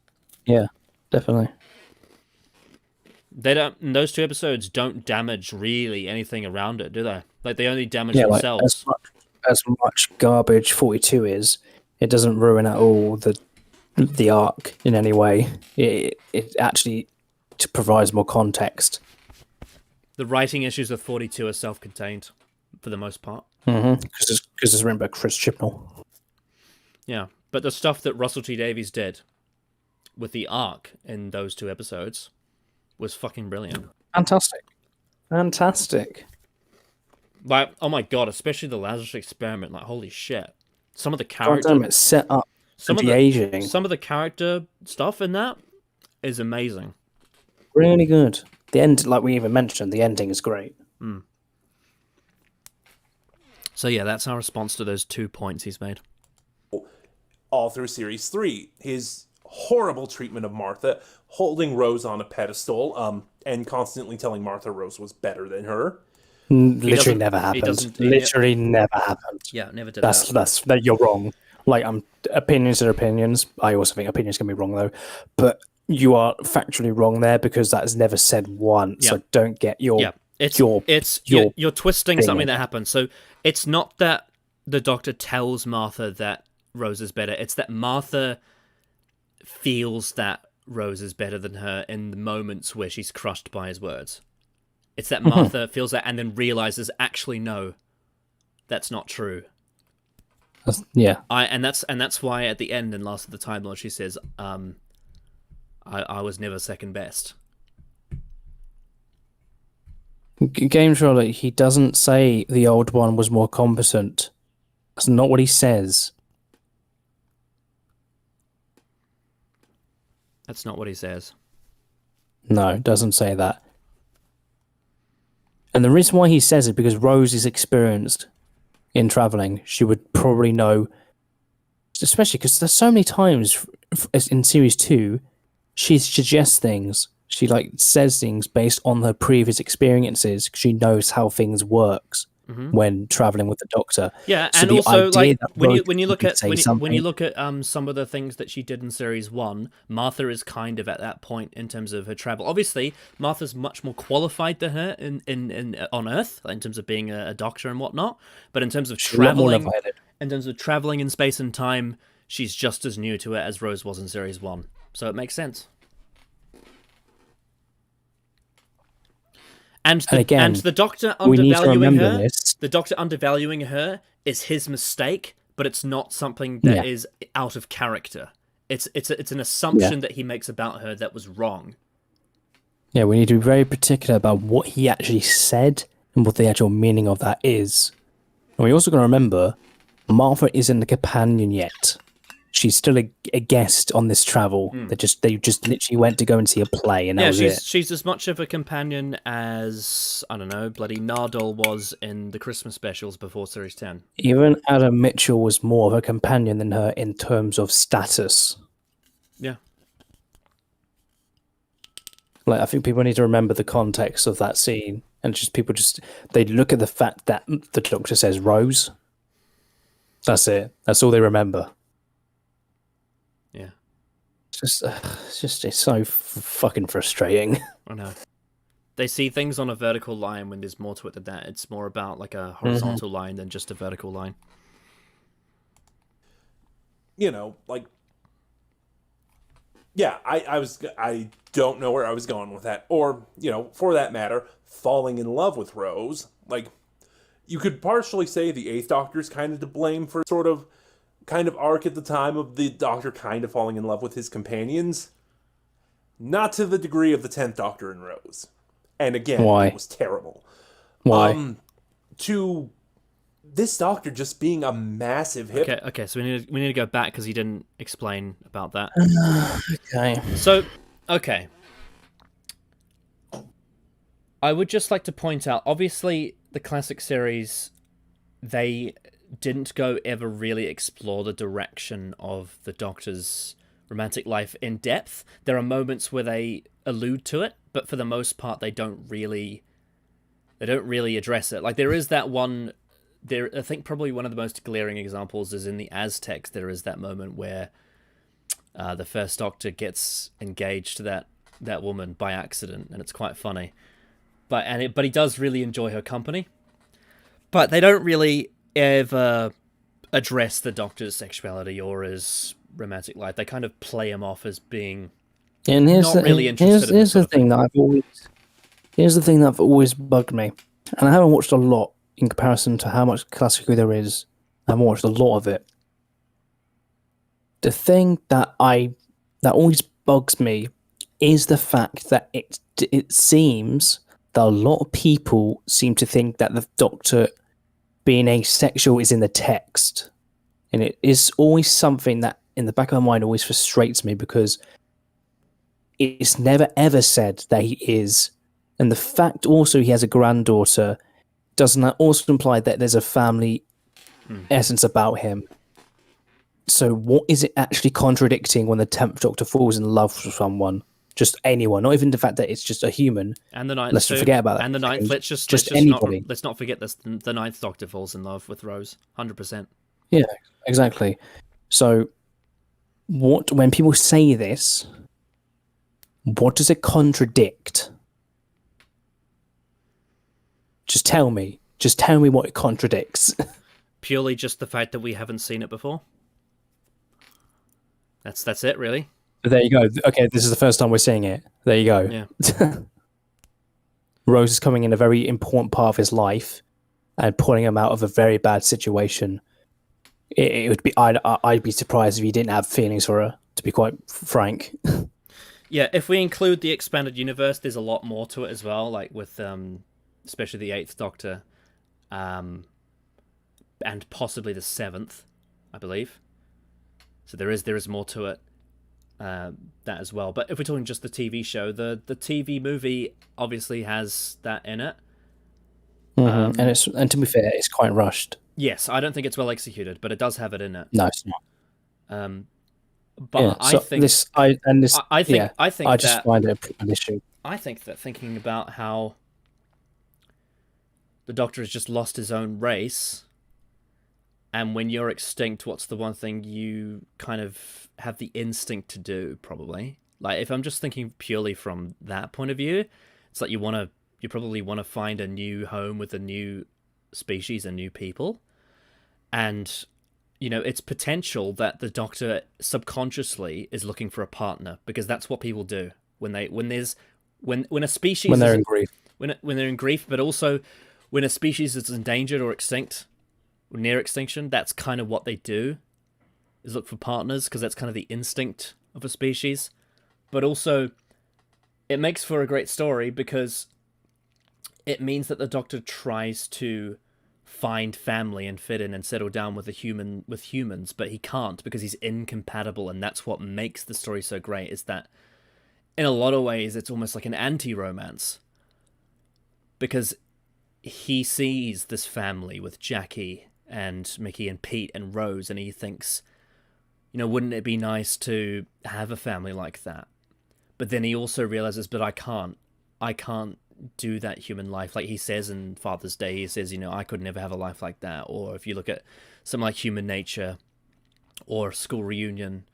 Yeah, definitely. Those two episodes don't damage really anything around it, do they? Like, they only damage themselves. As much garbage 42 is, it doesn't ruin at all the arc in any way. It actually provides more context. The writing issues of 42 are self-contained, for the most part. Because it's written by Chris Chibnall. Yeah, but the stuff that Russell T Davies did with the arc in those two episodes was fucking brilliant. Fantastic. Like, oh my god, especially the Lazarus Experiment. Like, holy shit. Some of the characters... It's set up Some de-aging. Some of the character stuff in that is amazing. Really good. The end, like we even mentioned, the ending is great. So yeah, that's our response to those 2 points he's made. All through Series 3, his horrible treatment of Martha, holding Rose on a pedestal, and constantly telling Martha Rose was better than her. Literally never happened. Literally never happened. Yeah, never did that. You're wrong. Like, opinions are opinions. I also think opinions can be wrong, though. But you are factually wrong there, because that is never said once. Yeah. So don't get your... Yeah, you're twisting something that happened. So it's not that the Doctor tells Martha that Rose is better. It's that Martha feels that Rose is better than her in the moments where she's crushed by his words. It's that Martha feels that and then realizes, actually, no, that's not true. Yeah. And that's why at the end in Last of the Time Lord she says, I was never second best. Game Controller, he doesn't say the old one was more competent. That's not what he says. That's not what he says. No, it doesn't say that. And the reason why he says it, because Rose is experienced in traveling. She would probably know, especially because there's so many times in Series 2, she suggests things. She says things based on her previous experiences. She knows how things works when traveling with the Doctor. Yeah, so and also when you look at some of the things that she did in Series 1, Martha is kind of at that point in terms of her travel. Obviously, Martha's much more qualified than her in on Earth in terms of being a doctor and whatnot. But in terms of traveling, in space and time, she's just as new to it as Rose was in Series 1. So it makes sense. And the Doctor undervaluing her is his mistake, but it's not something that is out of character. It's an assumption that he makes about her that was wrong. Yeah, we need to be very particular about what he actually said and what the actual meaning of that is. And we also got to remember, Martha isn't a companion yet. She's still a guest on this travel. They just literally went to go and see a play, and that was it. She's as much of a companion as, I don't know, bloody Nardole was in the Christmas specials before Series 10. Even Adam Mitchell was more of a companion than her in terms of status. Yeah. I think people need to remember the context of that scene, and they look at the fact that the Doctor says Rose. That's it. That's all they remember. Yeah. It's so fucking frustrating. I know. They see things on a vertical line when there's more to it than that. It's more about a horizontal line than just a vertical line. I don't know where I was going with that. Or, for that matter, falling in love with Rose. You could partially say the 8th Doctor's kind of to blame for kind of arc at the time of the Doctor kind of falling in love with his companions. Not to the degree of the 10th Doctor and Rose. And again, Why? It was terrible. Why? To this Doctor just being a massive hip. Okay, so we need to go back because he didn't explain about that. Okay. So, okay. I would just like to point out, obviously, the classic series, they didn't ever really explore the direction of the Doctor's romantic life in depth. There are moments where they allude to it, but for the most part they don't really address it. There is that one there. I think probably one of the most glaring examples is in the Aztecs. There is that moment where the first Doctor gets engaged to that woman by accident, and it's quite funny. But he does really enjoy her company. But they don't really ever address the Doctor's sexuality or his romantic life. They kind of play him off as being really interested. Here's the thing that I've always bugged me, and I haven't watched a lot in comparison to how much classic there is. I haven't watched a lot of it. The thing that always bugs me is the fact that it seems that a lot of people seem to think that the Doctor being asexual is in the text, and it is always something that in the back of my mind always frustrates me because it's never ever said that he is. And the fact also he has a granddaughter, doesn't that also imply that there's a family essence about him? So what is it actually contradicting when the 10th Doctor falls in love with someone? Just anyone, not even the fact that it's just a human. And the ninth, let's forget about that. And the ninth, let's anybody. Let's not forget this. The ninth Doctor falls in love with Rose, 100%. Yeah, exactly. So, when people say this, what does it contradict? Just tell me. Just tell me what it contradicts. Purely just the fact that we haven't seen it before. That's it, really. There you go. Okay, this is the first time we're seeing it. There you go. Yeah. Rose is coming in a very important part of his life and pulling him out of a very bad situation. It would be. I'd be surprised if he didn't have feelings for her. To be quite frank. Yeah, if we include the expanded universe, there's a lot more to it as well. Like with, especially the 8th Doctor, and possibly the 7th, I believe. So there is more to it. That as well. But if we're talking just the TV show, the TV movie obviously has that in it. Mm-hmm. And to be fair, it's quite rushed. Yes, I don't think it's well executed, but it does have it in it. No, it's not. But yeah, I think I just find it an issue. I think that thinking about how the Doctor has just lost his own race, and when you're extinct, what's the one thing you kind of have the instinct to do? Probably, like if I'm just thinking purely from that point of view, it's like you probably want to find a new home with a new species and new people, and it's potential that the Doctor subconsciously is looking for a partner, because that's what people do when a species when they're in grief, when they're in grief, but also when a species is endangered or extinct. Near extinction, that's kind of what they do, is look for partners, because that's kind of the instinct of a species. But also, it makes for a great story because it means that the Doctor tries to find family and fit in and settle down with humans, but he can't because he's incompatible, and that's what makes the story so great, is that in a lot of ways it's almost like an anti-romance, because he sees this family with Jackie and Mickey and Pete and Rose, and he thinks, wouldn't it be nice to have a family like that? But then he also realizes, but I can't do that human life. Like he says in Father's Day, he says, I could never have a life like that. Or if you look at something like Human Nature or School Reunion,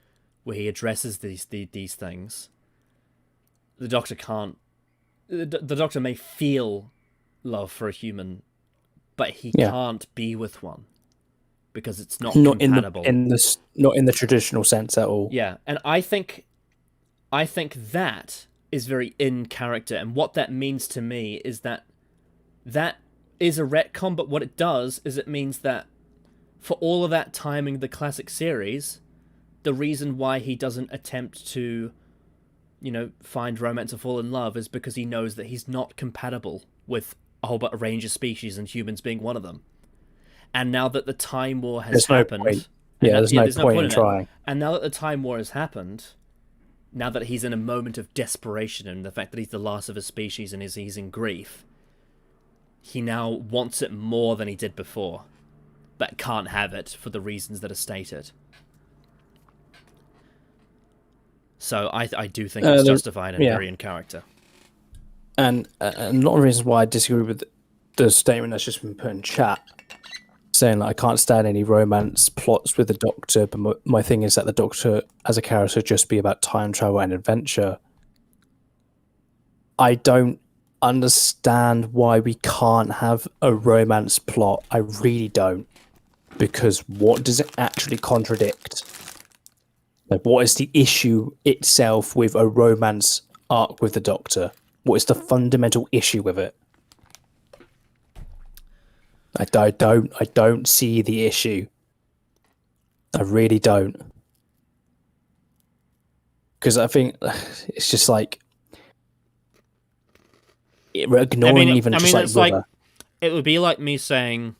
where he addresses these things, the Doctor can't. The Doctor may feel love for a human, but he can't be with one because it's not compatible. Not in the traditional sense at all. Yeah, and I think that is very in character, and what that means to me is that is a retcon, but what it does is it means that for all of that time in the classic series, the reason why he doesn't attempt to, find romance or fall in love is because he knows that he's not compatible with a whole range of species, and humans being one of them. And now that the Time War has happened... there's no point in trying. And now that the Time War has happened, now that he's in a moment of desperation and the fact that he's the last of his species and he's in grief, he now wants it more than he did before, but can't have it for the reasons that are stated. So I do think it's justified and very in character. And a lot of reasons why I disagree with the statement that's just been put in chat, saying that I can't stand any romance plots with the Doctor, but my thing is that the Doctor as a character should just be about time travel and adventure. I don't understand why we can't have a romance plot. I really don't. Because what does it actually contradict? Like, what is the issue itself with a romance arc with the Doctor? What is the fundamental issue with it? I don't see the issue. I really don't. Because I think it's just like ignoring it's like it would be like me saying,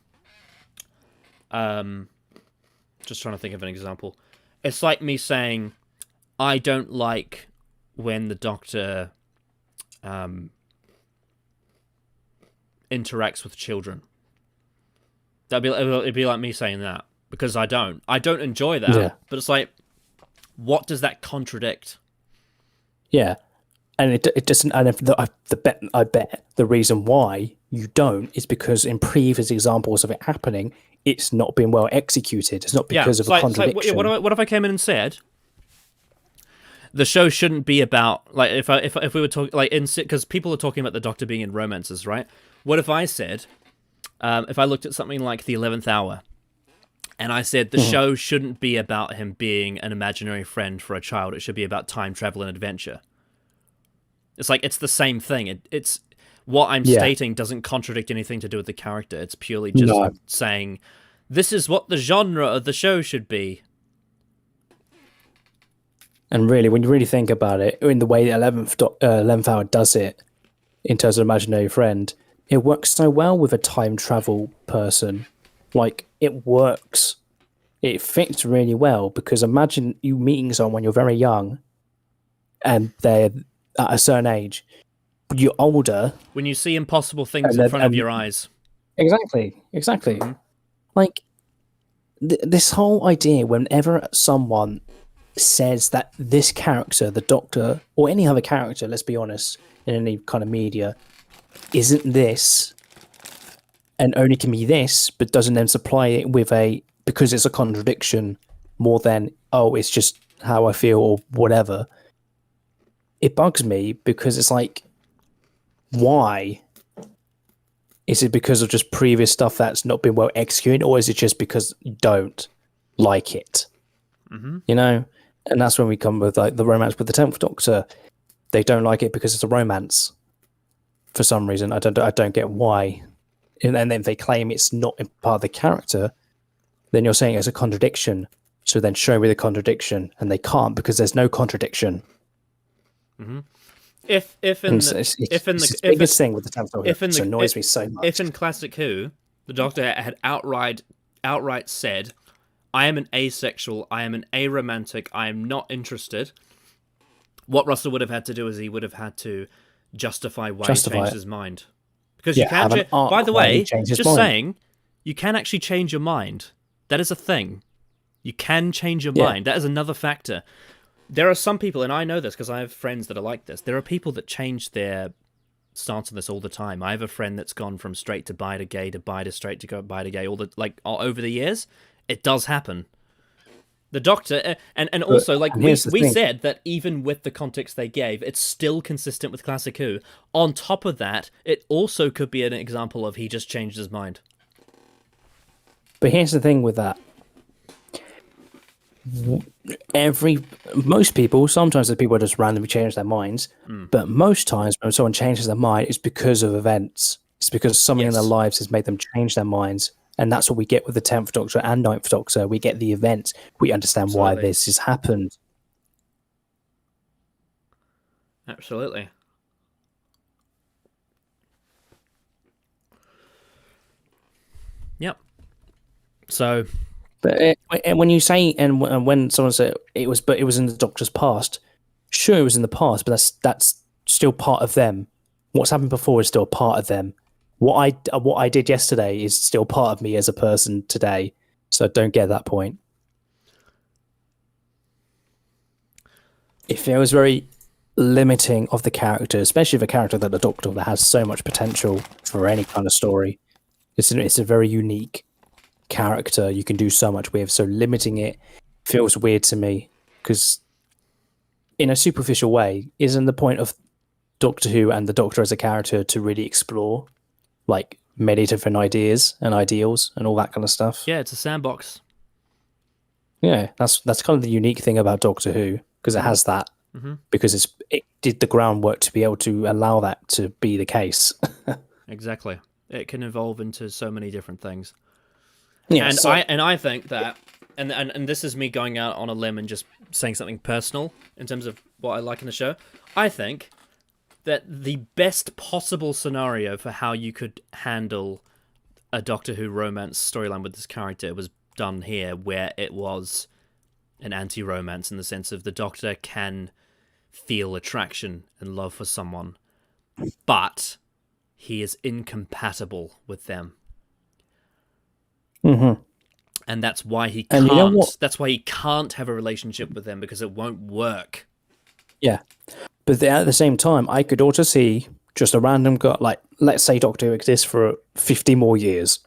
just trying to think of an example. It's like me saying, I don't like when the Doctor interacts with children. It'd be like me saying that, because I don't enjoy that. Yeah. But it's like, what does that contradict? Yeah, and it doesn't. And I bet the reason why you don't is because in previous examples of it happening, it's not been well executed. It's not because of a contradiction. What if I came in and said, the show shouldn't be about, like, if we were talking, like, because people are talking about the Doctor being in romances, right? What if I said, if I looked at something like The 11th Hour, and I said the show shouldn't be about him being an imaginary friend for a child, it should be about time travel and adventure. It's like, it's the same thing. It's what I'm stating doesn't contradict anything to do with the character. It's purely just saying, this is what the genre of the show should be. And really, when you really think about it, in the way the 11th Hour does it, in terms of imaginary friend, it works so well with a time travel person. Like, it works. It fits really well, because imagine you meeting someone when you're very young, and they're at a certain age. You're older. When you see impossible things in front of your eyes. Exactly. Mm-hmm. Like, this whole idea, whenever someone says that this character, the Doctor, or any other character, let's be honest, in any kind of media, isn't this, and only can be this, but doesn't then supply it with because it's a contradiction more than, oh, it's just how I feel or whatever. It bugs me, because it's like, why? Is it because of just previous stuff that's not been well executed, or is it just because you don't like it? Mm-hmm. You know? And that's when we come with, like, the romance with the 10th Doctor. They don't like it because it's a romance. For some reason. I don't get why. And then if they claim it's not part of the character, then you're saying it's a contradiction. So then show me the contradiction. And they can't, because there's no contradiction. Mm-hmm. If the biggest thing with the 10th Doctor, it annoys me so much. If in Classic Who, the Doctor had outright said, I am an asexual, I am an aromantic, I am not interested, what Russell would have had to do is he would have had to justify why he changed his mind. Because you can't... By the way, just saying, you can actually change your mind. That is a thing. You can change your mind. That is another factor. There are some people, and I know this because I have friends that are like this, there are people that change their stance on this all the time. I have a friend that's gone from straight to bi to gay to bi to straight to bi to gay all over the years. It does happen. The Doctor, and also, like, we said that even with the context they gave, it's still consistent with Classic Who. On top of that, it also could be an example of he just changed his mind. But here's the thing with that. Most people, sometimes the people just randomly change their minds, but most times when someone changes their mind, it's because of events. It's because something in their lives has made them change their minds. And that's what we get with the 10th Doctor and 9th Doctor. We get the events. We understand why this has happened. Absolutely. Yep. So... But when you say, and when someone said it was in the Doctor's past, sure, it was in the past, but that's still part of them. What's happened before is still part of them. What I did yesterday is still part of me as a person today. So don't get that point. It feels very limiting of the character, especially the character that the Doctor that has so much potential for any kind of story. It's a very unique character you can do so much with, so limiting it feels weird to me, because in a superficial way, isn't the point of Doctor Who and the Doctor as a character to really explore, like, many different ideas and ideals and all that kind of stuff? Yeah, it's a sandbox. Yeah, that's kind of the unique thing about Doctor Who, because it has that, because it did the groundwork to be able to allow that to be the case. Exactly. It can evolve into so many different things. Yeah, and I think that, and this is me going out on a limb and just saying something personal in terms of what I like in the show. I think that the best possible scenario for how you could handle a Doctor Who romance storyline with this character was done here, where it an anti-romance in the sense of the Doctor can feel attraction and love for someone, but he is incompatible with them. Mm-hmm. And that's why he And can't. you know what? That's why he can't have a relationship with them, because it won't work. Yeah, but at the same time, I could also see just a random guy, like, let's say Doctor Who exists for 50 more years.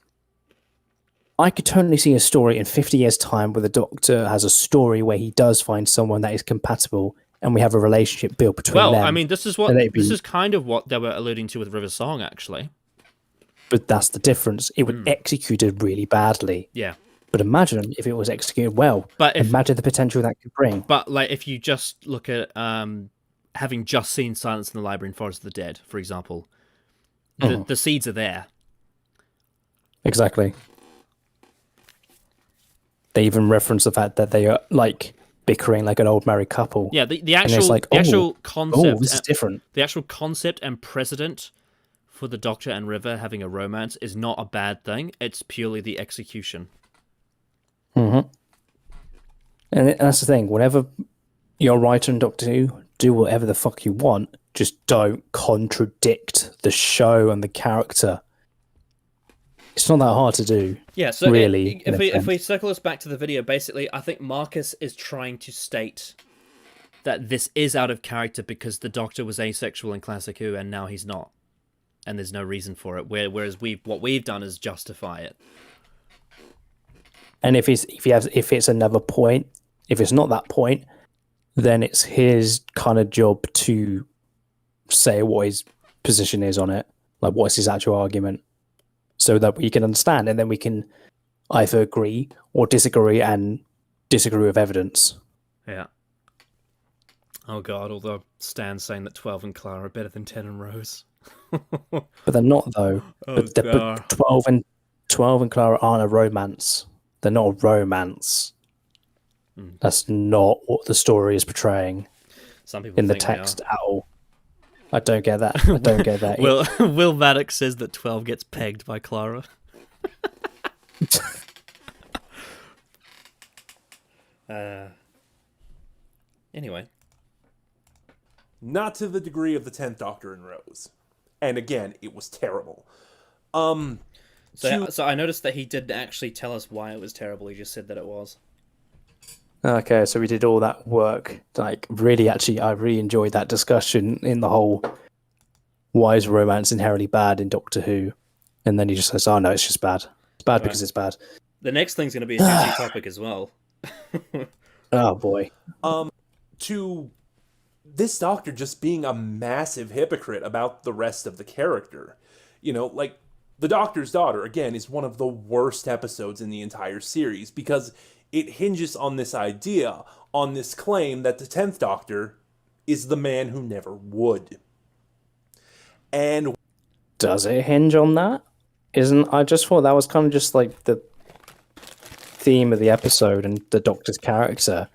I could totally see a story in 50 years' time where the Doctor has a story where he does find someone that is compatible, and we have a relationship built between them. Well, I mean, this is kind of what they were alluding to with River Song, actually. But that's the difference. It was executed really badly. Yeah. But imagine if it was executed well. But imagine the potential that could bring. But like, if you just look at having just seen Silence in the Library and Forest of the Dead, for example, the seeds are there. Exactly. They even reference the fact that they are like bickering like an old married couple. Yeah, the actual concept. Oh, this is different. The actual concept and precedent for the Doctor and River having a romance is not a bad thing. It's purely the execution. Mm-hmm. And that's the thing. Whenever you're writing Doctor Who, do whatever the fuck you want. Just don't contradict the show and the character. It's not that hard to do. Yeah, so really, if we circle us back to the video, basically, I think Marcus is trying to state that this is out of character because the Doctor was asexual in Classic Who and now he's not. And there's no reason for it. Whereas what we've done is justify it. And if it's another point, if it's not that point, then it's his kind of job to say what his position is on it, like what's his actual argument, so that we can understand, and then we can either agree or disagree, and disagree with evidence. Yeah. Oh god, although Stan's saying that 12 and Clara are better than 10 and Rose. But they're not, though. But 12 and Clara aren't a romance. They're not a romance. That's not what the story is portraying. Some people in the think text at all. I don't get that. I don't get that. Will Maddox says that 12 gets pegged by Clara. Anyway. Not to the degree of the 10th Doctor and Rose. And again, it was terrible. So I noticed that he didn't actually tell us why it was terrible. He just said that it was. Okay, so we did all that work. Like, really, actually, I really enjoyed that discussion in the whole why is romance inherently bad in Doctor Who? And then he just says, oh, no, it's just bad. It's bad because it's bad. The next thing's going to be a juicy topic as well. Oh, boy. To this Doctor just being a massive hypocrite about the rest of the character. You know, like, the Doctor's Daughter, again, is one of the worst episodes in the entire series because it hinges on this idea, on this claim that the 10th Doctor is the man who never would. And does it hinge on that? I just thought that was kind of just like the theme of the episode and the Doctor's character.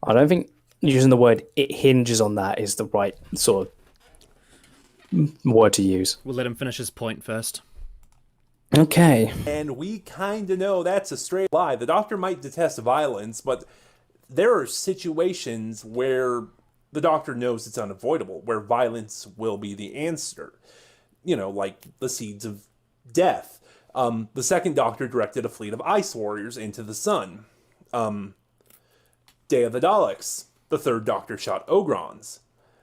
I don't think using the word "it hinges on that" is the right sort of word to use. We'll let him finish his point first. Okay. And we kind of know that's a straight lie. The Doctor might detest violence, but there are situations where the Doctor knows it's unavoidable, where violence will be the answer. You know, like the Seeds of Death. The second Doctor directed a fleet of ice warriors into the sun. Day of the Daleks. The third Doctor shot Ogrons.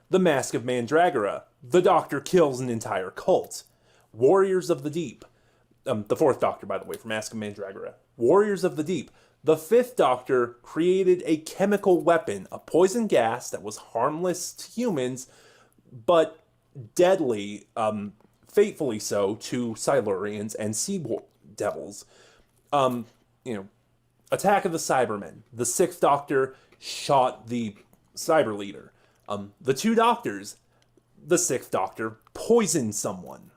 The Mask of Mandragora. The Doctor kills an entire cult. Warriors of the Deep. The fourth Doctor, by the way, from Mask of Mandragora. Warriors of the Deep. The fifth Doctor created a chemical weapon, a poison gas that was harmless to humans, but deadly, fatefully so, to Silurians and Sea Devils. Attack of the Cybermen. The sixth Doctor shot the Cyber Leader. The two Doctors, the sixth Doctor poisoned someone.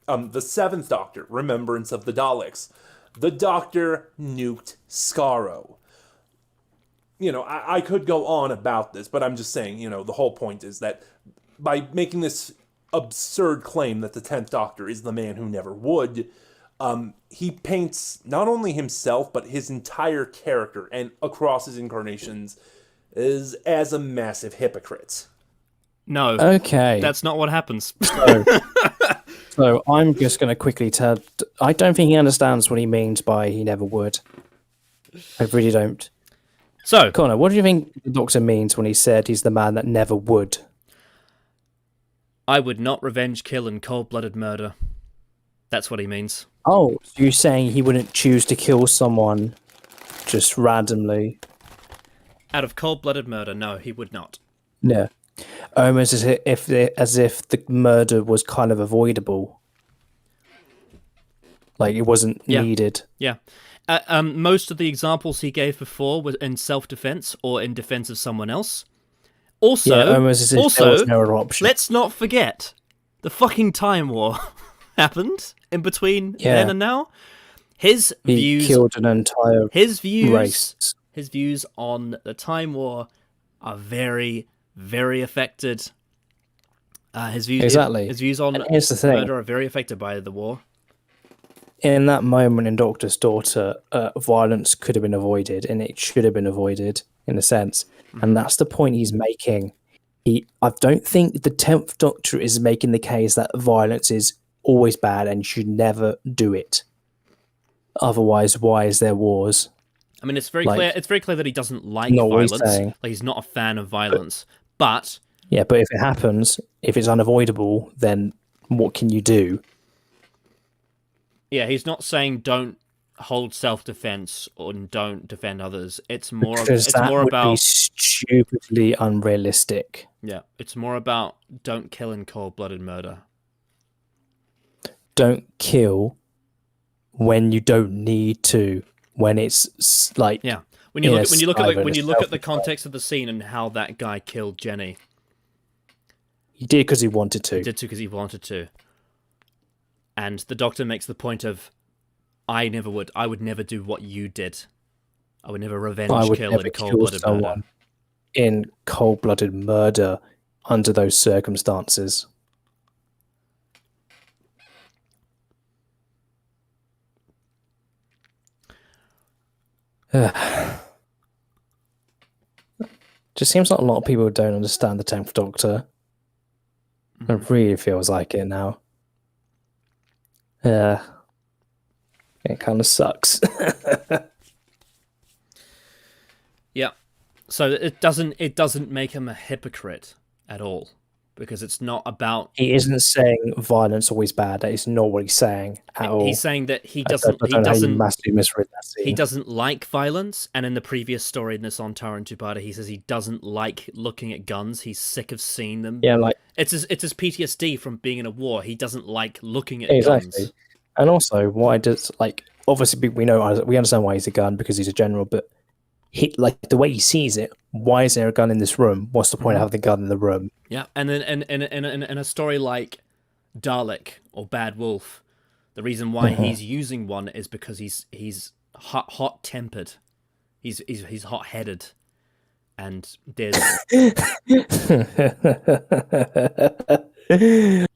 The seventh Doctor, Remembrance of the Daleks. The Doctor nuked Skaro. You know, I could go on about this, but I'm just saying, you know, the whole point is that by making this absurd claim that the 10th Doctor is the man who never would, he paints not only himself, but his entire character and across his incarnations is as a massive hypocrite. No. Okay. That's not what happens. So I'm just going to quickly tell... I don't think he understands what he means by he never would. I really don't. So, Connor, what do you think the Doctor means when he said he's the man that never would? I would not revenge kill in cold-blooded murder. That's what he means. Oh, so you're saying he wouldn't choose to kill someone just randomly? Out of cold-blooded murder, no, he would not. No. Almost as if the murder was kind of avoidable. Like it wasn't needed. Yeah. Most of the examples he gave before were in self-defense or in defense of someone else. Also, almost as if there was no other option. Let's not forget, the fucking Time War happened in between then and now. He killed an entire race. His views on the Time War are very, very affected. His views on murder are very affected by the war. In that moment in Doctor's Daughter, violence could have been avoided, and it should have been avoided, in a sense. And that's the point he's making. I don't think the 10th Doctor is making the case that violence is always bad and you should never do it. Otherwise, why is there wars? I mean, it's very clear. It's very clear that he doesn't like violence. Like he's not a fan of violence. But if it happens, if it's unavoidable, then what can you do? Yeah, he's not saying don't hold self-defense or don't defend others. It's more about be stupidly unrealistic. Yeah, it's more about don't kill in cold-blooded murder. Don't kill when you don't need to. When it's like when you look at the context of the scene and how that guy killed Jenny. He did because he wanted to. He did because he wanted to. And the Doctor makes the point of, I would never do what you did. I would never revenge kill in cold-blooded murder. In cold-blooded murder under those circumstances. Just seems like a lot of people don't understand the 10th Doctor. It really feels like it now. Yeah. It kind of sucks. Yeah. So it doesn't make him a hypocrite at all, because it's not about... He isn't saying violence always bad. That is not what he's saying at all. He's saying that he doesn't like violence, and in the previous story in this on Taran Tupata, he says he doesn't like looking at guns. He's sick of seeing them. Yeah, like it's his PTSD from being in a war. He doesn't like looking at guns. And also, why does obviously we understand why he's a gun because he's a general, but the way he sees it, why is there a gun in this room? What's the point of having the gun in the room? Yeah, and then in a story like Dalek or Bad Wolf, the reason why he's using one is because he's hot tempered, he's hot headed, and there's.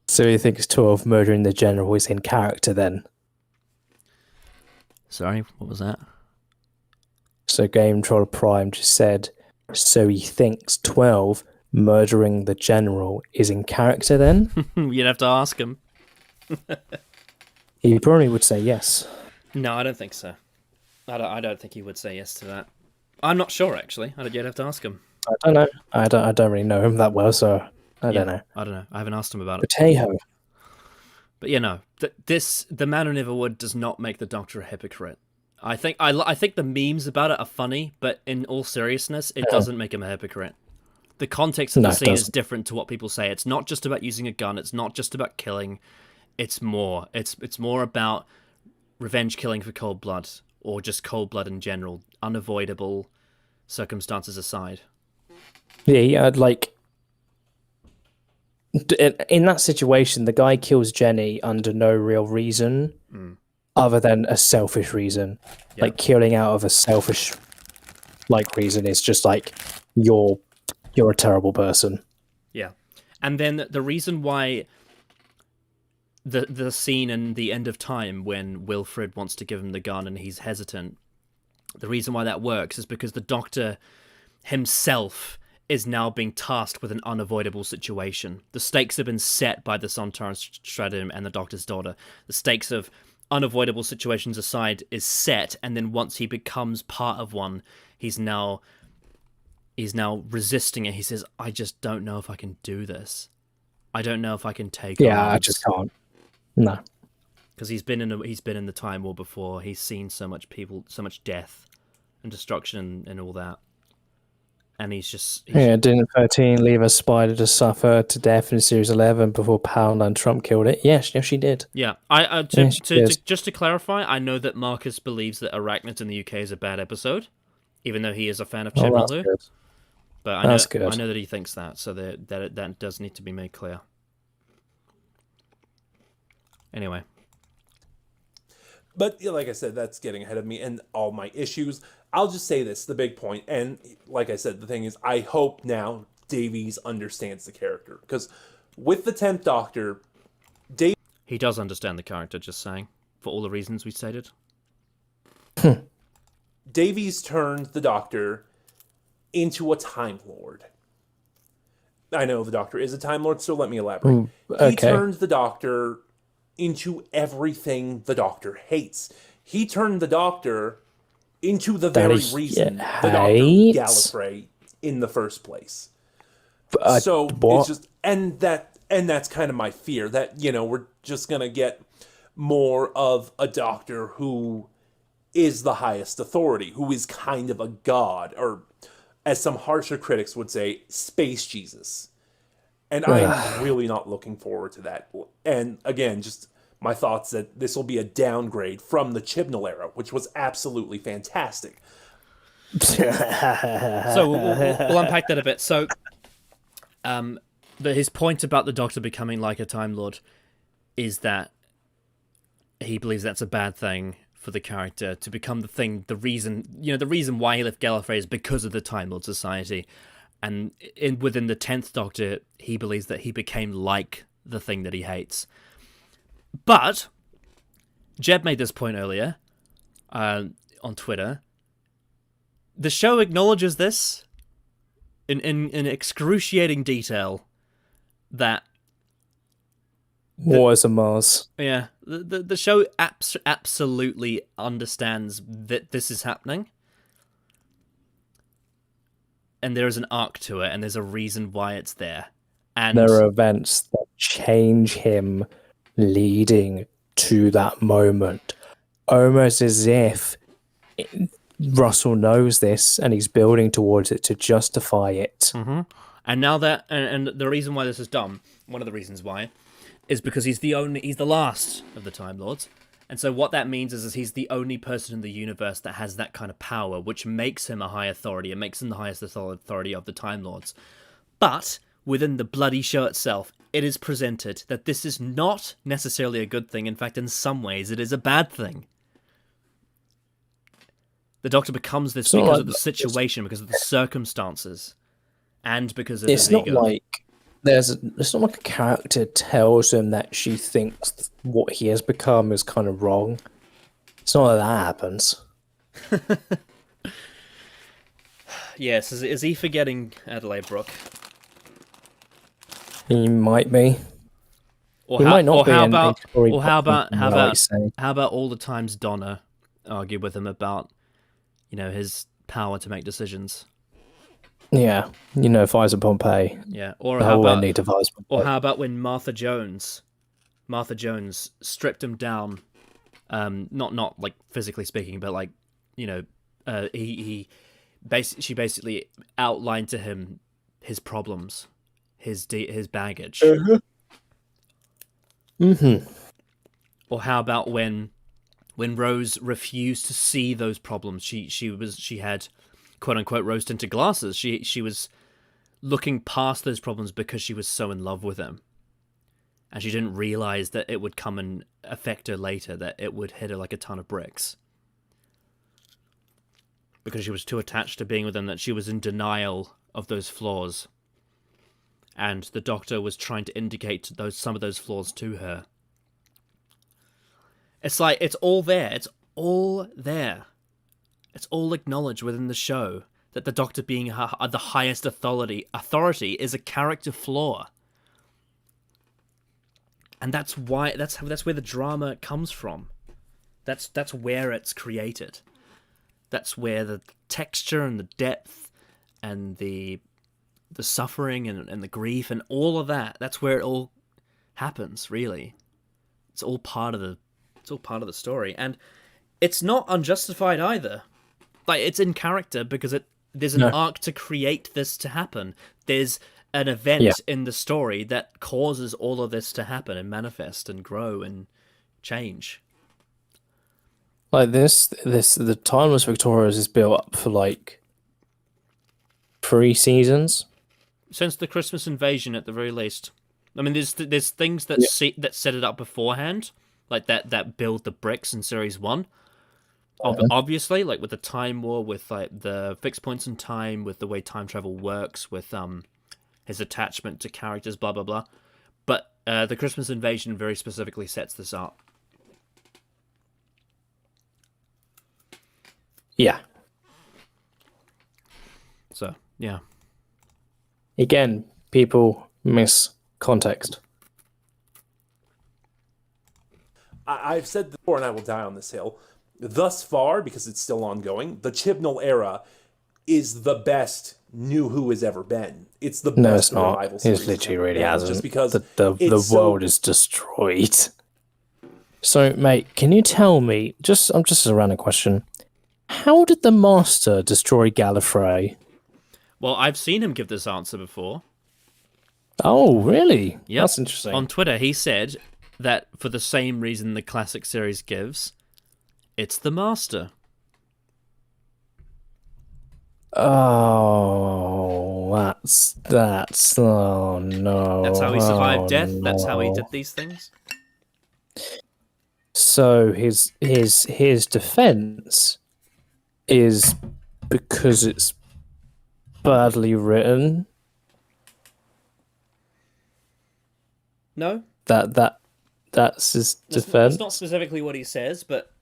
So you think 12 murdering the general is in character then? Sorry, what was that? So Game Troll Prime just said, so he thinks 12 murdering the general is in character then? You'd have to ask him. He probably would say yes. No, I don't think so. I don't think he would say yes to that. I'm not sure, actually. You'd have to ask him. I don't know. I don't really know him that well, so I don't know. I don't know. I haven't asked him about it. Potato. But the Man Who Never Would does not make the Doctor a hypocrite. I think the memes about it are funny, but in all seriousness, it doesn't make him a hypocrite. The context of the scene is different to what people say. It's not just about using a gun. It's not just about killing. It's more. It's more about revenge killing for cold blood, or just cold blood in general, unavoidable circumstances aside. Yeah, in that situation, the guy kills Jenny under no real reason other than a selfish reason. Yep. Like killing out of a selfish reason is just like you're a terrible person. Yeah. And then the reason why the scene in The End of Time when Wilfred wants to give him the gun and he's hesitant. The reason why that works is because the Doctor himself is now being tasked with an unavoidable situation. The stakes have been set by the Sontaran Stratum and the Doctor's daughter. The stakes of unavoidable situations aside is set, and then once he becomes part of one, he's now resisting it. He says, I just don't know if I can do this. I don't know if I can take on. I just can't. No. Because he's been in the Time War before. He's seen so much death and destruction and all that. And didn't 13 leave a spider to suffer to death in Series 11 before Pound and Trump killed it? Yes, she did. Yeah, just to clarify, I know that Marcus believes that Arachnids in the UK is a bad episode, even though he is a fan of Chibnall. But I know that he thinks that, so that does need to be made clear. Anyway. But like I said, that's getting ahead of me and all my issues. I'll just say this, the big point, and like I said, the thing is, I hope now Davies understands the character. Because with the 10th Doctor, he does understand the character, just saying, for all the reasons we stated. Davies turned the Doctor into a Time Lord. I know the Doctor is a Time Lord, so let me elaborate. Okay. He turned the Doctor into everything the Doctor hates. He turned the Doctor into the very reason the Doctor Gallifrey in the first place. So it's just, and that's kind of my fear, that, we're just gonna get more of a Doctor who is the highest authority, who is kind of a god, or as some harsher critics would say, Space Jesus. And I'm really not looking forward to that. And again, just my thoughts that this will be a downgrade from the Chibnall era, which was absolutely fantastic. So we'll unpack that a bit. So his point about the Doctor becoming like a Time Lord is that he believes that's a bad thing for the character to become the reason why he left Gallifrey is because of the Time Lord Society. And within the 10th Doctor, he believes that he became like the thing that he hates. But Jeb made this point earlier on Twitter. The show acknowledges this in excruciating detail that War is a Mars. Yeah, the show absolutely understands that this is happening. And there is an arc to it, and there's a reason why it's there. And there are events that change him leading to that moment. Almost as if Russell knows this, and he's building towards it to justify it. Mm-hmm. And now that, and the reason why this is dumb, one of the reasons why, is because he's the last of the Time Lords. And so what that means is he's the only person in the universe that has that kind of power, which makes him a high authority. It makes him the highest authority of the Time Lords. But within the bloody show itself, it is presented that this is not necessarily a good thing. In fact, in some ways, it is a bad thing. The Doctor becomes this because of the situation, because of the circumstances, and because of his ego. It's not like a character tells him that she thinks what he has become is kind of wrong. It's not like that happens. Yes, is he forgetting Adelaide Brooke? He might be. Or how about all the times Donna argued with him about, his power to make decisions? Yeah, Pfizer Pompeii. Yeah, or how about when Martha Jones stripped him down, not like physically speaking, but she basically outlined to him his problems, his baggage. Mm-hmm. Or how about when Rose refused to see those problems? She had, quote unquote, rose-tinted glasses. She was looking past those problems because she was so in love with him, and she didn't realize that it would come and affect her later, that it would hit her like a ton of bricks, because she was too attached to being with him, that she was in denial of those flaws, and the Doctor was trying to indicate some of those flaws to her, It's like, it's all there. It's all there. It's all acknowledged within the show that the Doctor being the highest authority is a character flaw. And that's why that's where the drama comes from. That's where it's created. That's where the texture and the depth and the suffering and the grief and all of that's where it all happens, really. It's all part of the story, and it's not unjustified either. Like, it's in character because there's an arc to create this to happen. There's an event in the story that causes all of this to happen and manifest and grow and change. Like the Timeless Victorious is built up for like 3 seasons. Since the Christmas invasion, at the very least. I mean, there's things that that set it up beforehand, like that build the bricks in series 1. Obviously, like with the Time War, with like the fixed points in time, with the way time travel works, with his attachment to characters, blah blah blah. But the Christmas invasion very specifically sets this up. Yeah. So yeah. Again, people miss context. I've said before, and I will die on this hill. Thus far, because it's still ongoing, the Chibnall era is the best New Who has ever been. It's the best revival series. It literally really hasn't. Just because the world is destroyed. So, mate, can you tell me, just a random question, how did the Master destroy Gallifrey? Well, I've seen him give this answer before. Oh, really? Yeah, that's interesting. On Twitter, he said that for the same reason the classic series gives, it's the Master. Oh, that's oh no. That's how he survived death. No. That's how he did these things. So his defense is because it's badly written. No. That's his defense. That's not specifically what he says, but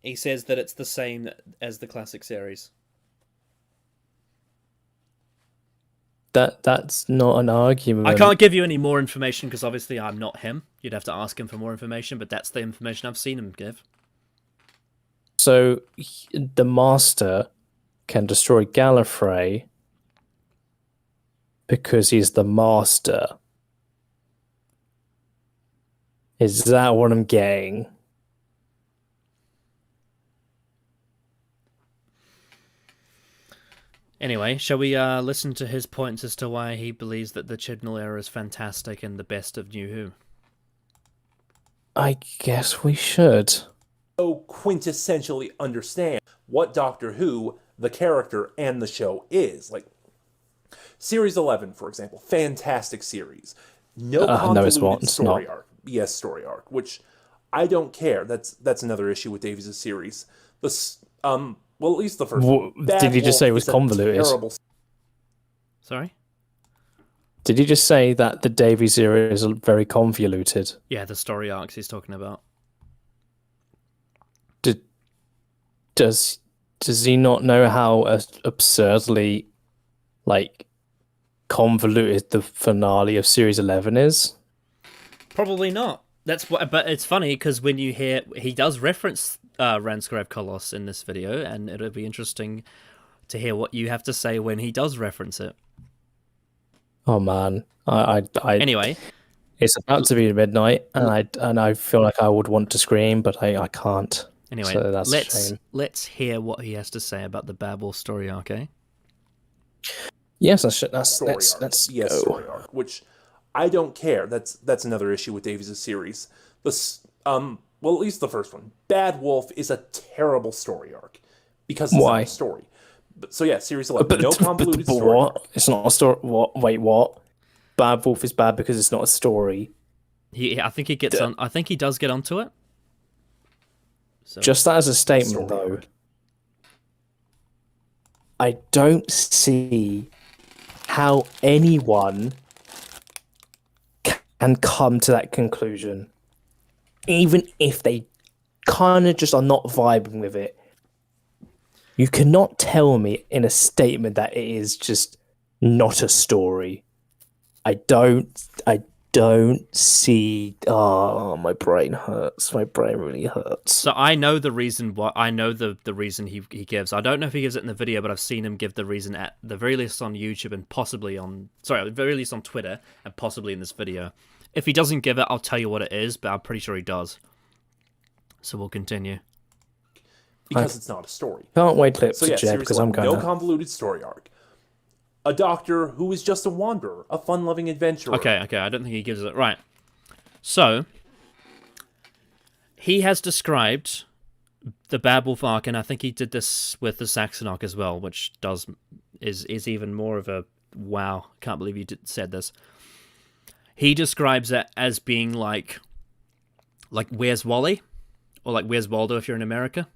he says that it's the same as the classic series. That's not an argument. I can't give you any more information because obviously I'm not him. You'd have to ask him for more information, but that's the information I've seen him give. So the Master can destroy Gallifrey because he's the Master. Is that what I'm getting? Anyway, shall we listen to his points as to why he believes that the Chibnall era is fantastic and the best of New Who? I guess we should. So quintessentially understand what Doctor Who, the character, and the show is. Like, Series 11, for example, fantastic series. No convoluted story arc. Yes, story arc, which I don't care. That's another issue with Davies' series. Well, at least the first one. Did you just say it was convoluted? Sorry? Did you just say that the Davies era is very convoluted? Yeah, the story arcs he's talking about. Does he not know how absurdly, like, convoluted the finale of Series 11 is? Probably not. That's what. But it's funny because when you hear he does reference Ranskrev Kolos in this video, and it'll be interesting to hear what you have to say when he does reference it. Oh man, I anyway, it's about to be midnight, and I feel like I would want to scream, but I can't. Anyway, so that's a shame. Let's hear what he has to say about the Bad Wolf story arc, eh? Yes, let's yes, story arc, which I don't care. That's another issue with Davies' series. Well, at least the first one. Bad Wolf is a terrible story arc because it's not a story. So yeah, Series 11. No convoluted story. What? It's not a story. What? Wait, what? Bad Wolf is bad because it's not a story. I think he gets on. I think he does get onto it. So, just that as a statement, though, I don't see how anyone can come to that conclusion, even if they kind of just are not vibing with it. You cannot tell me in a statement that it is just not a story. I don't see. Oh, my brain hurts. My brain really hurts. So I know the reason why. I know the reason he gives. I don't know if he gives it in the video, but I've seen him give the reason at the very least on YouTube and possibly on. Sorry, at the very least on Twitter and possibly in this video. If he doesn't give it, I'll tell you what it is, but I'm pretty sure he does. So we'll continue. Because it's not a story. Can't wait to So yeah, Jeb, because I'm going no convoluted story arc. A doctor who is just a wanderer, a fun-loving adventurer. Okay, I don't think he gives it. Right. So, he has described the Bad Wolf arc, and I think he did this with the Saxon arc as well, which is even more of a wow, can't believe you said this. He describes it as being like Where's Wally? Or like Where's Waldo if you're in America?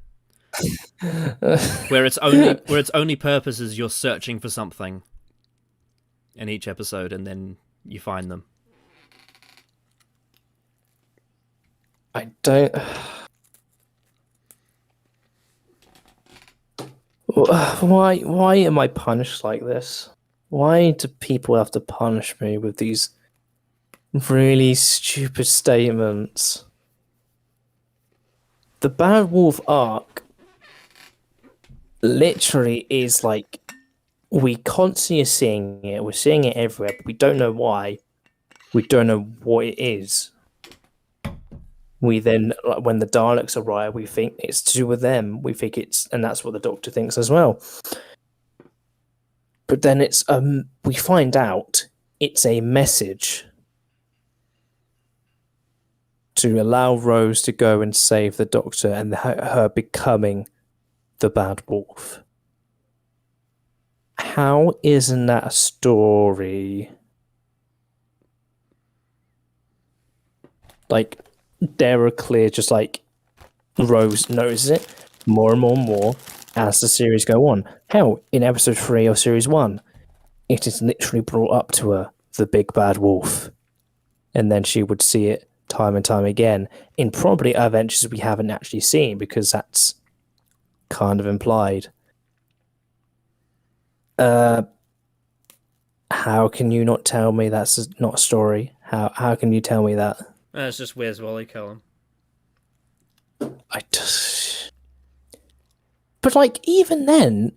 where its only purpose is you're searching for something in each episode, and then you find them. I don't. Why am I punished like this? Why do people have to punish me with these really stupid statements? The Bad Wolf arc literally is like, we constantly are seeing it. We're seeing it everywhere, but we don't know why. We don't know what it is. We then, like, when the Daleks arrive, we think it's to do with them. We think it's, and that's what the Doctor thinks as well. But then it's we find out it's a message to allow Rose to go and save the Doctor, and her becoming the Bad Wolf. How isn't that a story? Like, there are clear, just like Rose notices it more and more and more as the series go on. Hell, in episode 3 of series 1, it is literally brought up to her, the big bad wolf. And then she would see it time and time again in probably adventures we haven't actually seen, because that's kind of implied. How can you not tell me that's not a story? How can you tell me that? It's just Where's Wally, Callum? But like, even then,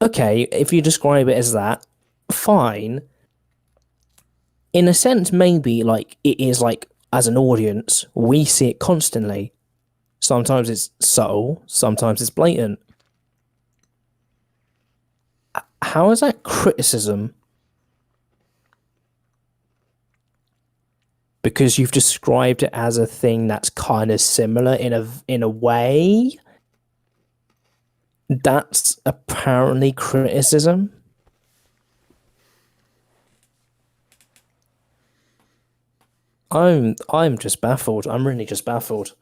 okay, if you describe it as that, fine. In a sense, maybe like it is like, as an audience, we see it constantly. Sometimes it's subtle, sometimes it's blatant. How is that criticism? Because you've described it as a thing that's kind of similar in a way. That's apparently criticism. I'm just baffled. I'm really just baffled.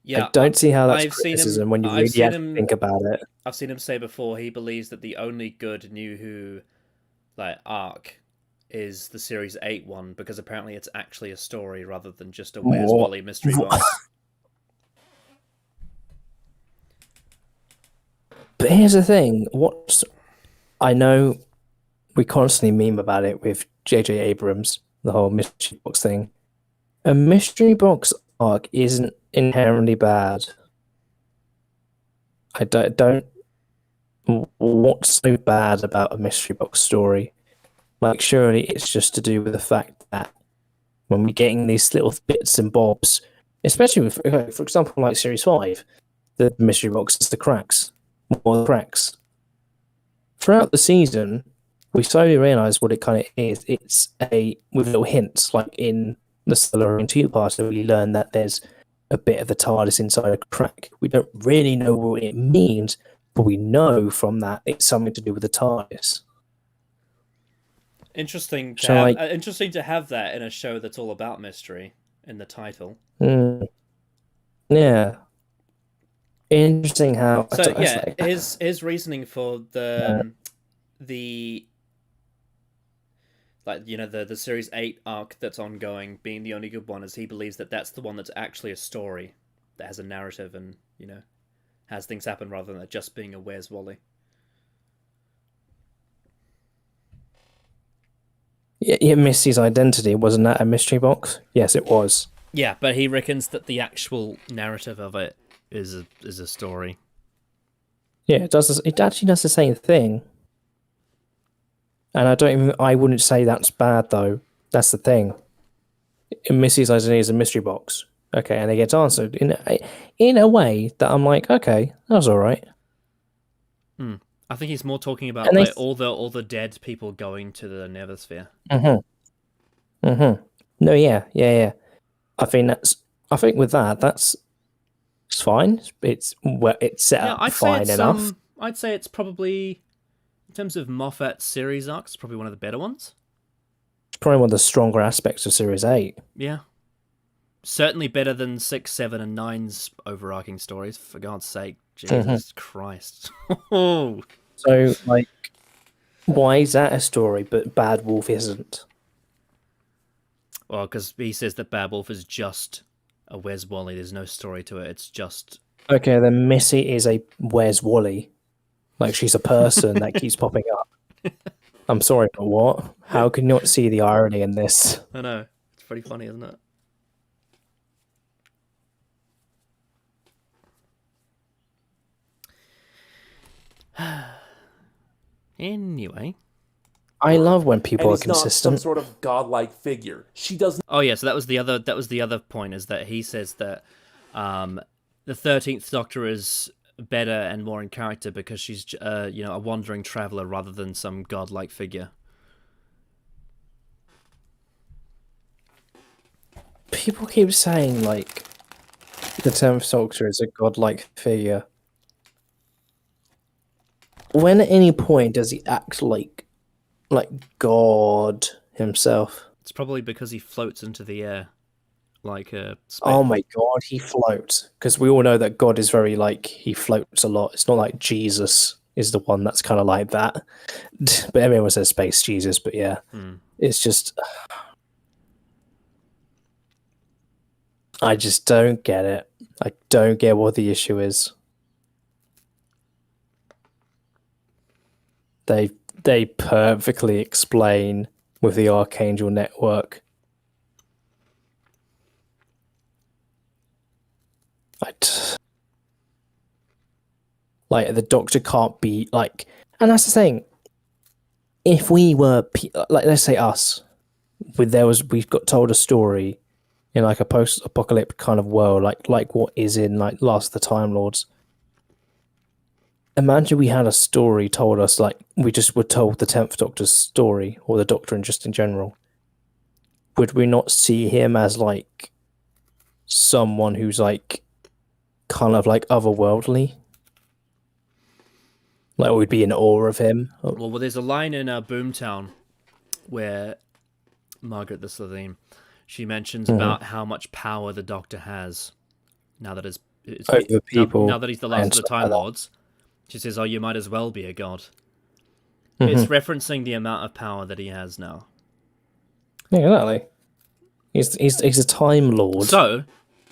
Yeah, I don't see how that's criticism when you really have to think about it. I've seen him say before he believes that the only good New Who arc is the Series 8 one, because apparently it's actually a story rather than just a Where's Wally mystery box. But here's the thing. I know we constantly meme about it with J.J. Abrams, the whole mystery box thing. A mystery box arc isn't inherently bad. I don't. What's so bad about a mystery box story? Like, surely it's just to do with the fact that when we're getting these little bits and bobs, especially with, for example, like Series 5, the mystery box is the cracks. More the cracks. Throughout the season, we slowly realise what it kind of is. It's with little hints, like in the Stellarian two-parter, we learn that there's a bit of the TARDIS inside a crack. We don't really know what it means, but we know from that it's something to do with the TARDIS. Interesting to have that in a show that's all about mystery in the title. Yeah. Interesting how. So yeah, his reasoning for the Like, the Series 8 arc that's ongoing being the only good one, is he believes that that's the one that's actually a story, that has a narrative and, has things happen rather than it just being a Where's Wally. Yeah, Missy's identity, wasn't that a mystery box? Yes, it was. Yeah, but he reckons that the actual narrative of it is a story. Yeah, it does. It actually does the same thing. And I wouldn't say that's bad, though. That's the thing. Missy's identity is a mystery box. Okay, and it gets answered in a way that I'm like, okay, that was all right. I think he's more talking about like all the dead people going to the Neversphere. No, yeah. I think with that's it's fine. It's set up fine enough. I'd say it's probably, in terms of Moffat's series arcs, probably one of the better ones. It's probably one of the stronger aspects of Series 8. Yeah. Certainly better than 6, 7, and 9's overarching stories, for God's sake. Jesus Christ. So, like, why is that a story, but Bad Wolf isn't? Well, because he says that Bad Wolf is just a Where's Wally. There's no story to it. It's just... Okay, then Missy is a Where's Wally. Like, she's a person that keeps popping up. I'm sorry, but what? How can you not see the irony in this? I know. It's pretty funny, isn't it? Anyway, I love when people and are consistent. Not some sort of godlike figure. She doesn't. Oh yeah, so that was the other point, is that he says that the 13th Doctor is better and more in character because she's a wandering traveler rather than some godlike figure. People keep saying like the 10th Doctor is a godlike figure. When at any point does he act like God himself? It's probably because he floats into the air like a space. Oh my God, he floats. Because we all know that God is very he floats a lot. It's not like Jesus is the one that's kind of like that. But everyone says space Jesus, but yeah. It's just... I just don't get it. I don't get what the issue is. They perfectly explain with the Archangel network. Like the Doctor can't be like, and that's the thing. If we were like, let's say us, we've got told a story in like a post-apocalyptic kind of world, like what is in like Last of the Time Lords. Imagine we had a story told us, like we just were told the 10th Doctor's story, or the Doctor just in general. Would we not see him as like someone who's like kind of like otherworldly? Like we'd be in awe of him? Well, there's a line in Boomtown where Margaret the Slitheen, she mentions about how much power the Doctor has now that over people. Now that he's the last of the Time Lords. She says, "Oh, you might as well be a god." It's referencing the amount of power that he has now. Yeah, exactly. He's a Time Lord. So,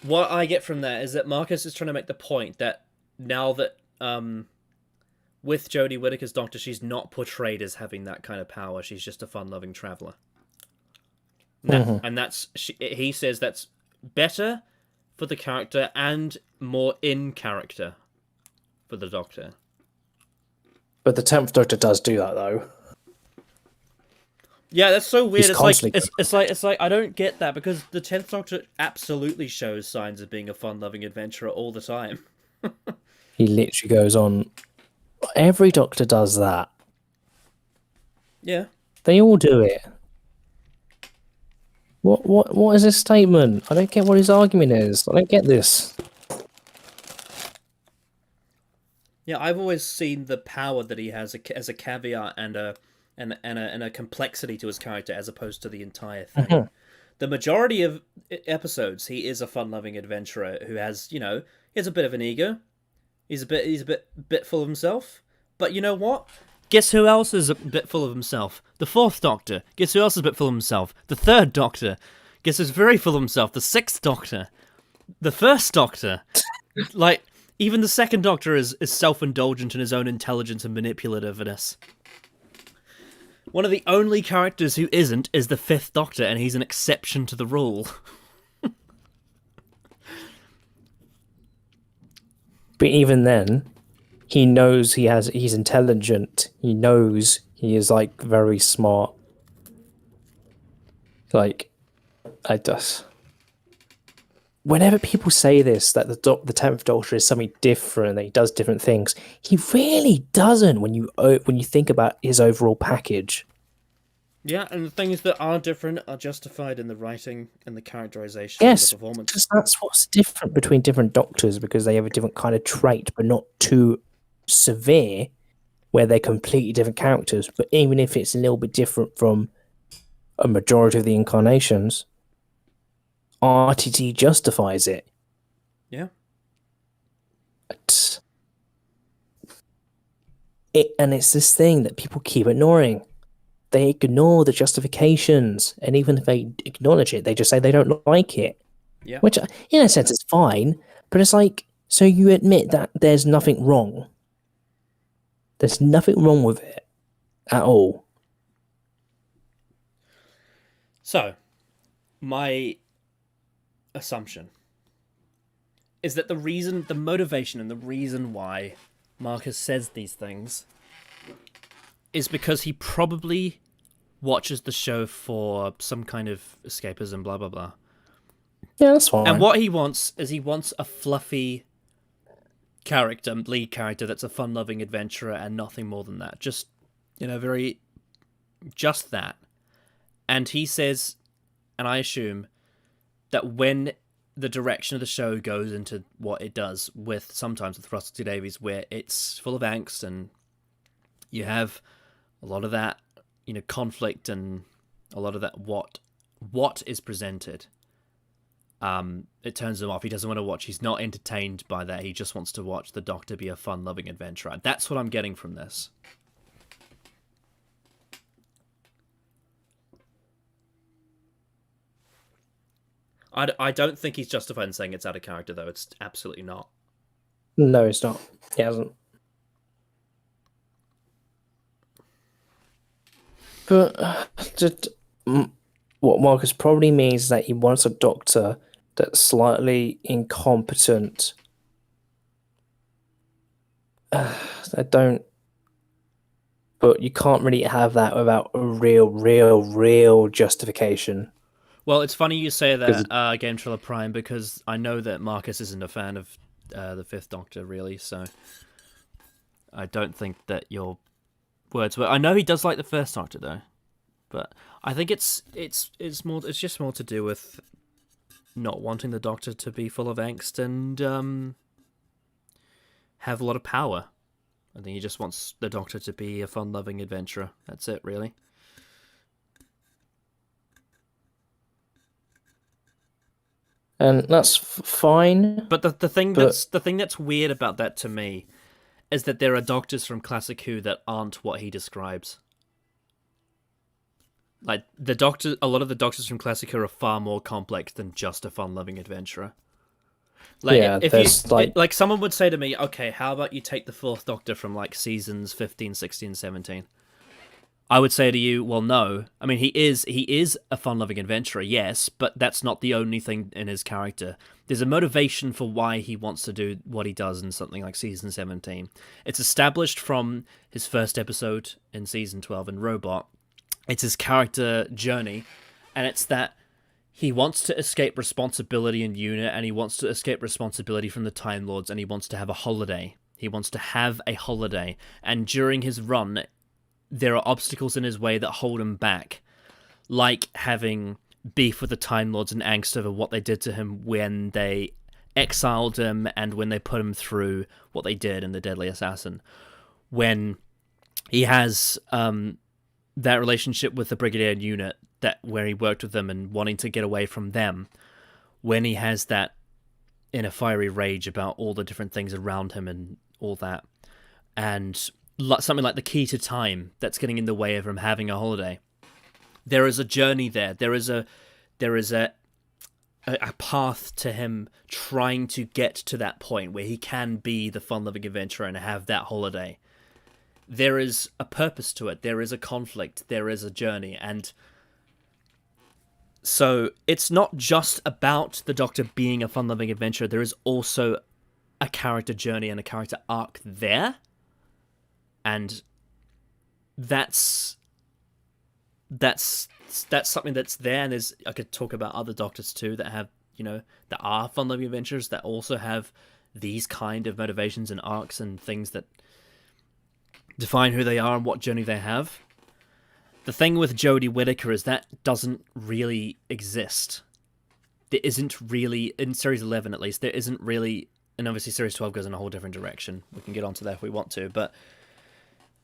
what I get from that is that Marcus is trying to make the point that now that with Jodie Whittaker's Doctor, she's not portrayed as having that kind of power. She's just a fun-loving traveler. And he says that's better for the character and more in character for the Doctor. But the 10th Doctor does do that, though. Yeah, that's so weird. It's like I don't get that, because the 10th Doctor absolutely shows signs of being a fun-loving adventurer all the time. He literally goes on. Every Doctor does that. Yeah. They all do it. What is his statement? I don't get what his argument is. I don't get this. Yeah, I've always seen the power that he has as a caveat and a complexity to his character, as opposed to the entire thing. The majority of episodes, he is a fun-loving adventurer who has, he has a bit of an ego. He's a bit full of himself. But you know what? Guess who else is a bit full of himself? The Fourth Doctor. Guess who else is a bit full of himself? The Third Doctor. Guess who's very full of himself? The Sixth Doctor. The First Doctor. Like, even the Second Doctor is self-indulgent in his own intelligence and manipulativeness. One of the only characters who isn't is the Fifth Doctor, and he's an exception to the rule. But even then, he knows he's intelligent. He knows he is, like, very smart. Like, I just... Whenever people say this, that the 10th Doctor is something different, that he does different things, he really doesn't when you think about his overall package. Yeah, and the things that are different are justified in the writing and the characterization Yes, and the performance. because that's what's different between different Doctors, because they have a different kind of trait, but not too severe, where they're completely different characters. But even if it's a little bit different from a majority of the incarnations, RTD justifies it. Yeah. And it's this thing that people keep ignoring. They ignore the justifications, and even if they acknowledge it, they just say they don't like it. Yeah. Which, in a sense, is fine, but it's like, so you admit that there's nothing wrong. There's nothing wrong with it at all. So, my assumption is that the motivation and the reason why Marcus says these things is because he probably watches the show for some kind of escapism, blah, blah, blah. Yeah, that's fine. And what he wants is a fluffy character, lead character that's a fun-loving adventurer and nothing more than that. Just, just that. And he says, and I assume, that when the direction of the show goes into what it does, sometimes with Russell T Davies, where it's full of angst and you have a lot of that, conflict and a lot of that what is presented, it turns him off. He doesn't want to watch. He's not entertained by that. He just wants to watch the Doctor be a fun-loving adventurer. That's what I'm getting from this. I don't think he's justified in saying it's out of character, though. It's absolutely not. No, it's not. He hasn't. But just what Marcus probably means is that he wants a Doctor that's slightly incompetent. I don't. But you can't really have that without a real justification. Well, it's funny you say that, Game Trailer Prime, because I know that Marcus isn't a fan of the Fifth Doctor, really, so I don't think that your words were... I know he does like the First Doctor, though, but I think it's just more to do with not wanting the Doctor to be full of angst and have a lot of power. I think he just wants the Doctor to be a fun-loving adventurer. That's it, really. And that's fine. But the thing that's weird about that to me is that there are Doctors from Classic Who that aren't what he describes. Like a lot of the Doctors from Classic Who are far more complex than just a fun-loving adventurer. Like, yeah, like someone would say to me, okay, how about you take the Fourth Doctor from like seasons 15, 16, 17? I would say to you, well, no. I mean, he is a fun-loving adventurer, yes, but that's not the only thing in his character. There's a motivation for why he wants to do what he does in something like season 17. It's established from his first episode in season 12 in Robot. It's his character journey, and it's that he wants to escape responsibility in UNIT, and he wants to escape responsibility from the Time Lords, and he wants to have a holiday. He wants to have a holiday, and during his run, there are obstacles in his way that hold him back, like having beef with the Time Lords and angst over what they did to him when they exiled him and when they put him through what they did in The Deadly Assassin. When he has that relationship with the Brigadier unit, where he worked with them and wanting to get away from them, when he has that inner fiery rage about all the different things around him and all that. And something like the key to time that's getting in the way of him having a holiday. There is a journey there. There is a path to him trying to get to that point where he can be the fun-loving adventurer and have that holiday. There is a purpose to it. There is a conflict. There is a journey. And so it's not just about the Doctor being a fun-loving adventurer. There is also a character journey and a character arc there. And that's something that's there. And I could talk about other Doctors too that have, that are fun-loving adventurers that also have these kind of motivations and arcs and things that define who they are and what journey they have. The thing with Jodie Whittaker is that doesn't really exist. There isn't really, in Series 11 at least, there isn't really, and obviously Series 12 goes in a whole different direction. We can get onto that if we want to, but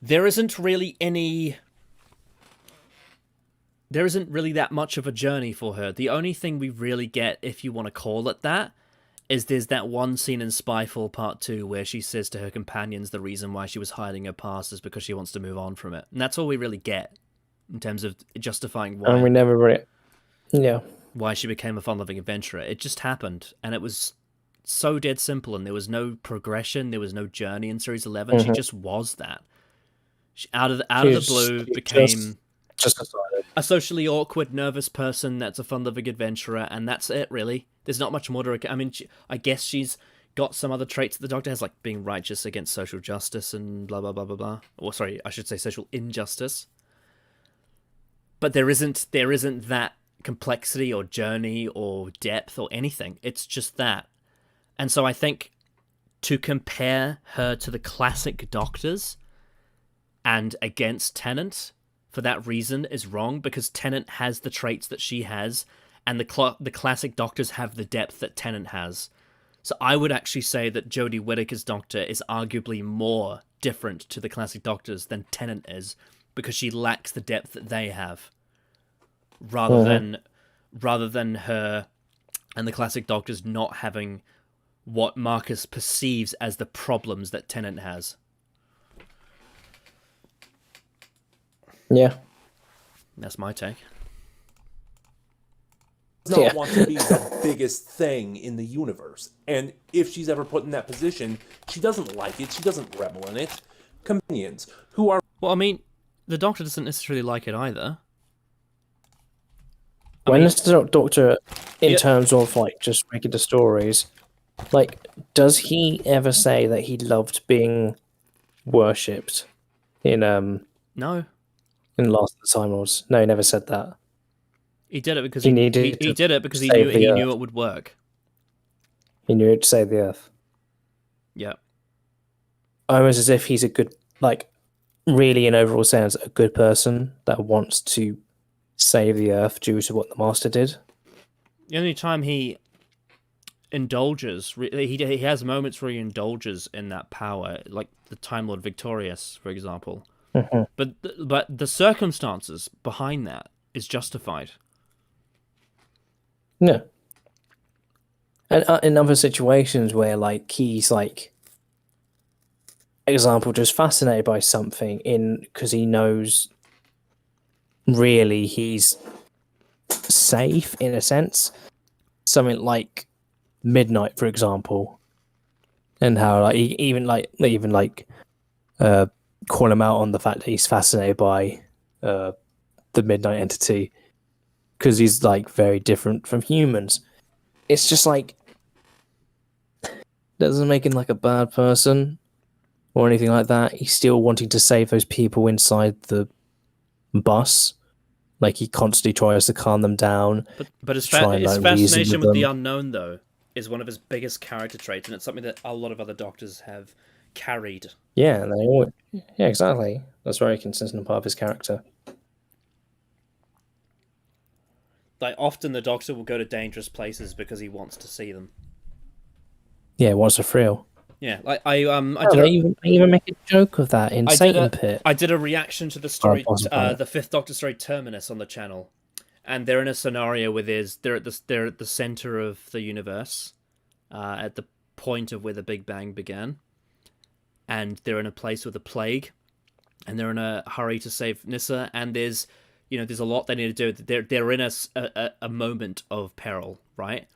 there isn't really that much of a journey for her. The only thing we really get, if you want to call it that, is there's that one scene in Spyfall Part 2 where she says to her companions the reason why she was hiding her past is because she wants to move on from it. And that's all we really get in terms of justifying why. And we never really... Yeah. Why she became a fun-loving adventurer. It just happened. And it was so dead simple. And there was no progression. There was no journey in Series 11. Mm-hmm. She just was that. She, out of the blue, became... Just a socially awkward, nervous person that's a fun-loving adventurer, and that's it, really. There's not much more to it. I mean, I guess she's got some other traits that the Doctor has, like being righteous against social justice and blah, blah, blah, blah, blah. Or, sorry, I should say social injustice. But there isn't that complexity or journey or depth or anything. It's just that. And so I think to compare her to the classic Doctors and against Tennant... for that reason is wrong, because Tennant has the traits that she has, and the classic Doctors have the depth that Tennant has. So I would actually say that Jodie Whittaker's Doctor is arguably more different to the classic Doctors than Tennant is, because she lacks the depth that they have. Rather than her and the classic Doctors not having what Marcus perceives as the problems that Tennant has. Yeah. That's my take. Does not want to be the biggest thing in the universe. And if she's ever put in that position, she doesn't like it. She doesn't revel in it. Companions who are... Well, I mean, the Doctor doesn't necessarily like it either. When is the Doctor, in terms of, like, just regular stories, like, does he ever say that he loved being worshipped in, No. In Last of the Time Lords? No, he never said that. He did it because he did it because he knew it would work. He knew it to save the Earth. Yeah. Almost as if he's a good, like, really in overall sense, a good person that wants to save the Earth due to what the Master did. The only time he indulges, he has moments where he indulges in that power, like the Time Lord Victorious, for example. Mm-hmm. But the circumstances behind that is justified. No. And in other situations where, like, he's, like, example, just fascinated by something because he knows really he's safe in a sense. Something like Midnight, for example, and how, like, call him out on the fact that he's fascinated by the Midnight entity because he's, like, very different from humans. It's just, like, doesn't make him, like, a bad person or anything like that. He's still wanting to save those people inside the bus. Like, he constantly tries to calm them down. But his fascination with the unknown, though, is one of his biggest character traits, and it's something that a lot of other Doctors have carried. Yeah, exactly. That's very consistent part of his character. Like, often the Doctor will go to dangerous places because he wants to see them. Yeah, he wants to thrill. Yeah, like they even make a joke of that in Satan Pit. I did a reaction to the story, the Fifth Doctor story Terminus on the channel, and they're in a scenario where they're at the center of the universe, at the point of where the Big Bang began, and they're in a place with a plague, and they're in a hurry to save Nyssa, and there's a lot they need to do. They're in a moment of peril, right?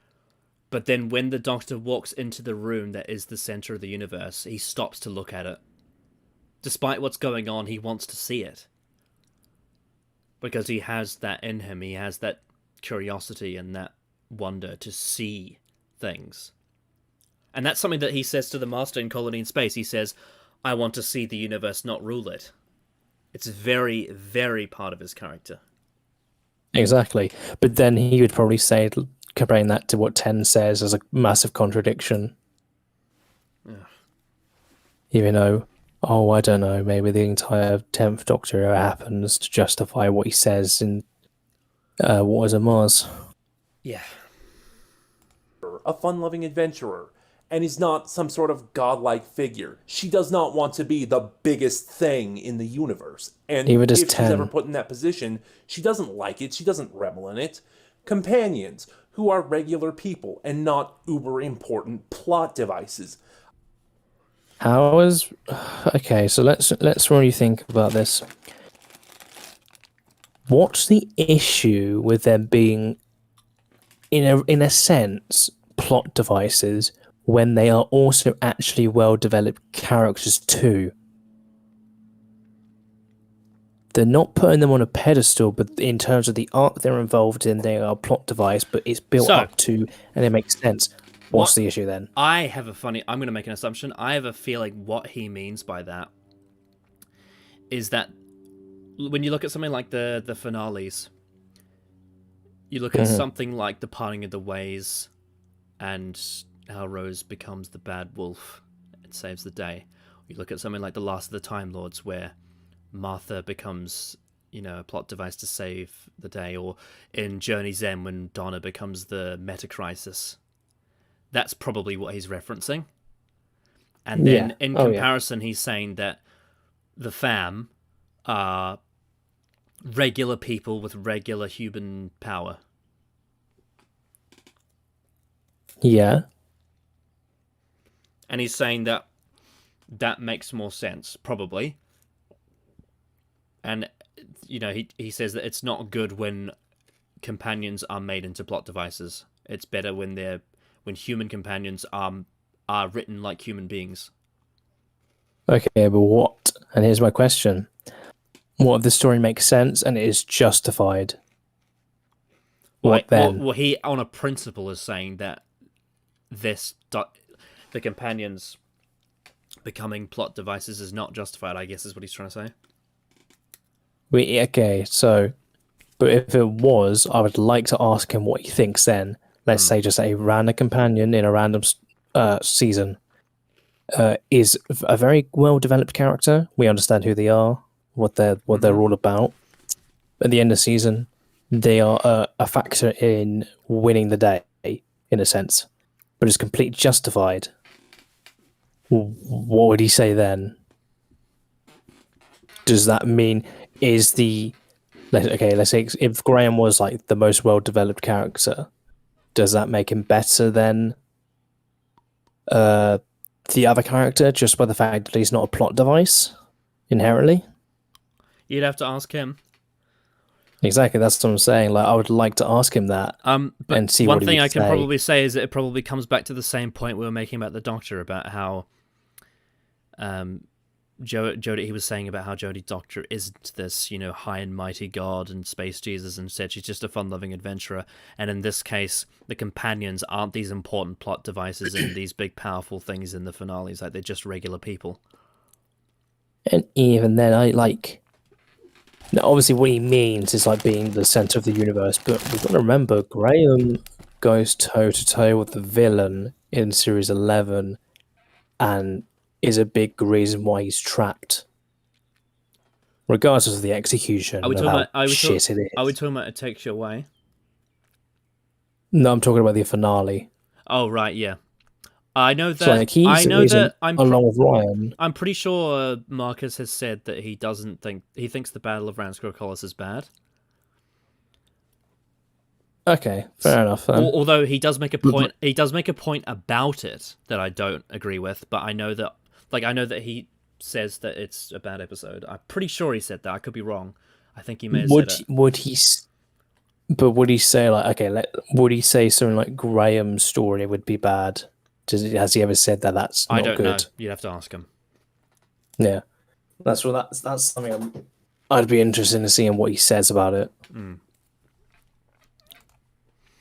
But then when the Doctor walks into the room that is the center of the universe, he stops to look at it. Despite what's going on, he wants to see it. Because he has that in him. He has that curiosity and that wonder to see things. And that's something that he says to the Master in Colony in Space. He says, I want to see the universe, not rule it. It's very, very part of his character. Exactly. But then he would probably say, comparing that to what Ten says, as a massive contradiction. Yeah. Even though, I don't know, maybe the entire 10th Doctor happens to justify what he says in Waters of Mars. Yeah. A fun-loving adventurer, and is not some sort of godlike figure. She does not want to be the biggest thing in the universe. And Even if as she's 10. ever put in that position, she doesn't like it, she doesn't revel in it. Companions, who are regular people and not uber-important plot devices. How is... Okay, so let's really think about this. What's the issue with them being, in a sense, plot devices when they are also actually well-developed characters too? They're not putting them on a pedestal, but in terms of the arc they're involved in, they are a plot device, but it's built up to, and it makes sense. What's the issue then? I'm going to make an assumption. I have a feeling what he means by that is that when you look at something like the finales, you look at something like The Parting of the Ways and how Rose becomes the bad wolf and saves the day. You look at something like The Last of the Time Lords, where Martha becomes, a plot device to save the day, or in Journey's End when Donna becomes the meta-crisis. That's probably what he's referencing. And then in comparison, he's saying that the fam are regular people with regular human power. Yeah. And he's saying that makes more sense, probably. And, he says that it's not good when companions are made into plot devices. It's better when human companions are written like human beings. Okay, but what? And here's my question. What if the story makes sense and it is justified? What then? Well, he, on a principle, is saying that the companions becoming plot devices is not justified, I guess is what he's trying to say. Okay, so, but if it was, I would like to ask him what he thinks then. Let's say just a random companion in a random season is a very well-developed character. We understand who they are, what they're all about. At the end of the season, they are a factor in winning the day, in a sense, but it's completely justified. What would he say then? Does that mean let's say if Graham was like the most well-developed character, does that make him better than the other character just by the fact that he's not a plot device inherently? You'd have to ask him. Exactly, that's what I'm saying. Like, I would like to ask him that but and see one what he thing would I can say. probably say is that it probably comes back to the same point we were making about the Doctor, about how Jodie, he was saying about how Jodie Doctor isn't this, high and mighty God and space Jesus, and said she's just a fun-loving adventurer. And in this case, the companions aren't these important plot devices and these big, powerful things in the finales. Like, they're just regular people. And even then, now, obviously, what he means is like being the center of the universe. But we've got to remember, Graham goes toe to toe with the villain in series 11, and is a big reason why he's trapped, regardless of the execution. Are we talking about? Are we shit it is. Are we talking about It Takes You Away? No, I'm talking about the finale. Oh right, yeah. I know that. So, like, I'm along with Ryan. I'm pretty sure Marcus has said that he thinks the Battle of Ranskokolis is bad. Okay, fair enough. Then. Although he does make a point. He does make a point about it that I don't agree with. But I know that Like, I know that he says that it's a bad episode. I'm pretty sure he said that. I could be wrong. I think he may have said it. Would he say, like, okay, would he say something like Graham's story would be bad? Has he ever said that that's not good? I don't know. You'd have to ask him. Yeah. That's something I'd be interested in seeing what he says about it.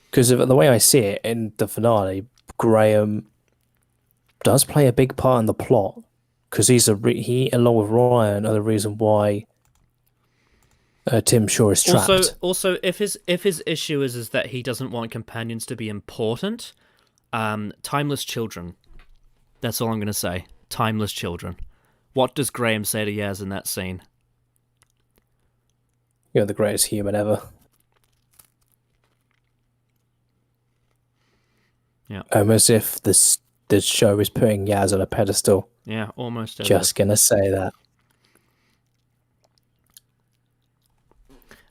Because the way I see it in the finale, Graham does play a big part in the plot. Because he, along with Ryan, are the reason why Tim Shaw is trapped. Also, if his issue is that he doesn't want companions to be important, timeless children. That's all I'm going to say. Timeless children. What does Graham say to Yaz in that scene? You're the greatest human ever. Yeah. As if the show is putting Yaz on a pedestal. Yeah, almost. Just gonna say that.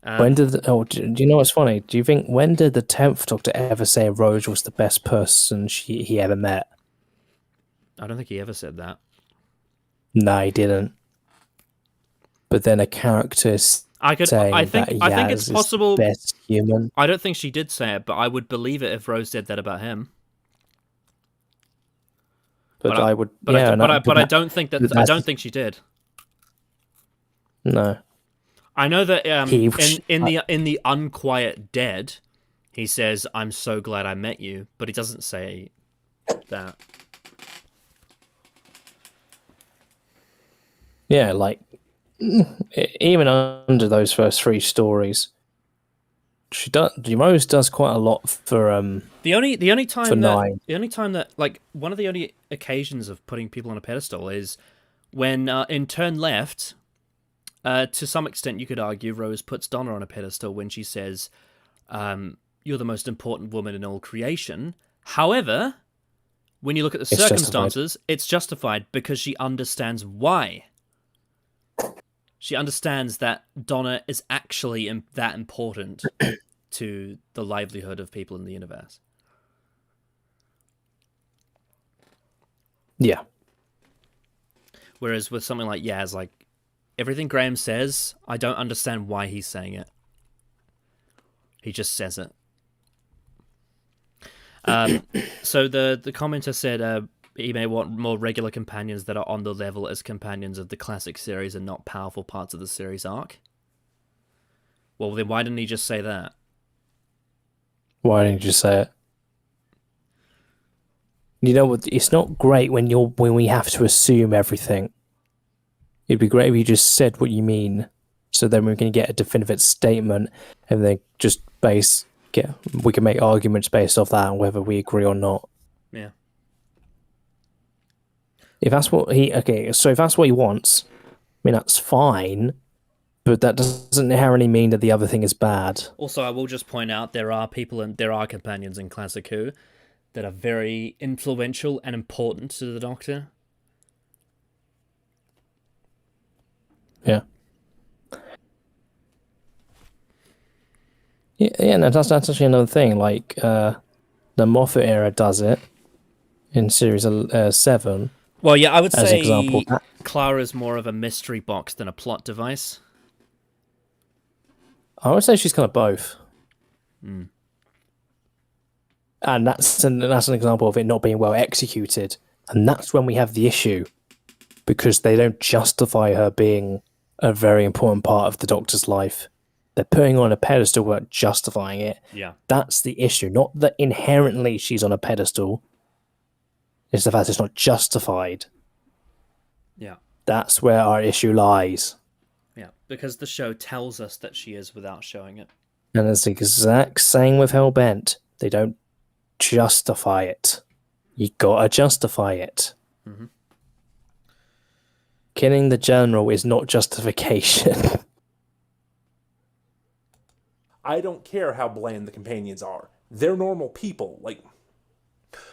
When did? Do you know what's funny? Do you think when did the 10th Doctor ever say Rose was the best person he ever met? I don't think he ever said that. No, he didn't. But then a character I think it's possible. Best human. I don't think she did say it, but I would believe it if Rose said that about him. But I would. I don't think that. I don't think she did. No. I know that in the Unquiet Dead, he says, "I'm so glad I met you," but he doesn't say that. Yeah, like even under those first 3 stories, Rose does quite a lot for the only time for that 9. The only time that, like, one of the only occasions of putting people on a pedestal is when in Turn Left. To some extent, you could argue Rose puts Donna on a pedestal when she says, "You're the most important woman in all creation." However, when you look at the circumstances, it's justified because she understands why. She understands that Donna is actually that important to the livelihood of people in the universe. Yeah. Whereas with something like Yaz, like, everything Graham says, I don't understand why he's saying it. He just says it. So the commenter said he may want more regular companions that are on the level as companions of the classic series and not powerful parts of the series arc. Well, then why didn't he just say that? Why didn't you just say it? You know what? It's not great when we have to assume everything. It'd be great if you just said what you mean, so then we can get a definitive statement, and then just we can make arguments based off that, and whether we agree or not. Yeah. If that's what if that's what he wants, I mean, that's fine, but that doesn't inherently mean that the other thing is bad. Also, I will just point out there are companions in Classic Who that are very influential and important to the Doctor. Yeah. Yeah, no, that's actually another thing. Like, the Moffat era does it in series 7. Well, yeah, I would say example. Clara's more of a mystery box than a plot device. I would say she's kind of both. And that's an example of it not being well executed. And that's when we have the issue. Because they don't justify her being a very important part of the Doctor's life. They're putting her on a pedestal without justifying it. Yeah. That's the issue. Not that inherently she's on a pedestal. It's the fact it's not justified. Yeah. That's where our issue lies. Yeah, because the show tells us that she is without showing it. And it's the exact same with Hellbent. They don't justify it. You gotta justify it. Mm-hmm. Killing the general is not justification. I don't care how bland the companions are. They're normal people. Like,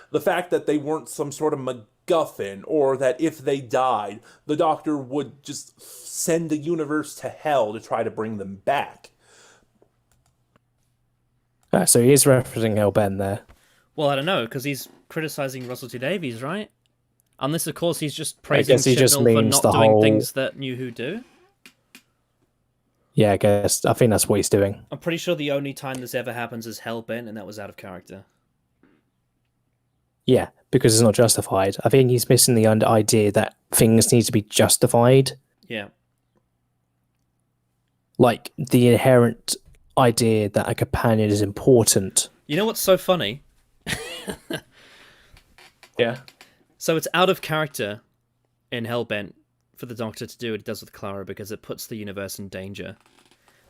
the fact that they weren't some sort of MacGuffin, or that if they died, the Doctor would just send the universe to hell to try to bring them back. So he is referencing Hellbent there. Well, I don't know, because he's criticizing Russell T Davies, right? Unless, of course, he's just praising guess he just Chibnall for means not the doing whole- things that New Who do. Yeah, I think that's what he's doing. I'm pretty sure the only time this ever happens is Hellbent, and that was out of character. Yeah, because it's not justified. I think he's missing the idea that things need to be justified. Yeah. Like the inherent idea that a companion is important. You know what's so funny? Yeah. So it's out of character in Hellbent for the Doctor to do what he does with Clara because it puts the universe in danger.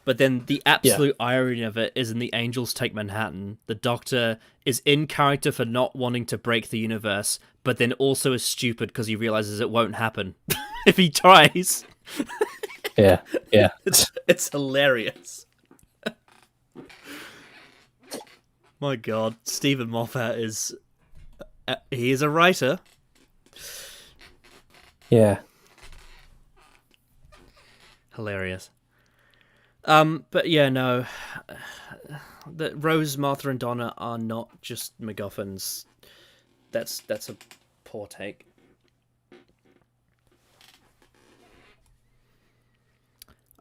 But then the absolute irony of it is in The Angels Take Manhattan, the Doctor is in character for not wanting to break the universe, but then also is stupid because he realizes it won't happen if he tries. Yeah. It's hilarious. My God, Stephen Moffat is... he is a writer. Yeah. Hilarious. But yeah, no. That Rose, Martha, and Donna are not just MacGuffins. That's a poor take.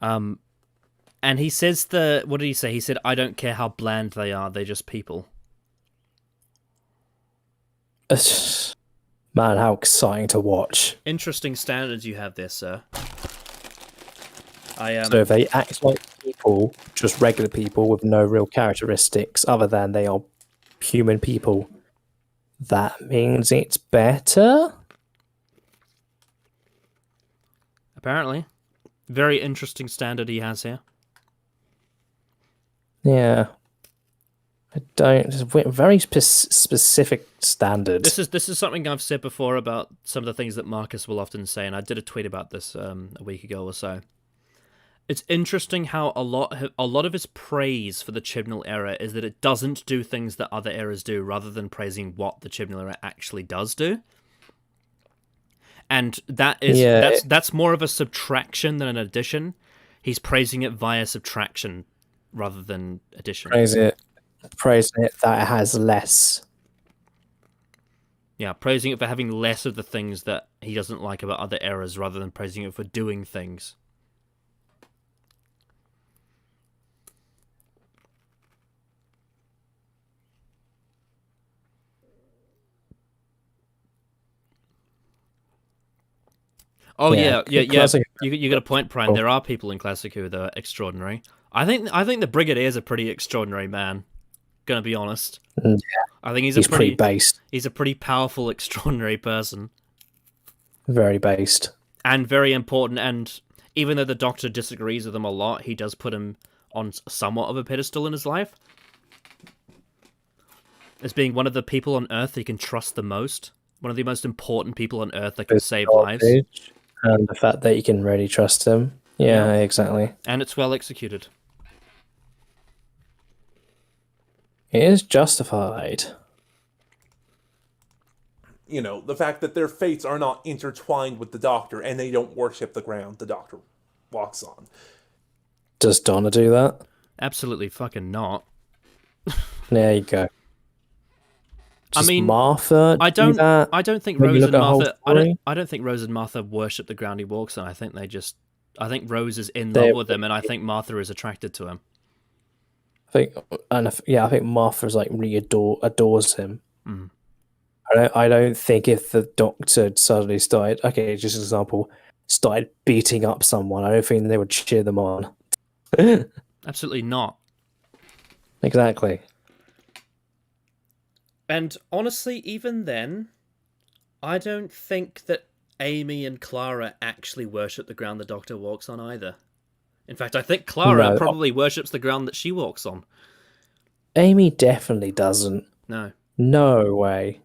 And he says what did he say? He said, "I don't care how bland they are, they're just people." Man, how exciting to watch. Interesting standards you have there, sir. So if they act like people, just regular people with no real characteristics other than they are human people, that means it's better? Apparently. Very interesting standard he has here. Yeah. I don't... Very specific standard. This is something I've said before about some of the things that Marcus will often say, and I did a tweet about this a week ago or so. It's interesting how a lot of his praise for the Chibnall era is that it doesn't do things that other eras do, rather than praising what the Chibnall era actually does do. And that's more of a subtraction than an addition. He's praising it via subtraction rather than addition. Praising it that it has less. Yeah, praising it for having less of the things that he doesn't like about other eras, rather than praising it for doing things. Oh yeah. You got a point, Brian. There are people in Classic Who that are extraordinary. I think the Brigadier's a pretty extraordinary man. Gonna be honest. Yeah. I think he's pretty based. He's a pretty powerful, extraordinary person. Very based. And very important. And even though the Doctor disagrees with him a lot, he does put him on somewhat of a pedestal in his life. As being one of the people on Earth he can trust the most. One of the most important people on Earth that can save lives. And the fact that you can really trust him. Yeah, exactly. And it's well executed. It is justified. You know, the fact that their fates are not intertwined with the Doctor and they don't worship the ground the Doctor walks on. Does Donna do that? Absolutely fucking not. There you go. I mean, Martha. I don't think Rose and Martha. I don't think Rose and Martha worship the ground he walks on. I think Rose is in love with him, and I think Martha is attracted to him. I think Martha's like really adores him. Mm. I don't think if the Doctor suddenly started, just an example, started beating up someone, I don't think they would cheer them on. Absolutely not. Exactly. And honestly, even then, I don't think that Amy and Clara actually worship the ground the Doctor walks on either. In fact, I think Clara probably worships the ground that she walks on. Amy definitely doesn't. No. No way.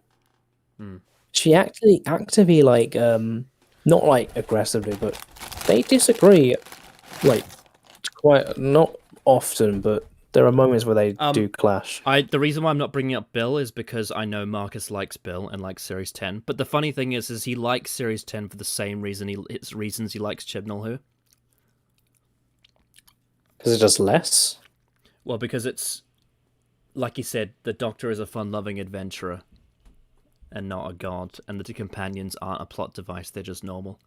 She actively like not like aggressively, but they disagree like quite not often, but there are moments where they do clash. The reason why I'm not bringing up Bill is because I know Marcus likes Bill and likes Series 10. But the funny thing is he likes Series 10 for the same reasons he likes Chibnall Who. Because it does less? Well, because it's, like you said, the Doctor is a fun-loving adventurer. and not a god, and that the companions aren't a plot device, they're just normal.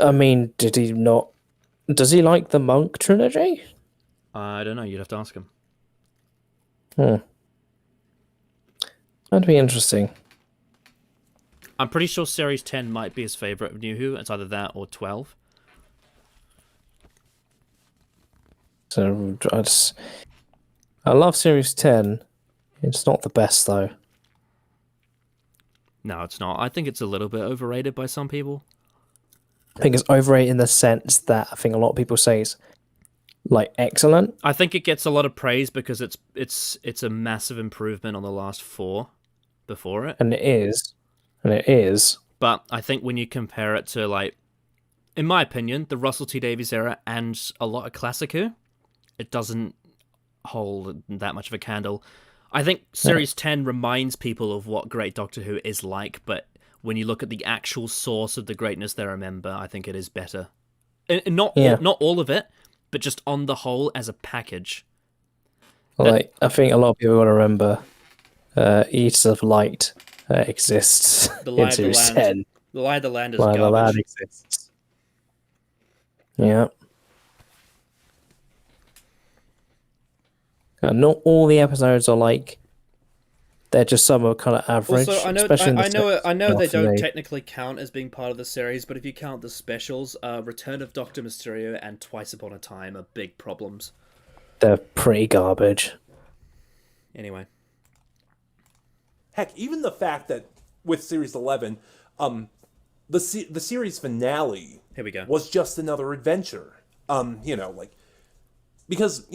I mean, does he like the Monk trilogy? I don't know, you'd have to ask him. That'd be interesting. I'm pretty sure Series 10 might be his favourite of New Who. It's either that or 12. So I love Series 10. It's not the best, though. No, it's not. I think it's a little bit overrated by some people. I think it's overrated in the sense that I think a lot of people say it's like excellent. I think it gets a lot of praise because it's a massive improvement on the last 4 before it. And it is. But I think when you compare it to, like, in my opinion, the Russell T Davies era and a lot of Classic Who, it doesn't hold that much of a candle. I think Series 10 reminds people of what great Doctor Who is like, but when you look at the actual source of the greatness they remember, I think it is better. And not all of it, but just on the whole as a package. Like, I think a lot of people want to remember Eaters of Light exists in Series 10. The Lie of the Land is Lie of the Land exists. Yeah. And not all the episodes are like, they're just some are kind of average. Also, I know they don't technically count as being part of the series, but if you count the specials, Return of Doctor Mysterio and Twice Upon a Time are big problems. They're pretty garbage. Anyway. Heck, even the fact that with Series 11, the series finale Here we go. was just another adventure. Because,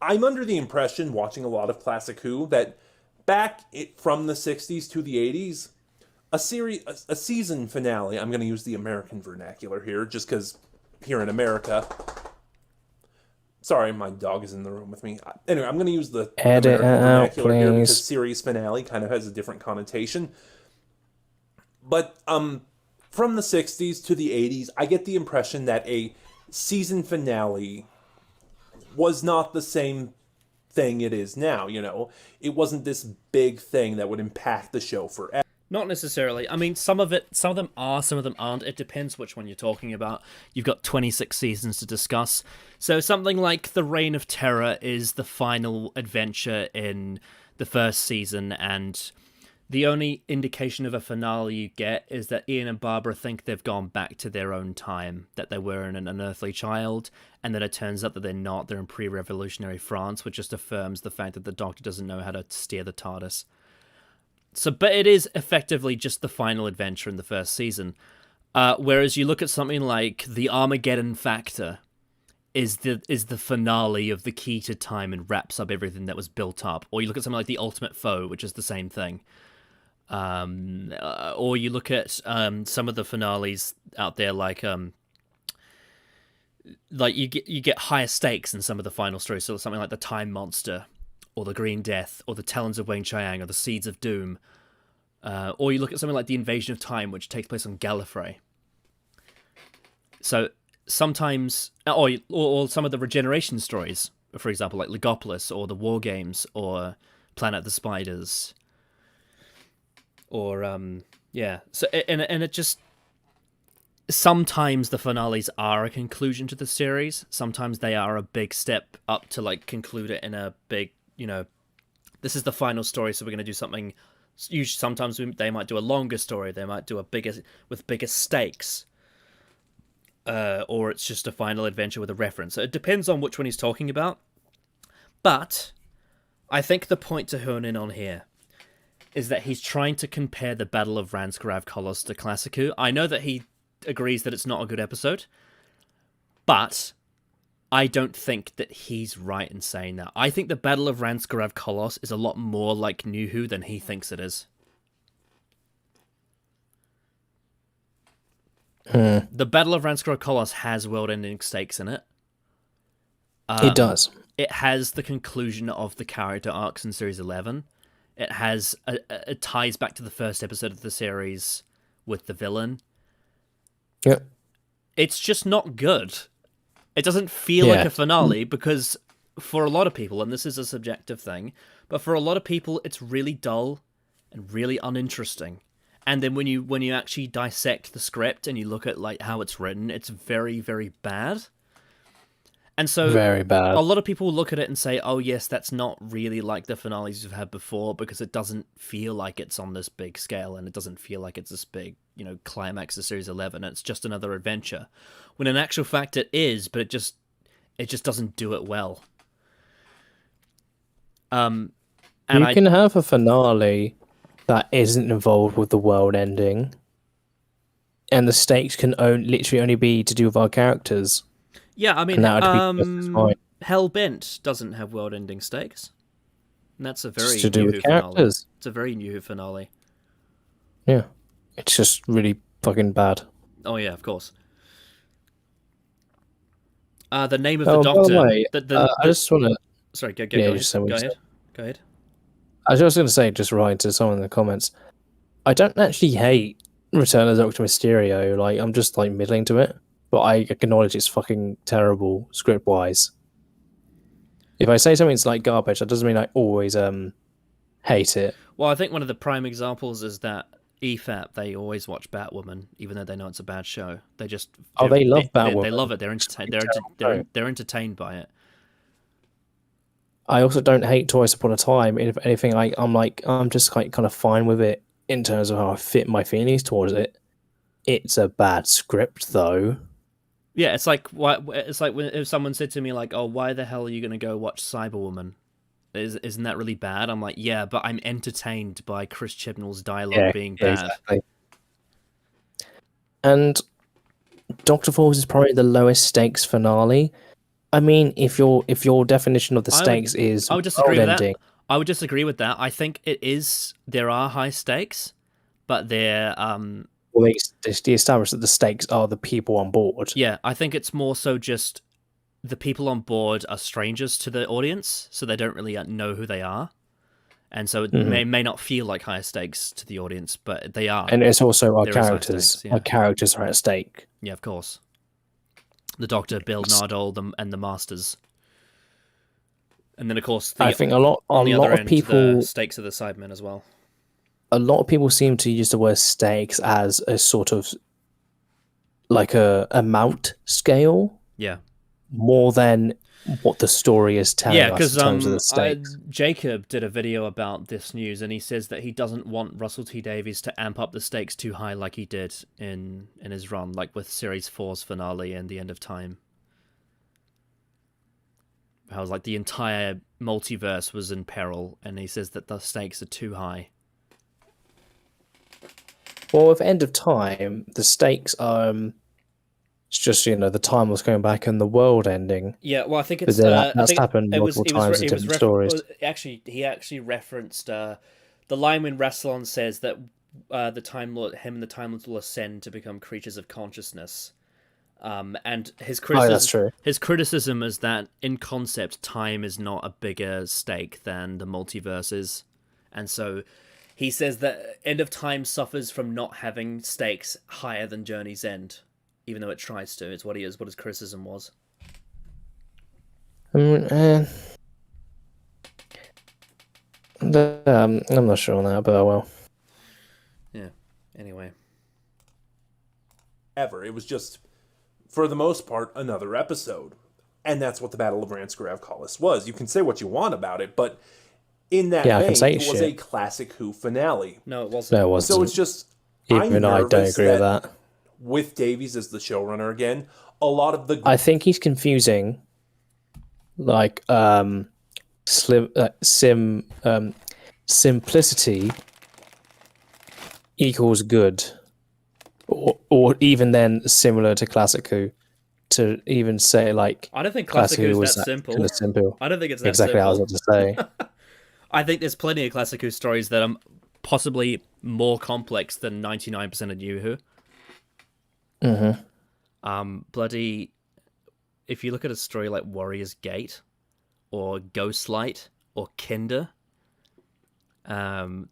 I'm under the impression, watching a lot of Classic Who, that back from the 60s to the 80s, a season finale, I'm going to use the American vernacular here, just because here in America... Sorry, my dog is in the room with me. Anyway, I'm going to use the Edit American out, vernacular here because please. series finale kind of has a different connotation. But from the 60s to the 80s, I get the impression that a season finale was not the same thing it is now, It wasn't this big thing that would impact the show forever. Not necessarily. I mean, some of them are, some of them aren't. It depends which one you're talking about. You've got 26 seasons to discuss. So something like The Reign of Terror is the final adventure in the first season, and the only indication of a finale you get is that Ian and Barbara think they've gone back to their own time, that they were an unearthly child, and then it turns out that they're not. They're in pre-revolutionary France, which just affirms the fact that the Doctor doesn't know how to steer the TARDIS. So, but it is effectively just the final adventure in the first season. Whereas you look at something like The Armageddon Factor is the finale of the key to time and wraps up everything that was built up. Or you look at something like The Ultimate Foe, which is the same thing. Or you look at some of the finales out there, like you get higher stakes in some of the final stories. So something like The Time Monster, or The Green Death, or The Talons of Weng Chiang, or The Seeds of Doom. Or you look at something like The Invasion of Time, which takes place on Gallifrey. So sometimes, or some of the regeneration stories, for example, like Legopolis, or The War Games, or Planet of the Spiders. Or, So, and it just... Sometimes the finales are a conclusion to the series. Sometimes they are a big step up to, like, conclude it in a big... this is the final story, so we're going to do something. Usually, sometimes they might do a longer story. They might do a bigger stakes, or it's just a final adventure with a reference. So it depends on which one he's talking about. But I think the point to hone in on here is that he's trying to compare the Battle of Ranskarav Kolos to Classic Who. I know that he agrees that it's not a good episode, but I don't think that he's right in saying that. I think the Battle of Ranskarav Kolos is a lot more like New Who than he thinks it is. The Battle of Ranskarav Kolos has world-ending stakes in it. It does. It has the conclusion of the character arcs in Series 11. It ties back to the first episode of the series with the villain. Yep. It's just not good. It doesn't feel like a finale because for a lot of people, and this is a subjective thing, but for a lot of people, it's really dull and really uninteresting. And then when you actually dissect the script and you look at like how it's written, it's very, very bad. And so Very bad. a lot of people look at it and say, oh yes, that's not really like the finales you've had before, because it doesn't feel like it's on this big scale, and it doesn't feel like it's this big, climax of Series 11. It's just another adventure. When in actual fact it is, but it just doesn't do it well. And you can have a finale that isn't involved with the world ending, and the stakes can literally only be to do with our characters. Yeah, I mean, Hellbent doesn't have world-ending stakes. And that's a very to do with finale. characters. It's a very new finale. Yeah, it's just really fucking bad. Oh yeah, of course. The name of the Doctor. By the way, I just want to. Sorry, go ahead. I was just going to say, just right to someone in the comments, I don't actually hate Return of the Doctor Mysterio. Like, I'm just like middling to it, but I acknowledge it's fucking terrible script wise. If I say something's like garbage, that doesn't mean I always hate it. Well, I think one of the prime examples is that EFAP, they always watch Batwoman, even though they know it's a bad show. They just they love Batwoman. They love it. They're entertained. They're entertained by it. I also don't hate Twice Upon a Time. If anything, I'm just kind of fine with it in terms of how I fit my feelings towards it. It's a bad script, though. Yeah, it's like if someone said to me like, "Oh, why the hell are you going to go watch Cyberwoman? Isn't that really bad?" I'm like, "Yeah, but I'm entertained by Chris Chibnall's dialogue being bad." Exactly. And Doctor Falls is probably the lowest stakes finale. I mean, if your definition of the stakes is I would disagree with ending, that. I would disagree with that. I think it is. There are high stakes, but they're well, they establish that the stakes are the people on board. Yeah, I think it's more so just the people on board are strangers to the audience, so they don't really know who they are, and so it may not feel like higher stakes to the audience, but they are. And it's also our characters. Stakes, yeah. Our characters are at stake. Yeah, of course. The Doctor, Bill Nardole, and the Masters, and then of course I think a lot of people the stakes of the Sidemen as well. A lot of people seem to use the word stakes as a sort of like a amount scale. Yeah. More than what the story is telling us in terms of the because stakes. Jacob did a video about this news, and he says that he doesn't want Russell T Davies to amp up the stakes too high like he did in his run, like with Series 4's finale and The End of Time. How like the entire multiverse was in peril, and he says that the stakes are too high. Well, with End of Time, the stakes are it's just the time was going back and the world ending. Yeah, well, I think it's that's happened multiple times in different stories. Actually, he actually referenced the line when Rassilon says that the Time Lord, him and the Time Lords will ascend to become creatures of consciousness. And his criticism, that's true. His criticism is that in concept, time is not a bigger stake than the multiverse is, and so he says that End of Time suffers from not having stakes higher than Journey's End, even though it tries to. It's what his criticism was. I'm not sure on that, but well. Yeah. Anyway. It was just, for the most part, another episode. And that's what the Battle of Ranskarav Collis was. You can say what you want about it, but in that vein, it was a classic Who finale. No, it wasn't. No, it wasn't. So it's just, even I don't agree with that. With Davies as the showrunner again, a lot of the... I think he's confusing, like, simplicity equals good, or even then similar to Classic Who. To even say like, I don't think Classic Who is that simple. Simple. I don't think it's that exactly simple. What I was about to say. I think there's plenty of Classic Who stories that are possibly more complex than 99% of New Who. Bloody, if you look at a story like Warrior's Gate, or Ghostlight, or Kinder, and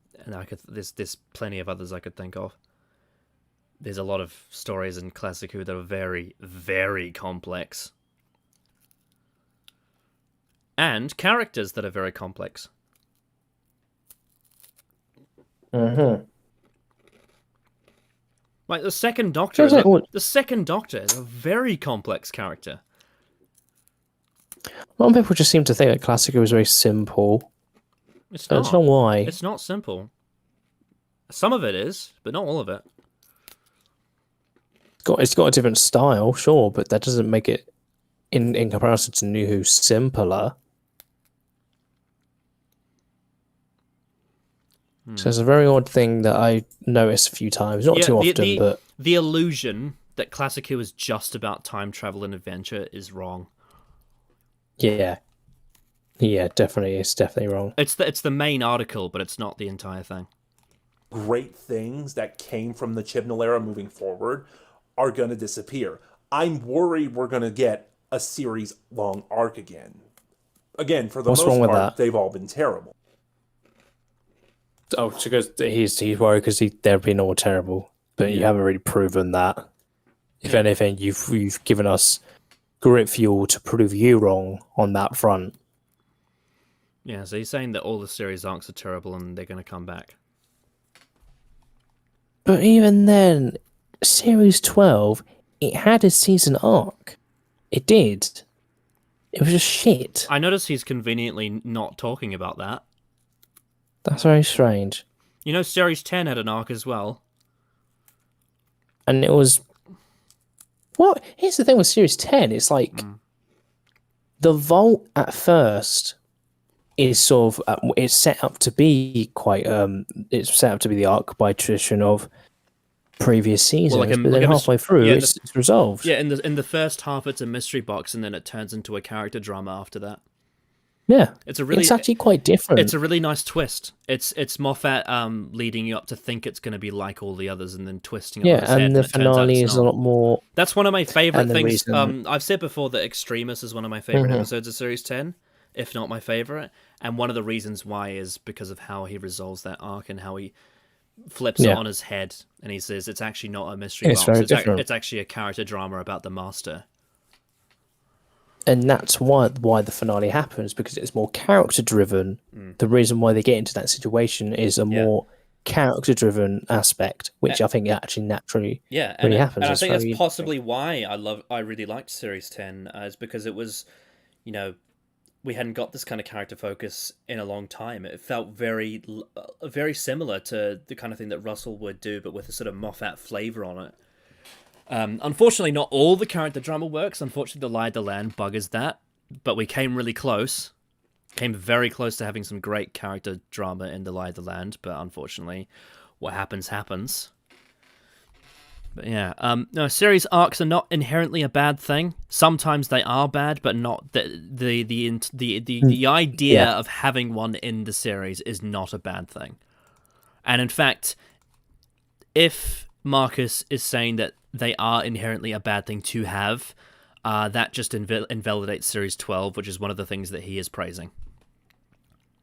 there's plenty of others I could think of. There's a lot of stories in Classic Who that are very, very complex. and characters that are very complex. Mm-hmm. Like the Second Doctor, the Second Doctor is a very complex character. A lot of people just seem to think that Classico is very simple. It's not. I don't know why. It's not simple. Some of it is, but not all of it. It's got a different style, sure, but that doesn't make it, in comparison to New Who, simpler. So it's a very odd thing that I noticed a few times. Not too often, but... The illusion that Classic Who is just about time travel and adventure is wrong. Yeah. Yeah, definitely. It's definitely wrong. It's the main article, but it's not the entire thing. Great things that came from the Chibnall era moving forward are going to disappear. I'm worried we're going to get a series-long arc again. Again, for the most part, they've all been terrible. Oh, because he's worried because they've been all terrible, but you haven't really proven that. If anything, you've given us grit fuel to prove you wrong on that front. Yeah, so he's saying that all the series arcs are terrible and they're going to come back. But even then, Series 12, it had a season arc. It did. It was just shit. I noticed he's conveniently not talking about that. That's very strange. You know, Series 10 had an arc as well. And it was... Well, here's the thing with Series 10. It's like... The Vault at first is sort of... it's set up to be quite... it's set up to be the arc by tradition of previous seasons. Well, but then halfway through, it's resolved. Yeah, in the first half, it's a mystery box, and then it turns into a character drama after that. Yeah, it's actually quite different. It's a really nice twist. It's Moffat leading you up to think it's going to be like all the others, and then twisting. Yeah, and the finale is a lot more. That's one of my favorite things. I've said before that Extremis is one of my favorite episodes of Series 10, if not my favorite. And one of the reasons why is because of how he resolves that arc and how he flips it on his head, and he says it's actually not a mystery box. It's actually a character drama about the Master. And that's why the finale happens, because it's more character-driven. The reason why they get into that situation is a more character-driven aspect, which I think actually naturally really happens. And I think that's possibly why I really liked Series 10, is because it was, we hadn't got this kind of character focus in a long time. It felt very, very similar to the kind of thing that Russell would do, but with a sort of Moffat flavor on it. Unfortunately, not all the character drama works. Unfortunately, The Lie of the Land buggers that. But we came really close. Came very close to having some great character drama in The Lie of the Land. But unfortunately, what happens, happens. But yeah, no, series arcs are not inherently a bad thing. Sometimes they are bad, but not the idea of having one in the series is not a bad thing. And in fact, if Marcus is saying that they are inherently a bad thing to have, that just invalidates Series 12, which is one of the things that he is praising.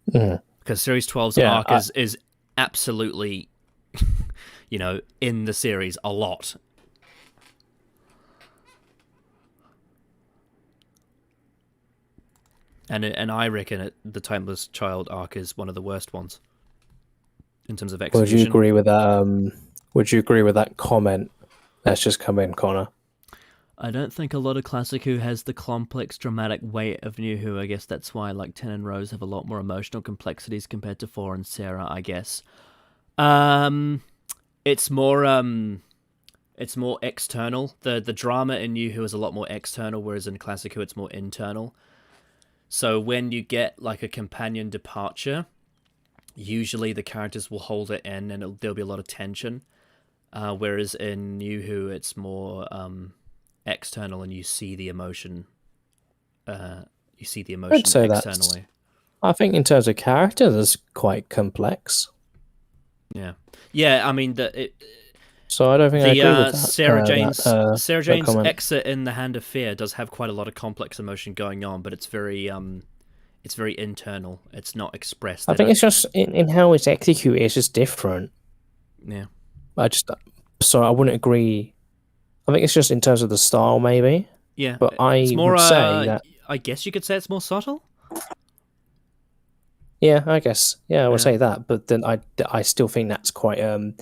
Because Series 12's arc is absolutely, in the series a lot. And I reckon the Timeless Child arc is one of the worst ones in terms of execution. Would you agree with that? Would you agree with that comment? Let's just come in, Connor. I don't think a lot of Classic Who has the complex, dramatic weight of New Who. I guess that's why, 10 and Rose have a lot more emotional complexities compared to 4 and Sarah, I guess. It's more external. The drama in New Who is a lot more external, whereas in Classic Who it's more internal. So when you get, a companion departure, usually the characters will hold it in and there'll be a lot of tension. Whereas in New Who, it's more external, and you see the emotion. I'd say externally. I think in terms of character, that's quite complex. Yeah. I mean so I don't think I agree with that. Sarah Jane's exit in The Hand of Fear does have quite a lot of complex emotion going on, but it's very internal. It's not expressed. I think it's just in how it's executed. It's just different. Yeah. I wouldn't agree. I think it's just in terms of the style, maybe. Yeah, but I would say that. I guess you could say it's more subtle. Yeah, I guess. Yeah, I would say that, but then I still think that's quite a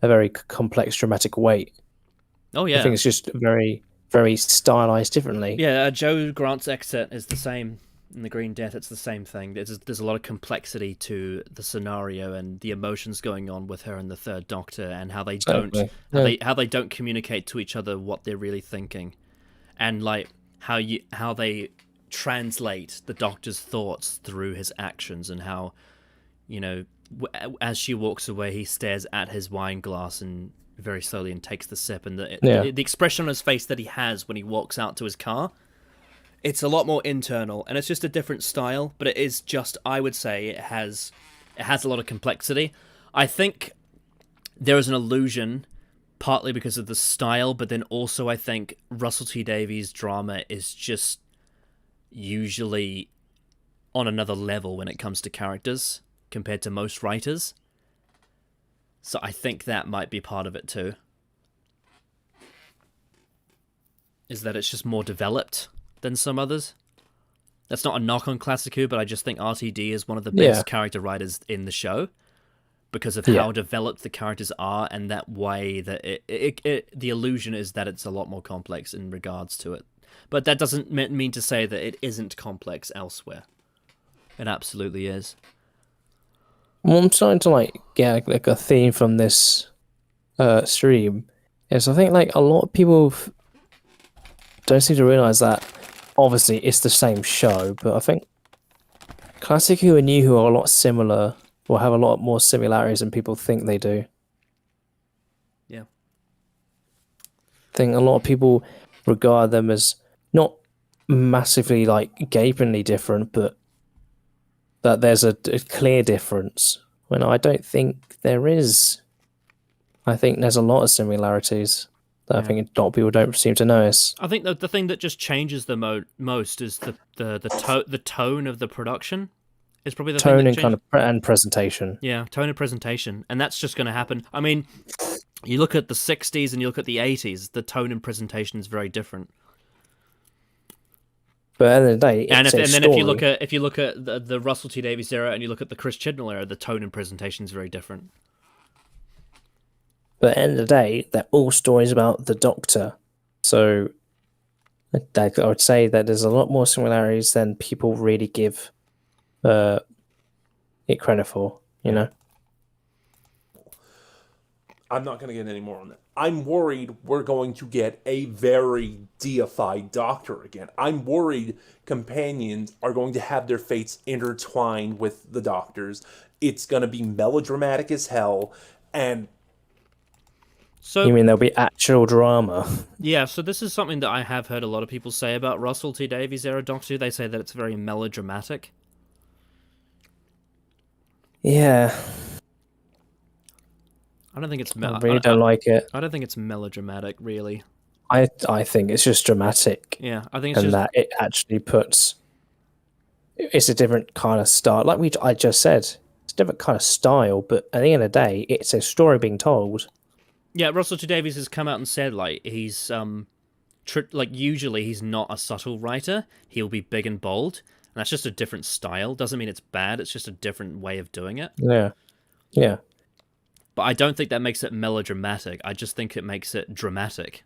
very complex dramatic weight. Oh yeah, I think it's just very, very stylized differently. Yeah, Joe Grant's exit is the same in The Green Death. It's the same thing. There's a lot of complexity to the scenario and the emotions going on with her and the Third Doctor, and how they don't how they don't communicate to each other what they're really thinking, and like how they translate the Doctor's thoughts through his actions, and how, you know, as she walks away, he stares at his wine glass and very slowly and takes the sip, and the expression on his face that he has when he walks out to his car, it's a lot more internal, and it's just a different style, but it is just, I would say, it has a lot of complexity. I think there is an illusion, partly because of the style, but then also I think Russell T Davies' drama is just usually on another level when it comes to characters compared to most writers. So I think that might be part of it too. Is that it's just more developed than some others. That's not a knock on Classic Who, but I just think RTD is one of the best character writers in the show because of how developed the characters are, and that way that the illusion is that it's a lot more complex in regards to it. But that doesn't mean to say that it isn't complex elsewhere. It absolutely is. Well, I'm starting to get like a theme from this stream is I think like a lot of people don't seem to realize that obviously it's the same show, but I think Classic Who and New Who are a lot similar, or have a lot more similarities than people think they do. Yeah. I think a lot of people regard them as not massively like gapingly different, but that there's a clear difference, when I don't think there is. I think there's a lot of similarities that I think a lot of people don't seem to notice. I think the thing that just changes the most is the tone of the production. Is probably the tone thing and kind of and presentation. Yeah, tone and presentation, and that's just going to happen. I mean, you look at the 60s and you look at the 80s, the tone and presentation is very different. But at the end of the day, if you look at the Russell T Davies era and you look at the Chris Chibnall era, the tone and presentation is very different. But at the end of the day, they're all stories about the Doctor. So I would say that there's a lot more similarities than people really give it credit for, you know? I'm not going to get any more on that. I'm worried we're going to get a very deified Doctor again. I'm worried companions are going to have their fates intertwined with the Doctors. It's going to be melodramatic as hell, and... So, you mean there'll be actual drama? Yeah, so this is something that I have heard a lot of people say about Russell T Davies' era Doctor Who. They say that it's very melodramatic. Yeah. I don't think it's... I really don't like it. I don't think it's melodramatic, really. I think it's just dramatic. Yeah, I think it's and that it actually puts... It's a different kind of style. Like I just said, it's a different kind of style, but at the end of the day, it's a story being told. Yeah, Russell T Davies has come out and said, like, he's... usually he's not a subtle writer. He'll be big and bold. And that's just a different style. Doesn't mean it's bad. It's just a different way of doing it. Yeah. Yeah. But I don't think that makes it melodramatic. I just think it makes it dramatic.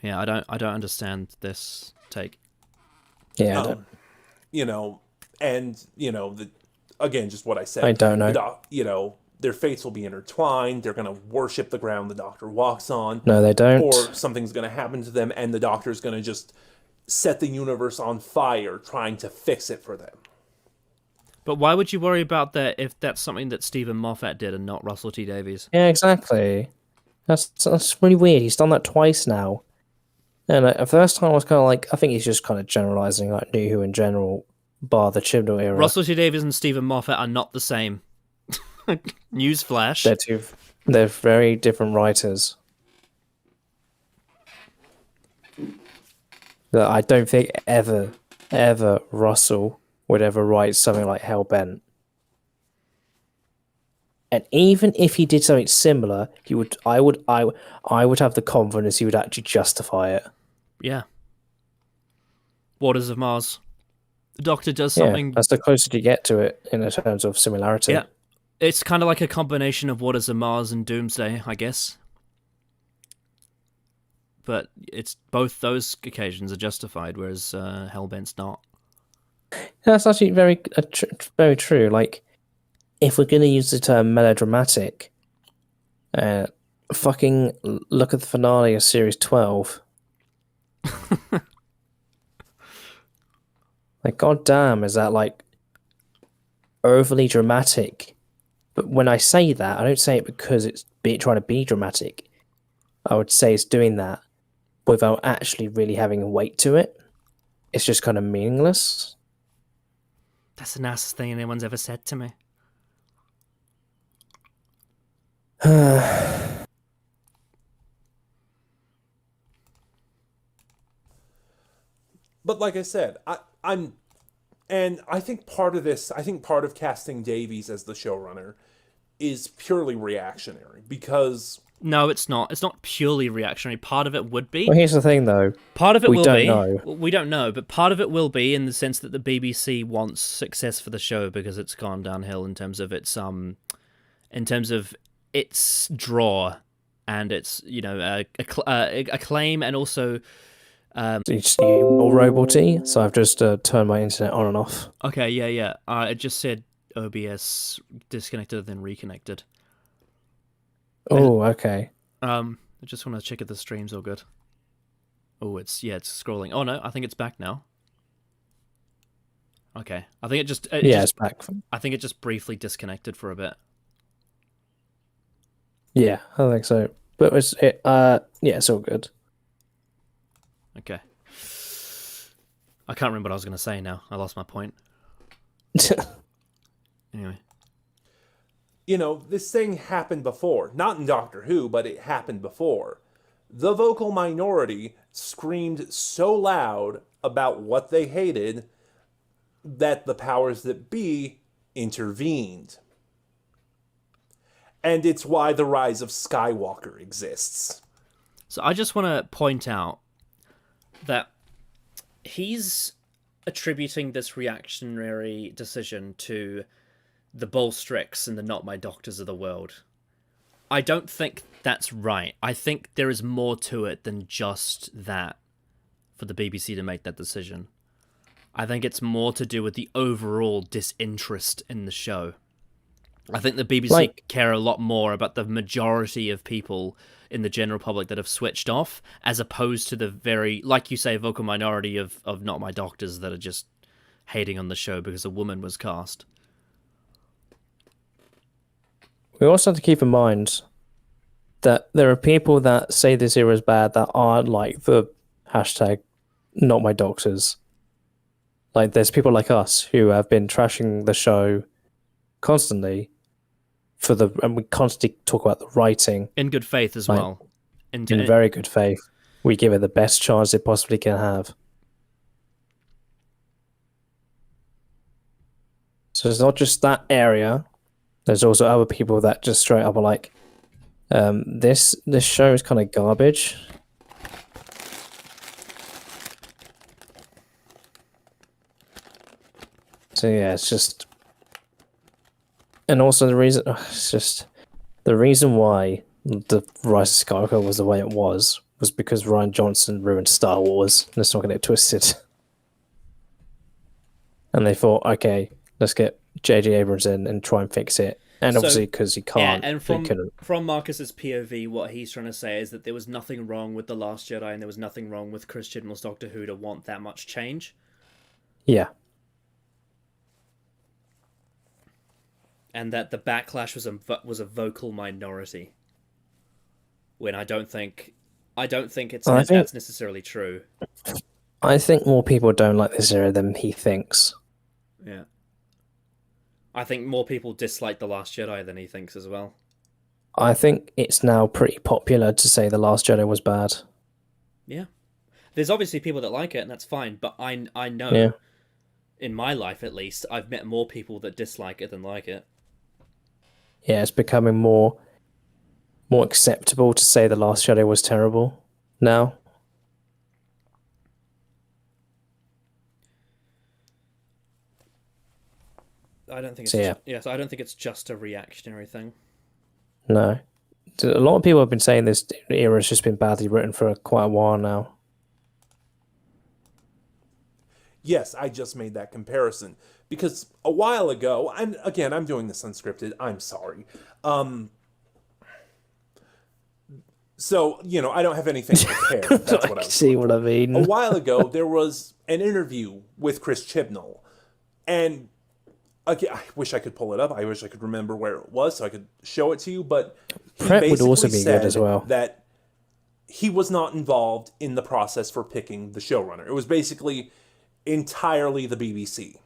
Yeah, I don't understand this take. Yeah, I don't. You know, and again, just what I said. I don't know. Their fates will be intertwined. They're going to worship the ground the Doctor walks on. No, they don't. Or something's going to happen to them, and the Doctor's going to just set the universe on fire, trying to fix it for them. But why would you worry about that if that's something that Stephen Moffat did and not Russell T Davies? Yeah, exactly. That's really weird. He's done that twice now. And the first time I was kind of like, I think he's just kind of generalizing like New Who in general, bar the Chibnall era. Russell T Davies and Stephen Moffat are not the same. Newsflash. They're very different writers. I don't think ever Russell would ever write something like Hellbent. And even if he did something similar, I would have the confidence he would actually justify it. Yeah. Waters of Mars. The Doctor does Yeah, something. that's the closest you get to it in terms of similarity. Yeah. It's kind of like a combination of Waters of Mars and Doomsday, I guess. But it's both those occasions are justified, whereas Hellbent's not. That's actually very very true. Like, if we're going to use the term melodramatic, fucking look at the finale of Series 12. Like, goddamn, is that, like, overly dramatic? But when I say that, I don't say it because it's trying to be dramatic. I would say it's doing that without actually really having a weight to it. It's just kind of meaningless. That's the nicest thing anyone's ever said to me. But like I said, I think part of casting Davies as the showrunner is purely reactionary because No, it's not. It's not purely reactionary. Part of it would be. Well, here's the thing, though. Part of it will be. We don't know. We don't know, but part of it will be in the sense that the BBC wants success for the show because it's gone downhill in terms of its draw and its acclaim and also. You see more roboty, so I've just turned my internet on and off. Okay, yeah. It just said OBS disconnected then reconnected. Oh, okay. I just want to check if the stream's all good. Oh, it's scrolling. Oh no, I think it's back now. Okay, I think it's back. I think it just briefly disconnected for a bit. Yeah, I think so. But it's all good. Okay. I can't remember what I was going to say now. I lost my point. Anyway. You know, this thing happened before. Not in Doctor Who, but it happened before. The vocal minority screamed so loud about what they hated that the powers that be intervened. And it's why the rise of Skywalker exists. So I just want to point out that he's attributing this reactionary decision to the Bolstricks and the Not My Doctors of the world. I don't think that's right. I think there is more to it than just that for the BBC to make that decision. I think it's more to do with the overall disinterest in the show. I think the BBC care a lot more about the majority of people in the general public that have switched off, as opposed to the very, like you say, vocal minority of Not My Doctors that are just hating on the show because a woman was cast. We also have to keep in mind that there are people that say this era is bad that are like the hashtag Not My Doctors. Like, there's people like us who have been trashing the show constantly and we constantly talk about the writing in good faith as well. In very good faith. We give it the best chance it possibly can have. So it's not just that area. There's also other people that just straight up are like, this show is kind of garbage. So yeah, it's just. And also the reason why the Rise of Skywalker was the way it was because Rian Johnson ruined Star Wars. Let's not get it twisted. And they thought, okay, let's get J.J. Abrams in and try and fix it. And obviously, because he can't. Yeah, and from Marcus's POV, what he's trying to say is that there was nothing wrong with The Last Jedi and there was nothing wrong with Chris Chibnall's Doctor Who to want that much change. Yeah. And that the backlash was a vocal minority. When I don't think that's necessarily true. I think more people don't like this era than he thinks. Yeah. I think more people dislike The Last Jedi than he thinks as well. I think it's now pretty popular to say The Last Jedi was bad. Yeah. There's obviously people that like it, and that's fine, but I know, in my life at least, I've met more people that dislike it than like it. it's becoming more acceptable to say The Last Jedi was terrible now. I don't think it's So, I don't think it's just a reactionary thing. No. A lot of people have been saying this era has just been badly written for quite a while now. Yes, I just made that comparison because a while ago, and again, I'm doing this unscripted. I'm sorry. So, I don't have anything prepared. That's what I was see what I mean. A while ago, there was an interview with Chris Chibnall, and again, I wish I could pull it up. I wish I could remember where it was so I could show it to you. But he Prep would also basically be good as said well. that he was not involved in the process for picking the showrunner. It was basically entirely the BBC.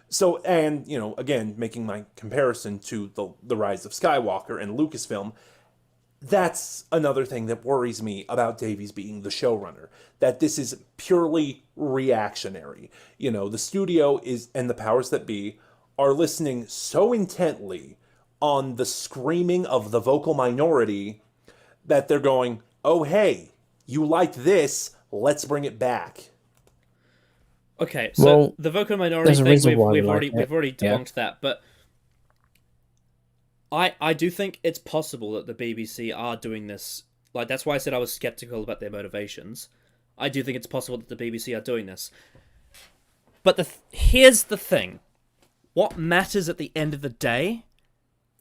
So, and, again, making my comparison to the Rise of Skywalker and Lucasfilm, that's another thing that worries me about Davies being the showrunner, that this is purely reactionary. The studio and the powers that be are listening so intently on the screaming of the vocal minority that they're going, oh, hey, you liked this, let's bring it back. Okay, so the vocal minority thing, we've already debunked that, but I do think it's possible that the BBC are doing this. Like, that's why I said I was skeptical about their motivations. I do think it's possible that the BBC are doing this. But here's the thing. What matters at the end of the day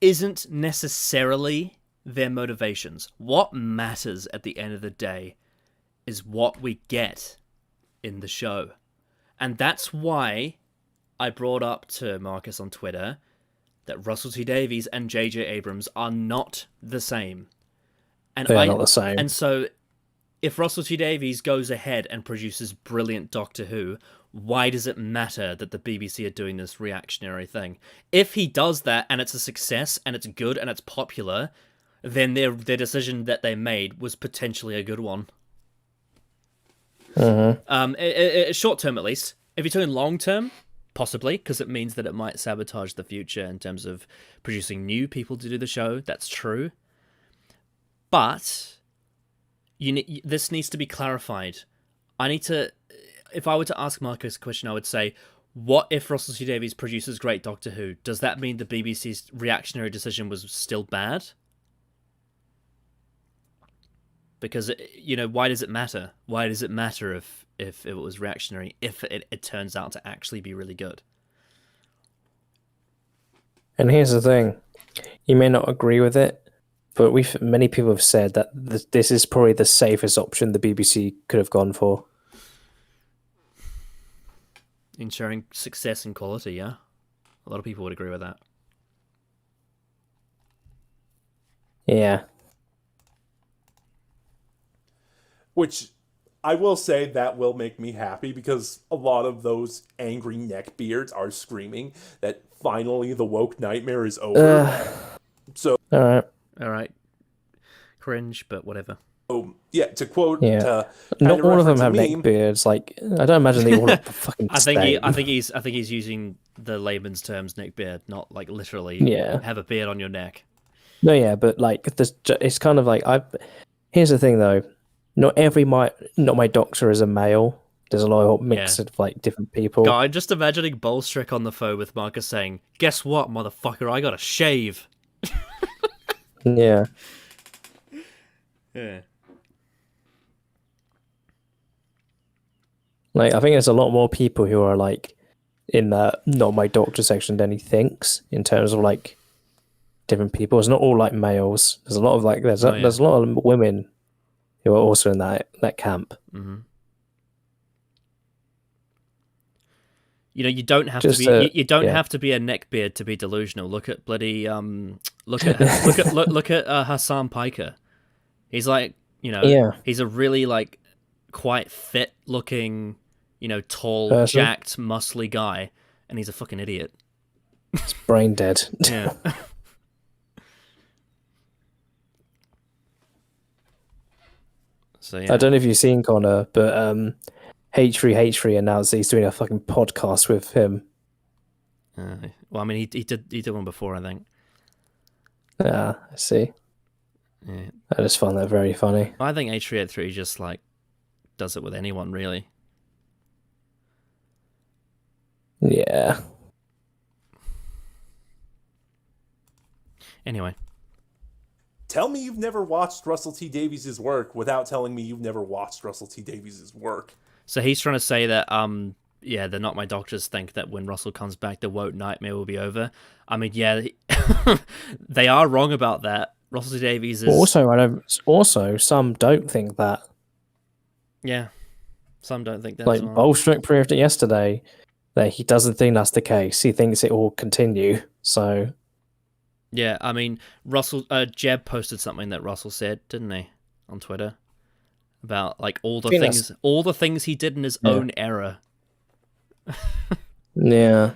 isn't necessarily their motivations. What matters at the end of the day is what we get in the show. And that's why I brought up to Marcus on Twitter that Russell T Davies and J.J. Abrams are not the same. And They're not the same. And so, if Russell T Davies goes ahead and produces brilliant Doctor Who, why does it matter that the BBC are doing this reactionary thing? If he does that and it's a success and it's good and it's popular, then their decision that they made was potentially a good one. Short term, at least. If you're talking long term, possibly, because it means that it might sabotage the future in terms of producing new people to do the show. That's true. But this needs to be clarified. If I were to ask Marcus a question, I would say, what if Russell T Davies produces great Doctor Who? Does that mean the BBC's reactionary decision was still bad? Because, why does it matter? Why does it matter if it was reactionary, if it turns out to actually be really good? And here's the thing. You may not agree with it, but many people have said that this is probably the safest option the BBC could have gone for. Ensuring success and quality, yeah? A lot of people would agree with that. Yeah. Which I will say that will make me happy because a lot of those angry neckbeards are screaming that finally the woke nightmare is over. All right. Cringe, but whatever. Yeah, to quote, not all of them have neckbeards. Like, I don't imagine they all have fucking. I think he's using the layman's terms neckbeard, not like literally. Have a beard on your neck. No, yeah, but like it's kind of like Here's the thing, though. Not my doctor is a male. There's a lot of mix of like different people. God, I'm just imagining Bolstrick on the phone with Marcus saying, "Guess what, motherfucker? I got to shave." Yeah. Yeah. Like, I think there's a lot more people who are like in the not my doctor section than he thinks in terms of like different people. It's not all like males. There's a lot of like there's a lot of women who are also in that camp. Mm-hmm. You don't have to be. You don't have to be a neckbeard to be delusional. Look at bloody look at Hassan Piker. He's like he's a really like quite fit looking, tall, jacked, muscly guy, and he's a fucking idiot. He's brain dead. Yeah. So, yeah. I don't know if you've seen Connor, but H3H3 announced that he's doing a fucking podcast with him. Well, I mean, he did one before, I think. Yeah, I see. Yeah. I just find that very funny. I think H383 just like does it with anyone, really. Yeah. Anyway. Tell me you've never watched Russell T Davies' work without telling me you've never watched Russell T Davies' work. So he's trying to say that, yeah, the Not My Doctors think that when Russell comes back, the woke nightmare will be over. I mean, yeah, they are wrong about that. Russell T Davies is... Also, some don't think that. Yeah, some don't think that Like, as well. Bolstrick proved it yesterday that he doesn't think that's the case. He thinks it will continue, so... Yeah, I mean, Jeb posted something that Russell said, didn't he, on Twitter, about like all the things he did in his own era. Yeah,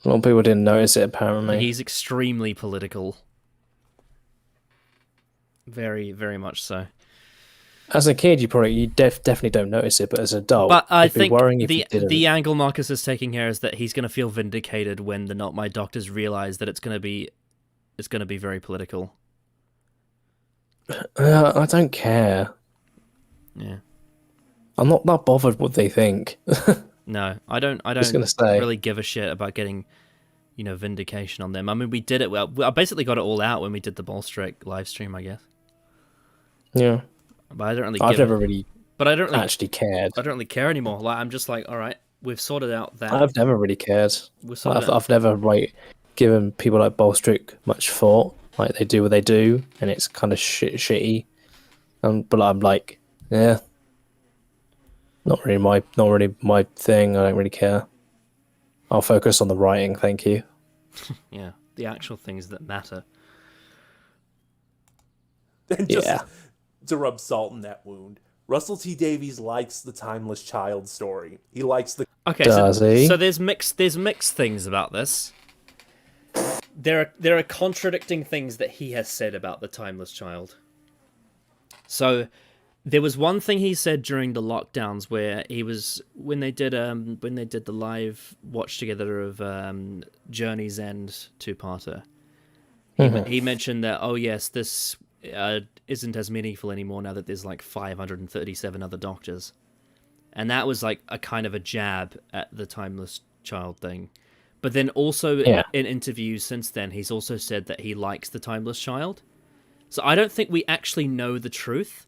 a lot of people didn't notice it. Apparently, he's extremely political. Very, very much so. As a kid, you definitely don't notice it, but as an adult, but I it'd be think worrying if you didn't. the angle Marcus is taking here is that he's going to feel vindicated when the Not My Doctors realize that it's going to be very political. I don't care. Yeah, I'm not that bothered what they think. No, I don't really give a shit about getting, vindication on them. I mean, we did it. Well, I basically got it all out when we did the Bolstrick live stream, I guess. Yeah, but I don't really. I've never really. But I don't really, actually cared. I don't really care anymore. Like, I'm just like, all right, we've sorted out that. I've never really cared. I've never given people like Bolstrick much thought. Like, they do what they do, and it's kind of shitty. But I'm like, yeah, not really my thing. I don't really care. I'll focus on the writing, thank you. Yeah, the actual things that matter. And just to rub salt in that wound, Russell T Davies likes the timeless child story. He likes the... Okay, so there's mixed things about this. There are contradicting things that he has said about the timeless child. So there was one thing he said during the lockdowns where he was when they did the live watch together of Journey's End two-parter. He mentioned that, oh yes, this isn't as meaningful anymore now that there's like 537 other doctors. And that was like a kind of a jab at the timeless child thing. But then also in interviews since then, he's also said that he likes the timeless child. So I don't think we actually know the truth.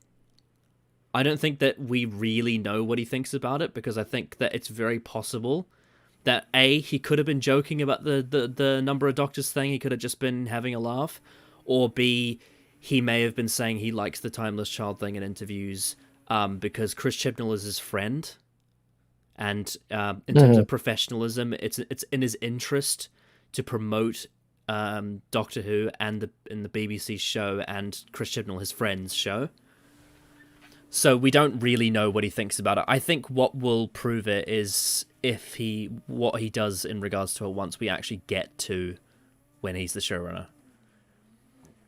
I don't think that we really know what he thinks about it, because I think that it's very possible that A, he could have been joking about the number of doctors thing, he could have just been having a laugh, or B, he may have been saying he likes the timeless child thing in interviews because Chris Chibnall is his friend, and in terms of professionalism, it's in his interest to promote Doctor Who and in the BBC show and Chris Chibnall, his friend's show. So we don't really know what he thinks about it. I think what will prove it is what he does in regards to it once we actually get to when he's the showrunner.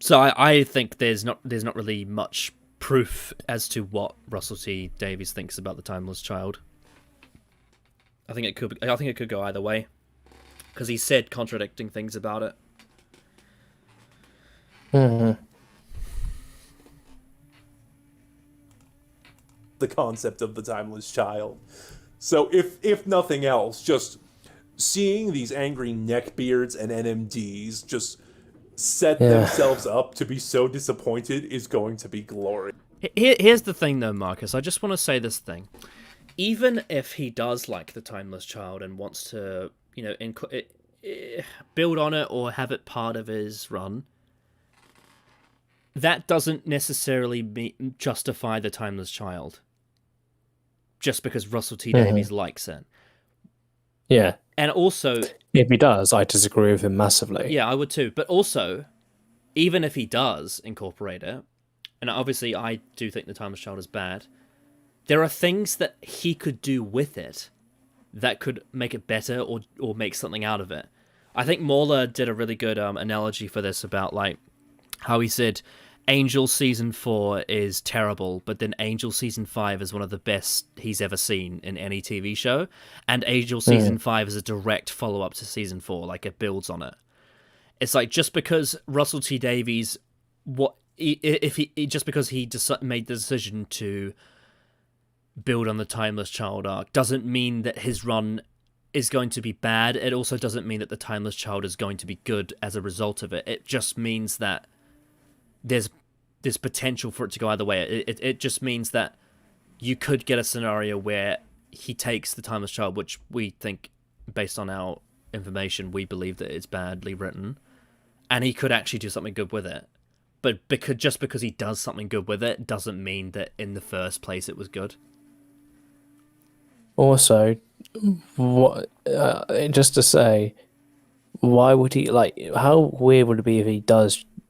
So I think there's not really much proof as to what Russell T Davies thinks about the timeless child. I think it could go either way, because he said contradicting things about it. The concept of the timeless child. So if nothing else, just seeing these angry neckbeards and NMDs just set themselves up to be so disappointed is going to be glorious. Here's the thing though, Marcus. I just want to say this thing. Even if he does like the timeless child and wants to, build on it or have it part of his run, that doesn't necessarily justify the timeless child. Just because Russell T Davies likes it. Yeah. And also... if he does, I disagree with him massively. Yeah, I would too. But also, even if he does incorporate it, and obviously I do think the timeless child is bad, there are things that he could do with it that could make it better or make something out of it. I think MauLer did a really good analogy for this about like how he said Angel Season 4 is terrible, but then Angel Season 5 is one of the best he's ever seen in any TV show, and Angel Season 5 is a direct follow-up to Season 4, like it builds on it. It's like, just because Russell T Davies, just because he made the decision to build on the Timeless Child arc, doesn't mean that his run is going to be bad. It also doesn't mean that the Timeless Child is going to be good as a result of it. It just means that there's potential for it to go either way. It just means that you could get a scenario where he takes the Timeless Child, which we think, based on our information, we believe that it's badly written, and he could actually do something good with it. But just because he does something good with it doesn't mean that in the first place it was good. Also, what? Just to say, why would he like? How weird would it be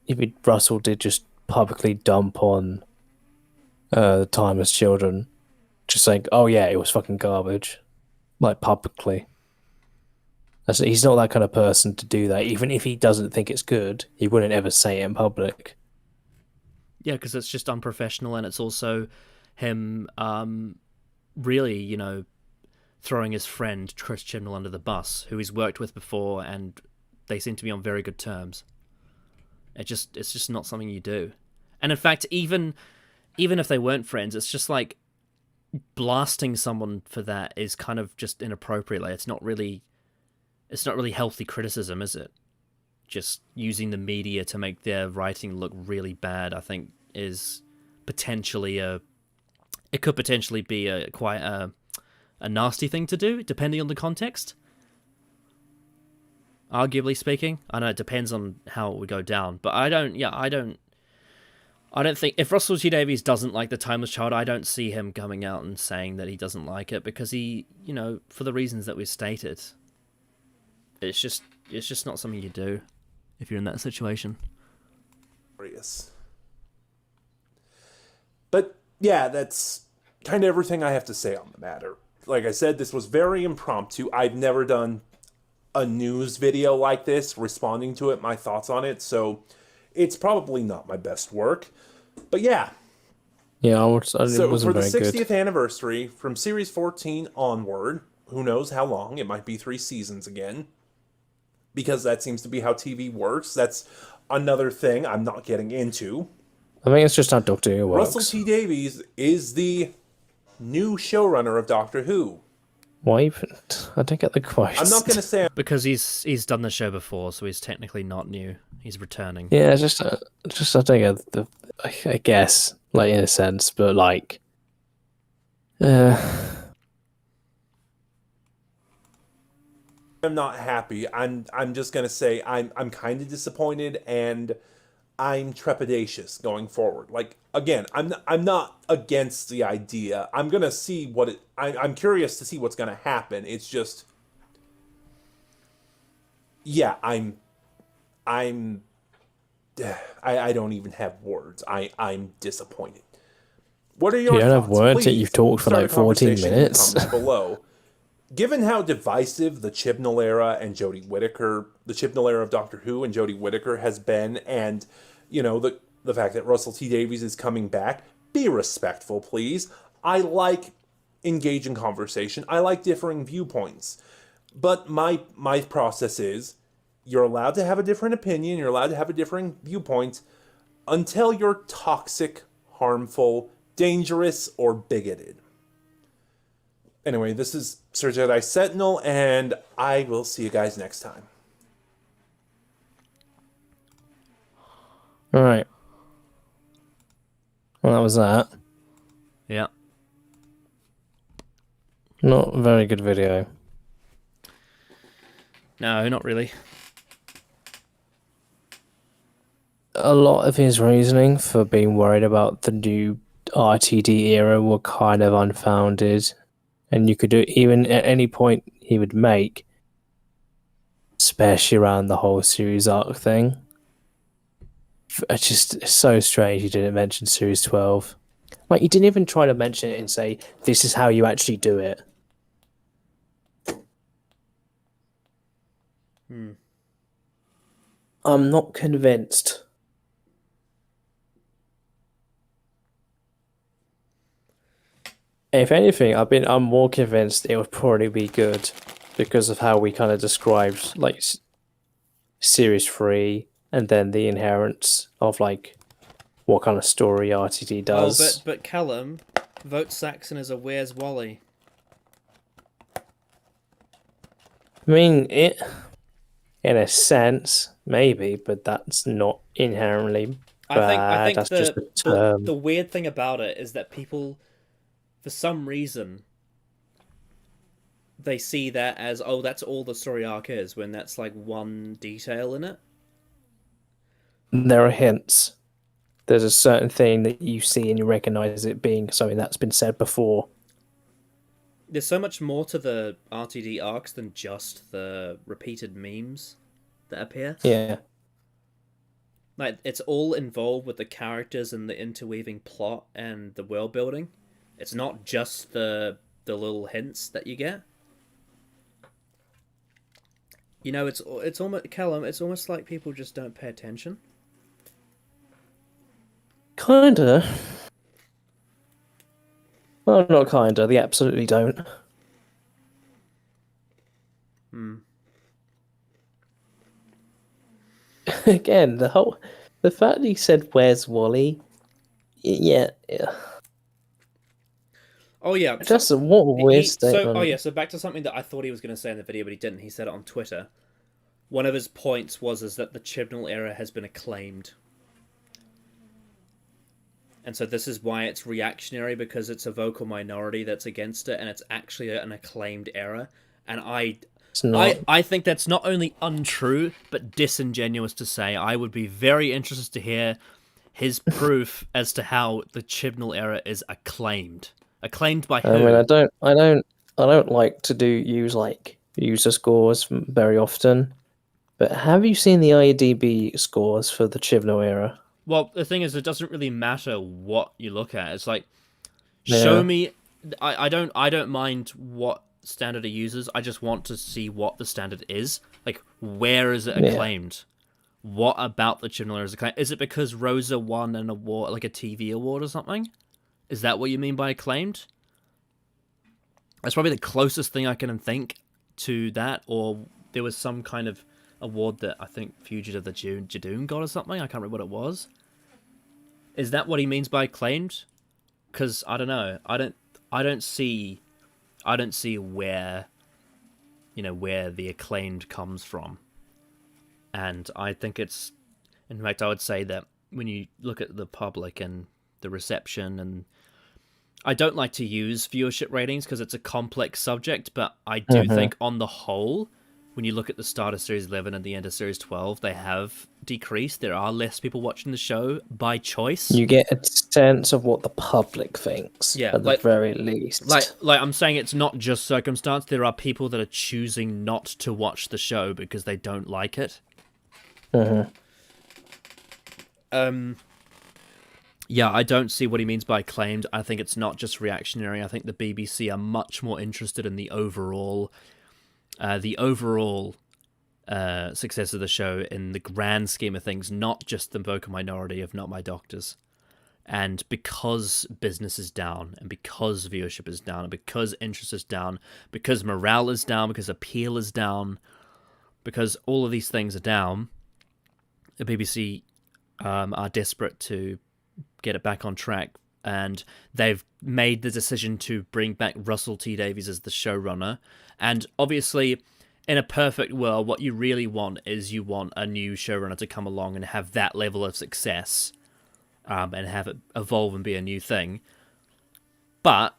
if Russell did just publicly dump on the Timeless Children, just saying, "Oh yeah, it was fucking garbage," like publicly. He's not that kind of person to do that. Even if he doesn't think it's good, he wouldn't ever say it in public. Yeah, because it's just unprofessional, and it's also him, really, throwing his friend Chris Chibnall under the bus, who he's worked with before, and they seem to be on very good terms. It's just not something you do. And in fact, even if they weren't friends, it's just like blasting someone for that is kind of just inappropriate. Like, it's not really healthy criticism, is it? Just using the media to make their writing look really bad, I think, is potentially it could potentially be quite a nasty thing to do, depending on the context. Arguably speaking, I know it depends on how it would go down, but I don't think, if Russell T Davies doesn't like the Timeless Child, I don't see him coming out and saying that he doesn't like it, because he, for the reasons that we've stated, it's just not something you do if you're in that situation. But yeah, that's kind of everything I have to say on the matter. Like I said, this was very impromptu. I've never done a news video like this, responding to it, my thoughts on it, so it's probably not my best work. But yeah. Yeah, it so wasn't for the very 60th good. anniversary, from Series 14 onward, who knows how long, it might be 3 seasons again, because that seems to be how TV works. That's another thing I'm not getting into. I think it's just how Doctor Who works. Russell T Davies is the new showrunner of Doctor Who. Why even? I don't get the question. I'm not going to say... Because he's done the show before, so he's technically not new. He's returning. Yeah, just I don't get the... I guess, like, in a sense, but, like... I'm not happy. I'm just going to say I'm kind of disappointed, and I'm trepidatious going forward. Like, again, I'm not against the idea. I'm going to see what it... I'm curious to see what's going to happen. It's just... Yeah, I don't even have words. I'm disappointed. What are your thoughts? You don't have words that Please you've talked for start like a 14 conversation in the minutes. comments below. Given how divisive the Chibnall era and Jodie Whittaker, the Chibnall era of Doctor Who and Jodie Whittaker has been, and, the fact that Russell T Davies is coming back, be respectful, please. I like engaging conversation. I like differing viewpoints. But my process is, you're allowed to have a different opinion, you're allowed to have a differing viewpoint, until you're toxic, harmful, dangerous, or bigoted. Anyway, this is Sir Jedi Sentinel, and I will see you guys next time. Alright. Well, that was that. Yeah. Not a very good video. No, not really. A lot of his reasoning for being worried about the new RTD era were kind of unfounded. And you could do, even at any point he would make, especially around the whole series arc thing. It's so strange he didn't mention Series 12. Like, he didn't even try to mention it and say, this is how you actually do it. I'm not convinced. If anything, I'm more convinced it would probably be good because of how we kind of described, like, Series 3, and then the inherence of like what kind of story RTD does. But Callum, Vote Saxon is a Where's Wally? I mean, it in a sense, maybe, but that's not inherently bad. I think that's just a term. The weird thing about it is that people, for some reason, they see that as, oh, that's all the story arc is, when that's like one detail in it. There are hints. There's a certain thing that you see and you recognize it being something that's been said before. There's so much more to the RTD arcs than just the repeated memes that appear. Yeah. Like, it's all involved with the characters and the interweaving plot and the world building. It's not just the little hints that you get. You know, it's almost, Callum, it's almost like people just don't pay attention. Kinda. Well, not kinda. They absolutely don't. Again, the fact that he said, "Where's Wally?" Yeah. Oh yeah, Just what a weird statement. So back to something that I thought he was going to say in the video, but he didn't. He said it on Twitter. One of his points is that the Chibnall era has been acclaimed. And so this is why it's reactionary, because it's a vocal minority that's against it, and it's actually an acclaimed era. And I think that's not only untrue, but disingenuous to say. I would be very interested to hear his proof as to how the Chibnall era is acclaimed. Acclaimed by who? I mean, I don't like to use user scores very often, but have you seen the IMDb scores for the Chibnall era? Well, the thing is, it doesn't really matter what you look at. It's like, show me. I don't mind what standard it uses. I just want to see what the standard is. Like, where is it acclaimed? What about the Chibnall era is acclaimed? Is it because Rosa won an award, like a TV award or something? Is that what you mean by acclaimed? That's probably the closest thing I can think to that. Or there was some kind of award that I think Fugitive the Jadoon got or something. I can't remember what it was. Is that what he means by acclaimed? Because I don't know. I don't see where, where the acclaimed comes from. And I think it's, in fact, I would say that when you look at the public and the reception, and I don't like to use viewership ratings because it's a complex subject, but I do think on the whole, when you look at the start of Series 11 and the end of Series 12, they have decreased. There are less people watching the show by choice. You get a sense of what the public thinks, at the very least. Like I'm saying, it's not just circumstance. There are people that are choosing not to watch the show because they don't like it. Yeah, I don't see what he means by acclaimed. I think it's not just reactionary. I think the BBC are much more interested in the overall success of the show in the grand scheme of things, not just the vocal minority of Not My Doctors. And because business is down, and because viewership is down, and because interest is down, because morale is down, because appeal is down, because all of these things are down, the BBC are desperate to get it back on track, and they've made the decision to bring back Russell T Davies as the showrunner. And obviously, in a perfect world, what you really want is you want a new showrunner to come along and have that level of success, and have it evolve and be a new thing. But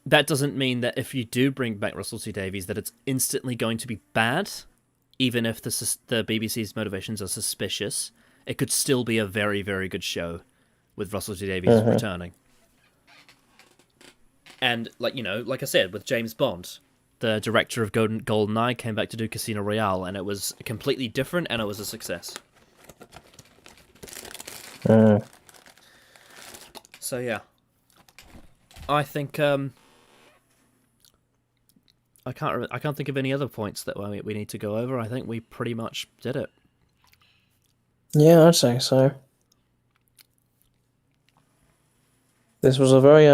that doesn't mean that if you do bring back Russell T Davies, that it's instantly going to be bad, even if the BBC's motivations are suspicious. It could still be a very, very good show with Russell T Davies returning. And, like I said, with James Bond, the director of GoldenEye came back to do Casino Royale, and it was completely different, and it was a success. So, yeah. I think, I can't think of any other points that we need to go over. I think we pretty much did it. Yeah, I'd say so. This was a very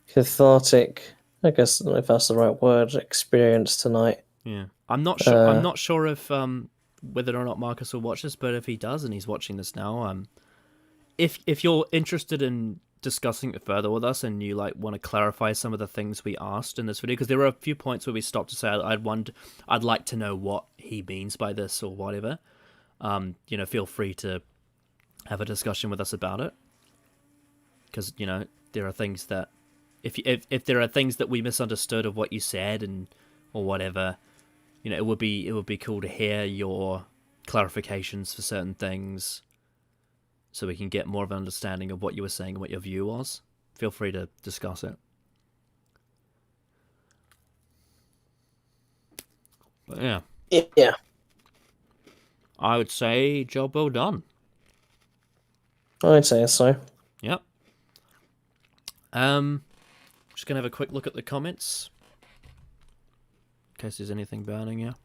cathartic, I guess if that's the right word, experience tonight. Yeah, I'm not sure. I'm not sure if whether or not Marcus will watch this, but if he does and he's watching this now, if you're interested in discussing it further with us and you like want to clarify some of the things we asked in this video, because there were a few points where we stopped to say I'd like to know what he means by this or whatever. Feel free to have a discussion with us about it, because there are things that if there are things that we misunderstood of what you said or whatever, it would be cool to hear your clarifications for certain things, so we can get more of an understanding of what you were saying and what your view was. Feel free to discuss it. But yeah. Yeah. I would say job well done. I'd say so. Yep. Just gonna have a quick look at the comments in case there's anything burning here.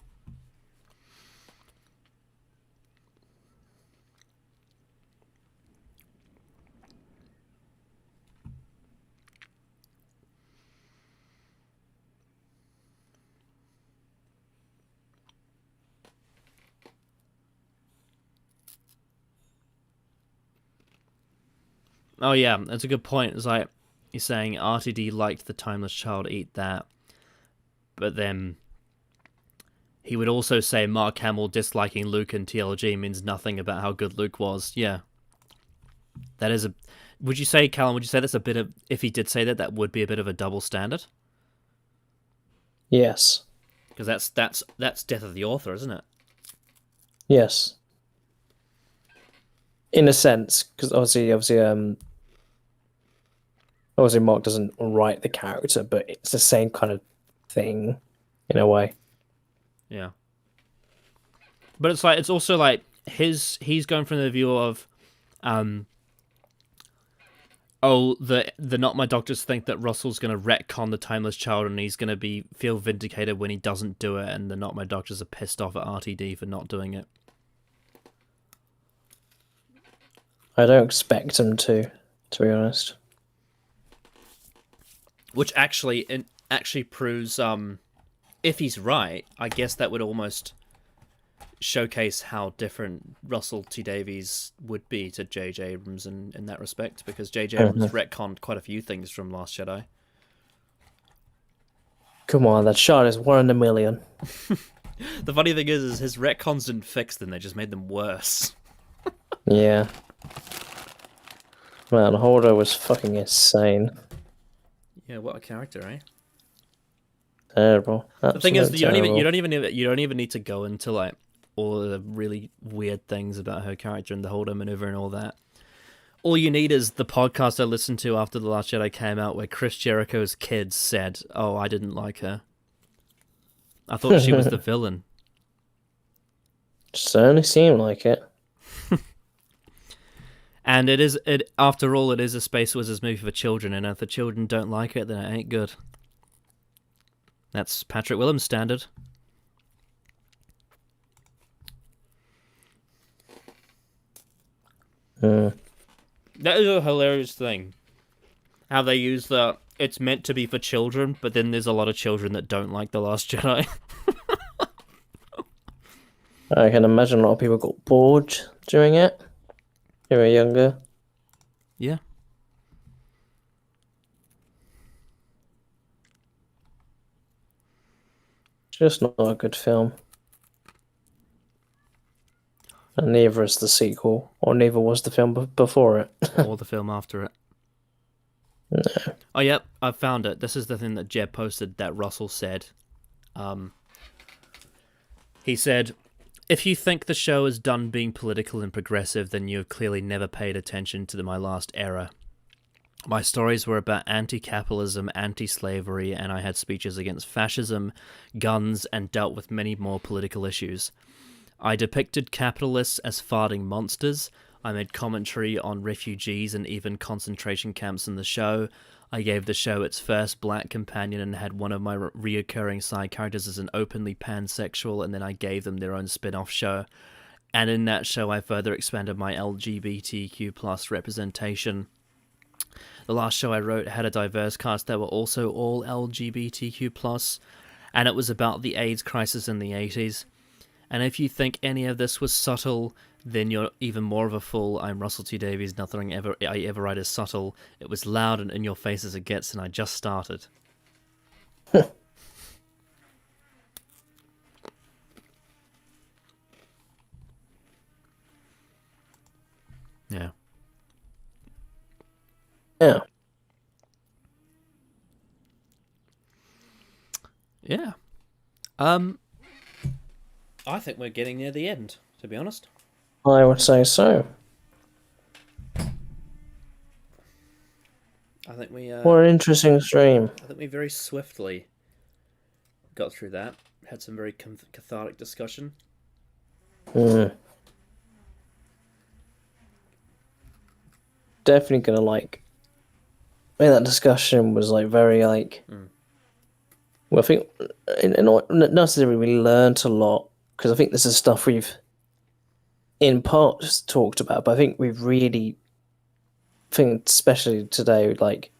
Oh yeah, that's a good point. It's like you're saying RTD liked the Timeless Child, eat that, but then he would also say Mark Hamill disliking Luke and TLG means nothing about how good Luke was. Yeah, that is a. Would you say, Callum? Would you say that's a bit of? If he did say that, that would be a bit of a double standard. Yes. Because that's death of the author, isn't it? Yes. In a sense, because obviously, Mark doesn't write the character, but it's the same kind of thing, in a way. Yeah. But it's also like he's going from the view of, the Not My Doctors think that Russell's going to retcon the Timeless Child and he's going to feel vindicated when he doesn't do it, and the Not My Doctors are pissed off at RTD for not doing it. I don't expect him to be honest. Which actually proves, if he's right, I guess that would almost showcase how different Russell T Davies would be to J.J. Abrams in that respect, because J.J. Abrams retconned quite a few things from Last Jedi. Come on, that shot is 1 in a million. The funny thing is his retcons didn't fix them, they just made them worse. Yeah. Man, Holdo was fucking insane. Yeah, what a character, eh? Terrible. The thing is, you Absolute don't even need to go into like all the really weird things about her character and the Holdo maneuver and all that. All you need is the podcast I listened to after The Last Jedi came out, where Chris Jericho's kids said, "Oh, I didn't like her. I thought she was the villain." Certainly seemed like it. And after all, it is a Space Wizards movie for children, and if the children don't like it, then it ain't good. That's Patrick Williams' standard. That is a hilarious thing. How they use it's meant to be for children, but then there's a lot of children that don't like The Last Jedi. I can imagine a lot of people got bored during it. They were younger. Yeah. Just not a good film. And neither is the sequel, or neither was the film before it. Or the film after it. No. Oh, yep, I found it. This is the thing that Jeb posted that Russell said. He said, "If you think the show is done being political and progressive, then you have clearly never paid attention to my last era. My stories were about anti-capitalism, anti-slavery, and I had speeches against fascism, guns, and dealt with many more political issues. I depicted capitalists as farting monsters. I made commentary on refugees and even concentration camps in the show. I gave the show its first black companion and had one of my reoccurring side characters as an openly pansexual, and then I gave them their own spin-off show. And in that show, I further expanded my LGBTQ plus representation. The last show I wrote had a diverse cast that were also all LGBTQ plus, and it was about the AIDS crisis in the 80s. And if you think any of this was subtle, then you're even more of a fool. I'm Russell T Davies. Nothing I ever write is subtle. It was loud and in your face as it gets, and I just started. Yeah. Yeah. Yeah. I think we're getting near the end, to be honest. I would say so. I think we What an interesting stream. I think we very swiftly got through that. Had some very cathartic discussion. Definitely gonna like. I mean, that discussion was like very like. Well, I think not necessarily we learned a lot, because I think this is stuff we've in parts talked about, but I think we've really, I think especially today, like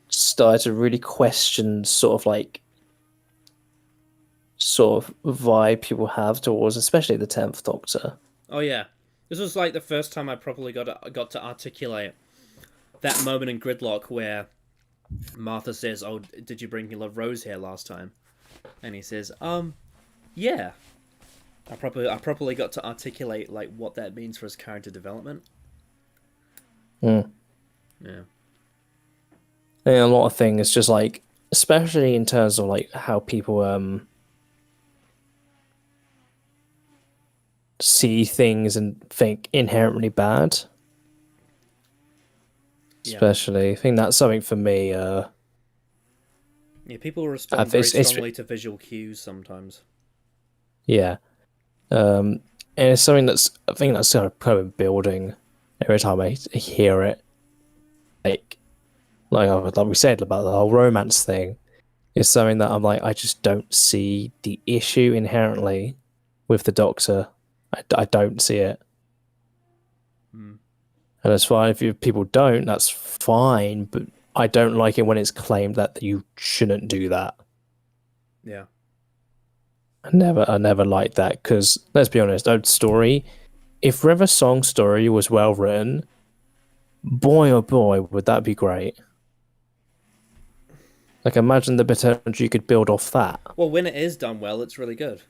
started to really question sort of vibe people have towards, especially the 10th Doctor. Oh yeah, this was like the first time I properly got to articulate that moment in Gridlock where Martha says, "Oh, did you bring your rose here last time?" And he says, yeah." I properly got to articulate like what that means for his character development. Yeah. And a lot of things, just like, especially in terms of like how people see things and think inherently bad. Yeah. Especially, I think that's something for me. Yeah, people respond very strongly to visual cues sometimes. Yeah. And it's something that's, I think that's kind of building every time I hear it. Like we said about the whole romance thing, it's something that I'm like, I just don't see the issue inherently with the Doctor. I don't see it. And as far as if people don't, that's fine, but I don't like it when it's claimed that you shouldn't do that. Yeah. I never liked that, because let's be honest, old story. If River Song's story was well written, boy oh boy, would that be great. Like, imagine the potential you could build off that. Well, when it is done well, it's really good.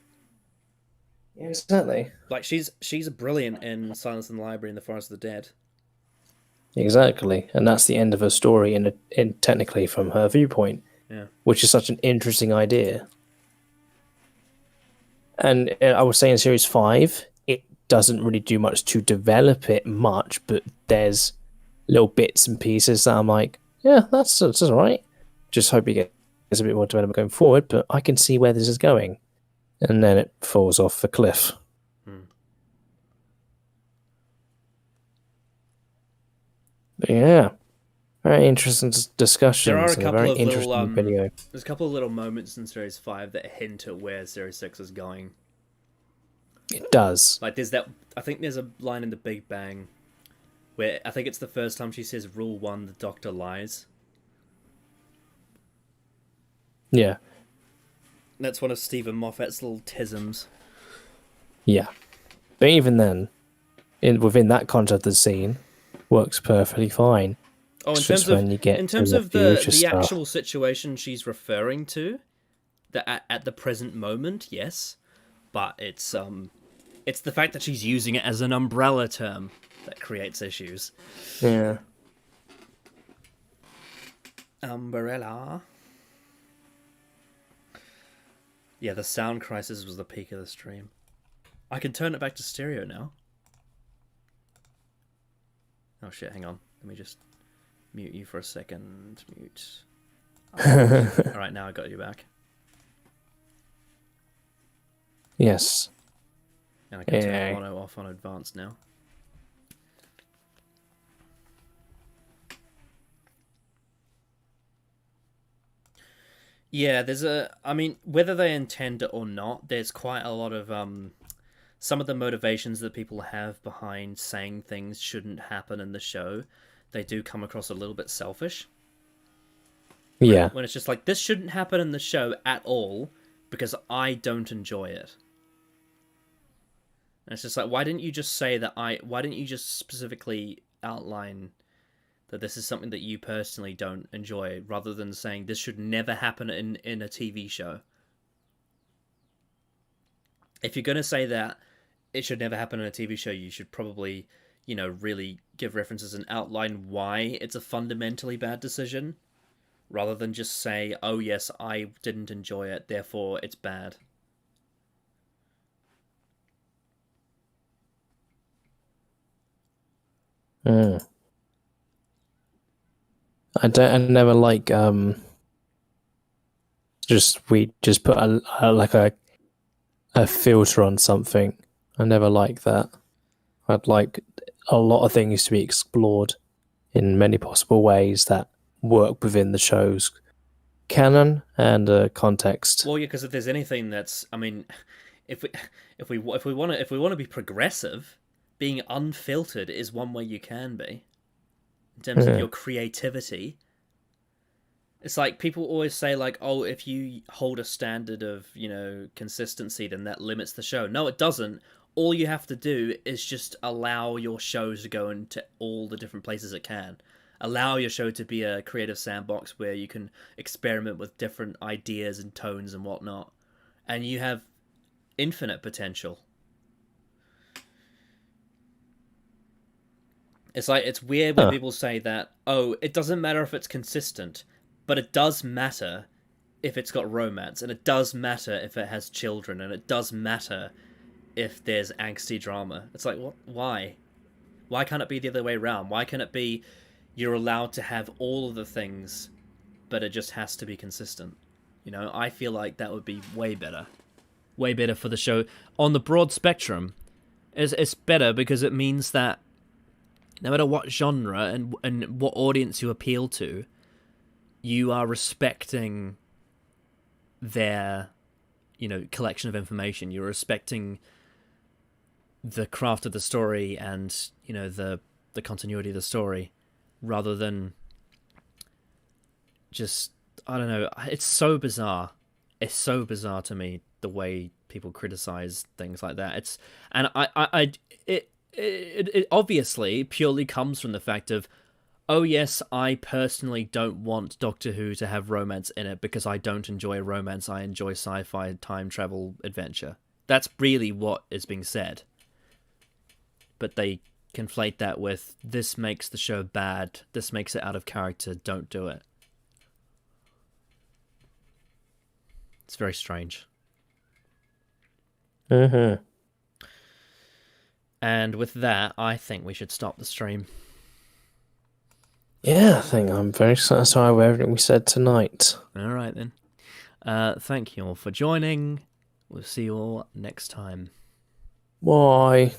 Yeah, exactly. Like she's brilliant in Silence in the Library and The Forest of the Dead. Exactly, and that's the end of her story, in technically from her viewpoint. Yeah. Which is such an interesting idea. And I would say in Series 5, it doesn't really do much to develop it much, but there's little bits and pieces that I'm like, yeah, that's all right. Just hope you get a bit more development going forward, but I can see where this is going. And then it falls off the cliff. But yeah, very interesting discussions. There are a couple of little video. There's a couple of little moments in Series 5 that hint at where Series 6 is going. It does. Like there's that. I think there's a line in The Big Bang where I think it's the first time she says, "Rule 1: the Doctor lies." Yeah. That's one of Stephen Moffat's little tisms. Yeah, but even then, within that concept of the scene, works perfectly fine. Oh, in terms of the actual situation she's referring to, at the present moment, yes, but it's the fact that she's using it as an umbrella term that creates issues. Yeah. Umbrella. Yeah, the sound crisis was the peak of the stream. I can turn it back to stereo now. Oh shit, hang on. Let me just mute you for a second. Mute. Alright, now I got you back. Yes. And I can turn mono off on advanced now. Yeah, I mean, whether they intend it or not, there's quite a lot of, some of the motivations that people have behind saying things shouldn't happen in the show, they do come across a little bit selfish. Yeah. When it's just like, this shouldn't happen in the show at all, because I don't enjoy it. And it's just like, why didn't you just say that why didn't you just specifically outline that this is something that you personally don't enjoy, rather than saying this should never happen in a TV show? If you're going to say that it should never happen in a TV show, you should probably, really give references and outline why it's a fundamentally bad decision, rather than just say, oh yes, I didn't enjoy it, therefore it's bad. I never like we just put a filter on something. I never like that. I'd like a lot of things to be explored in many possible ways that work within the show's canon and context. Well, yeah, because if there's anything that's, if we want to be progressive, being unfiltered is one way you can be, in terms of your creativity. It's like people always say, like, oh, if you hold a standard of, consistency, then that limits the show. No, it doesn't. All you have to do is just allow your show to go into all the different places it can. Allow your show to be a creative sandbox where you can experiment with different ideas and tones and whatnot. And you have infinite potential. It's like, it's weird when people say that, oh, it doesn't matter if it's consistent, but it does matter if it's got romance, and it does matter if it has children, and it does matter if there's angsty drama. It's like, what? Why? Why can't it be the other way around? Why can't it be you're allowed to have all of the things, but it just has to be consistent? I feel like that would be way better. Way better for the show. On the broad spectrum, it's better because it means that no matter what genre and what audience you appeal to, you are respecting their, collection of information. You're respecting the craft of the story and, the continuity of the story, rather than just, I don't know. It's so bizarre. It's so bizarre to me, the way people criticize things like that. It obviously purely comes from the fact of, oh yes, I personally don't want Doctor Who to have romance in it because I don't enjoy romance, I enjoy sci-fi time travel adventure. That's really what is being said. But they conflate that with, this makes the show bad, this makes it out of character, don't do it. It's very strange. And with that, I think we should stop the stream. Yeah, I think I'm very satisfied with everything we said tonight. All right, then. Thank you all for joining. We'll see you all next time. Bye.